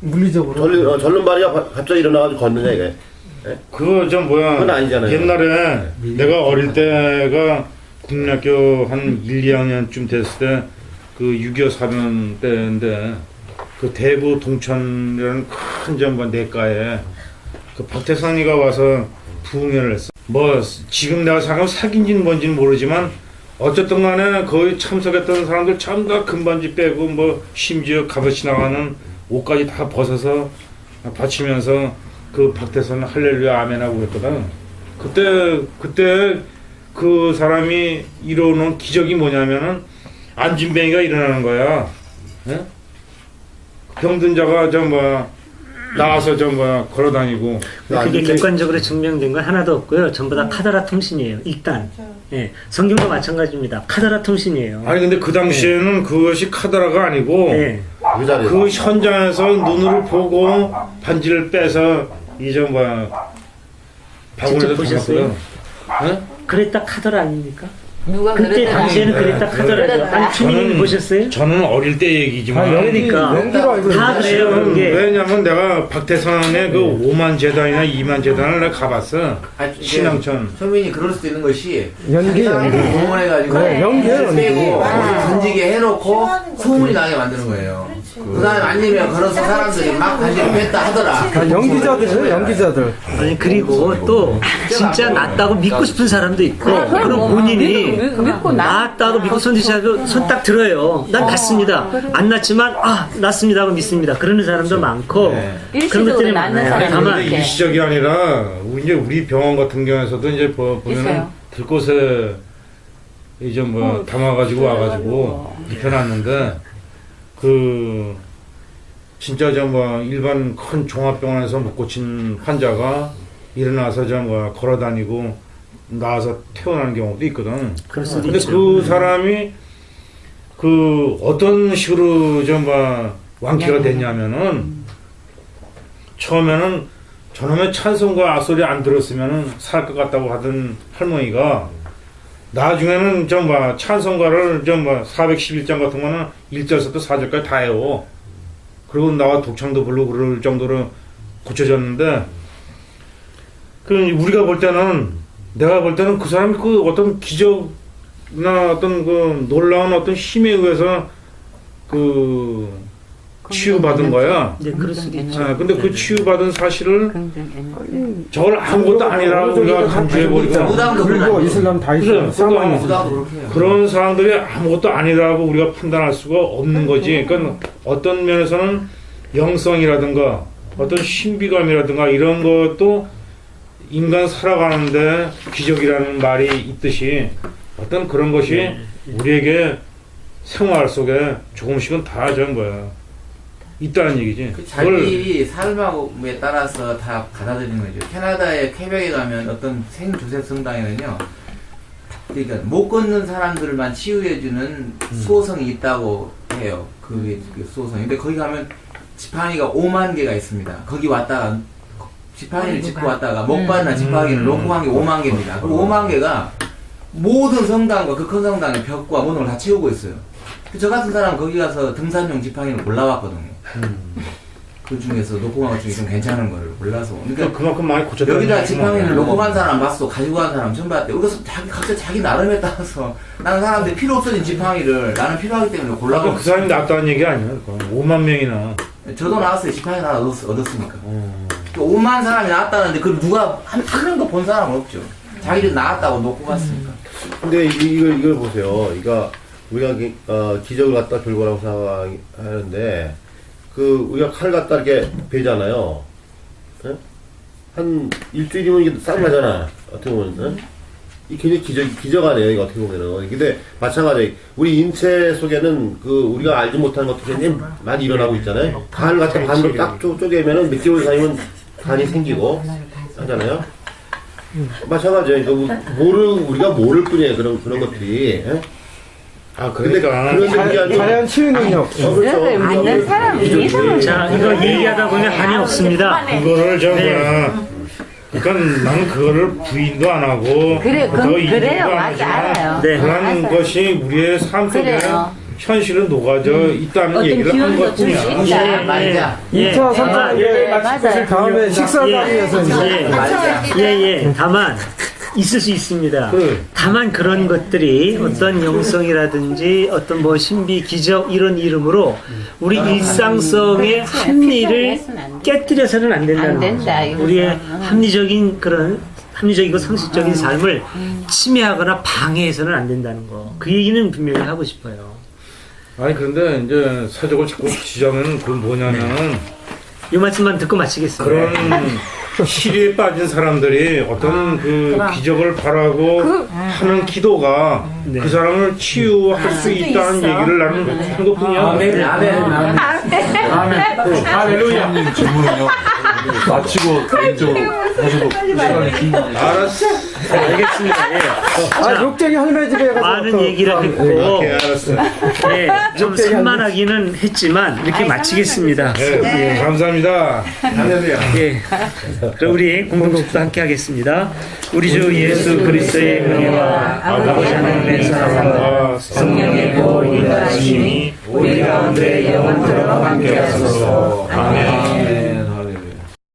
물리적으로 절름발이가 갑자기 일어나가지고 걷느냐 이거예요. 그거 그건 아니잖아요. 옛날에 내가 어릴 때가 국민학교 한 1, 2학년쯤 됐을 때 그 6.25 사변 때인데 그 대구 동천이라는 큰 내과에 그 박태선이가 와서 부흥회를 했어. 뭐 지금 내가 생각하면 사귄지는 뭔지는 모르지만 어쨌든 간에 거기 참석했던 사람들 전부 다 금반지 빼고 뭐 심지어 값어치 나가는 옷까지 다 벗어서 바치면서 그 박태선 할렐루야 아멘하고 그랬거든. 그때 그 사람이 이루는 기적이 뭐냐면은 안진뱅이가 일어나는 거야. 예? 병든 자가 나와서 걸어다니고. 그게 객관적으로 증명된 건 하나도 없고요. 전부 다 카더라 통신이에요. 일단. 예. 성경도 마찬가지입니다. 카더라 통신이에요. 아니 근데 그 당시에는 그것이 카더라가 아니고 그 현장에서 눈으로 보고 반지를 빼서 바구니에서 보셨어요? 네? 그랬다 카더라 아닙니까? 누가 그때 당시에는 그랬다 카더라죠. 아니 주민님 보셨어요? 저는 어릴 때 얘기지만 그러니까 다 그래요. 왜냐면 내가 박태선의 그 5만 재단이나 2만 재단을 내가 가봤어. 신앙촌. 소민이 그럴 수도 있는 것이 연기 동원해가지고 연기예요, 빼고 던지게 해놓고 소문이 나게 만드는 거예요. 그 다음에 아니면 걸어서 사람들이 막 관심을 뺐다 하더라. 연기자들이에요, 연기자들. 아니 그리고 또 진짜 낫다고 믿고 싶은 사람도 있고 그럼 본인이 낫다고 믿고 손 딱 들어요. 난 낫습니다. 안 낫지만 낫습니다 하고 믿습니다. 그러는 사람도 많고 그런 것들이 많아요. 다만 일시적이 아니라 우리 병원 같은 경우에서도 이제 보면은 들곳에 이제 뭐 담아가지고 와가지고 입혀놨는데 진짜 일반 큰 종합병원에서 못 고친 환자가 일어나서 걸어다니고 나와서 퇴원하는 경우도 있거든. 근데 그 사람이 어떤 식으로 완쾌가 됐냐면은 처음에는 저놈의 찬송가 소리 안 들었으면은 살 것 같다고 하던 할머니가 나중에는 찬송가를 411장 같은 거는 1절부터 4절까지 다 해요. 그리고 나와 독창도 부르고 그럴 정도로 고쳐졌는데 우리가 볼 때는 내가 볼 때는 그 사람이 어떤 기적이나 어떤 놀라운 어떤 힘에 의해서 치유받은 거야. 네, 그럴 수도 있죠. 근데 그 치유받은 사실을 저걸 아무것도 아니라고 우리가 간주해버리고 그리고 이슬람 다 있어요. 그런 사람들이 아무것도 아니라고 우리가 판단할 수가 없는 거지. 그러니까 어떤 면에서는 영성이라든가 어떤 신비감이라든가 이런 것도 인간 살아가는데 기적이라는 말이 있듯이 어떤 그런 것이 우리에게 생활 속에 조금씩은 다 있다는 얘기지. 자기 삶에 따라서 다 받아들이는 거죠. 캐나다의 퀘벡에 가면 어떤 생조셉 성당에는요, 그러니까 못 걷는 사람들만 치유해주는 수호성이 있다고 해요. 그 수호성이. 근데 거기 가면 지팡이가 5만 개가 있습니다. 거기 왔다가 지팡이를 짚고 왔다가 목발이나 지팡이를 놓고 간 게 5만 개입니다. 그 5만 개가 모든 성당과 그 큰 성당의 벽과 문을 다 채우고 있어요. 저 같은 사람 거기 가서 등산용 지팡이를 골라왔거든요. 그 중에서 놓고 간 것 중에 좀 괜찮은 거를 골라서. 그러니까 그만큼 많이 고쳤다. 여기다 지팡이를 놓고 간 사람 봤어, 가지고 간 사람 처음 봤대. 여기서 각자 자기 나름에 따라서 나는 사람들이 필요 없어진 지팡이를 나는 필요하기 때문에 골라가. 그 사람이 낫다는 얘기 아니야? 5만 명이나. 저도 나왔어요. 지팡이 하나 얻었으니까. 5만 사람이 나왔다는데 그 누가 한 명도 본 사람은 없죠. 자기들 나왔다고 놓고 갔으니까. 근데 이걸 보세요. 우리가 기적을 갖다 들고 라고 생각하는데 우리가 칼 갖다 이렇게 베잖아요. 예? 한 일주일이면 이게 싹 나잖아. 어떻게 보면 이게 굉장히 기적 아니에요. 이거 어떻게 보면은. 근데 마찬가지 우리 인체 속에는 우리가 알지 못하는 것들이 굉장히 많이 일어나고 있잖아요. 간을 갖다 반으로 딱 쪼개면은 몇 개월 사이면 간이 생기고 하잖아요. 마찬가지예요. 우리가 모를 뿐이에요. 그런 것들이. 예? 그러니까 자연 치유 능력. 그렇죠. 맞는 사람 이상은. 자, 이거 얘기하다 보면 한이 없습니다. 그거를 그러니까 나는 그거를 부인도 안 하고 그래요. 맞아요. 그런 것이 우리의 삶 속에 현실은 녹아져 있다는 얘기를 하는 것뿐이야. 맞아. 2차, 3차 다음에 식사 자리에서 다만 있을 수 있습니다. 다만 그런 것들이 어떤 영성이라든지 어떤 신비, 기적 이런 이름으로 우리 일상성의 합리를 깨뜨려서는 안 된다는 거죠. 우리의 합리적이고 상식적인 삶을 침해하거나 방해해서는 안 된다는 거. 그 얘기는 분명히 하고 싶어요. 그런데 이제 사적을 자꾸 지자면 그건 뭐냐면은 이 말씀만 듣고 마치겠습니다. 그런 시리에 빠진 사람들이 어떤 기적을 바라고 하는 기도가 그 사람을 치유할 수 있다는 얘기를 나는 한 것뿐이야. 아멘. 할렐루야. 질문은요. 마치고 개인적으로 하셔도 시간이 알았어. 알겠습니다. 욕쟁이 할매 집에 가서 많은 얘기를 했고 알았어. 좀 산만하기는 했지만 이렇게 마치겠습니다. 감사합니다. 그럼 우리 공동숙도 함께 하겠습니다. 우리 주 예수 그리스도의 은혜와 아버지 하나님의 사랑과 성령의 보호와 인도하심이 우리 가운데 영원토록 함께 하소서. 아멘.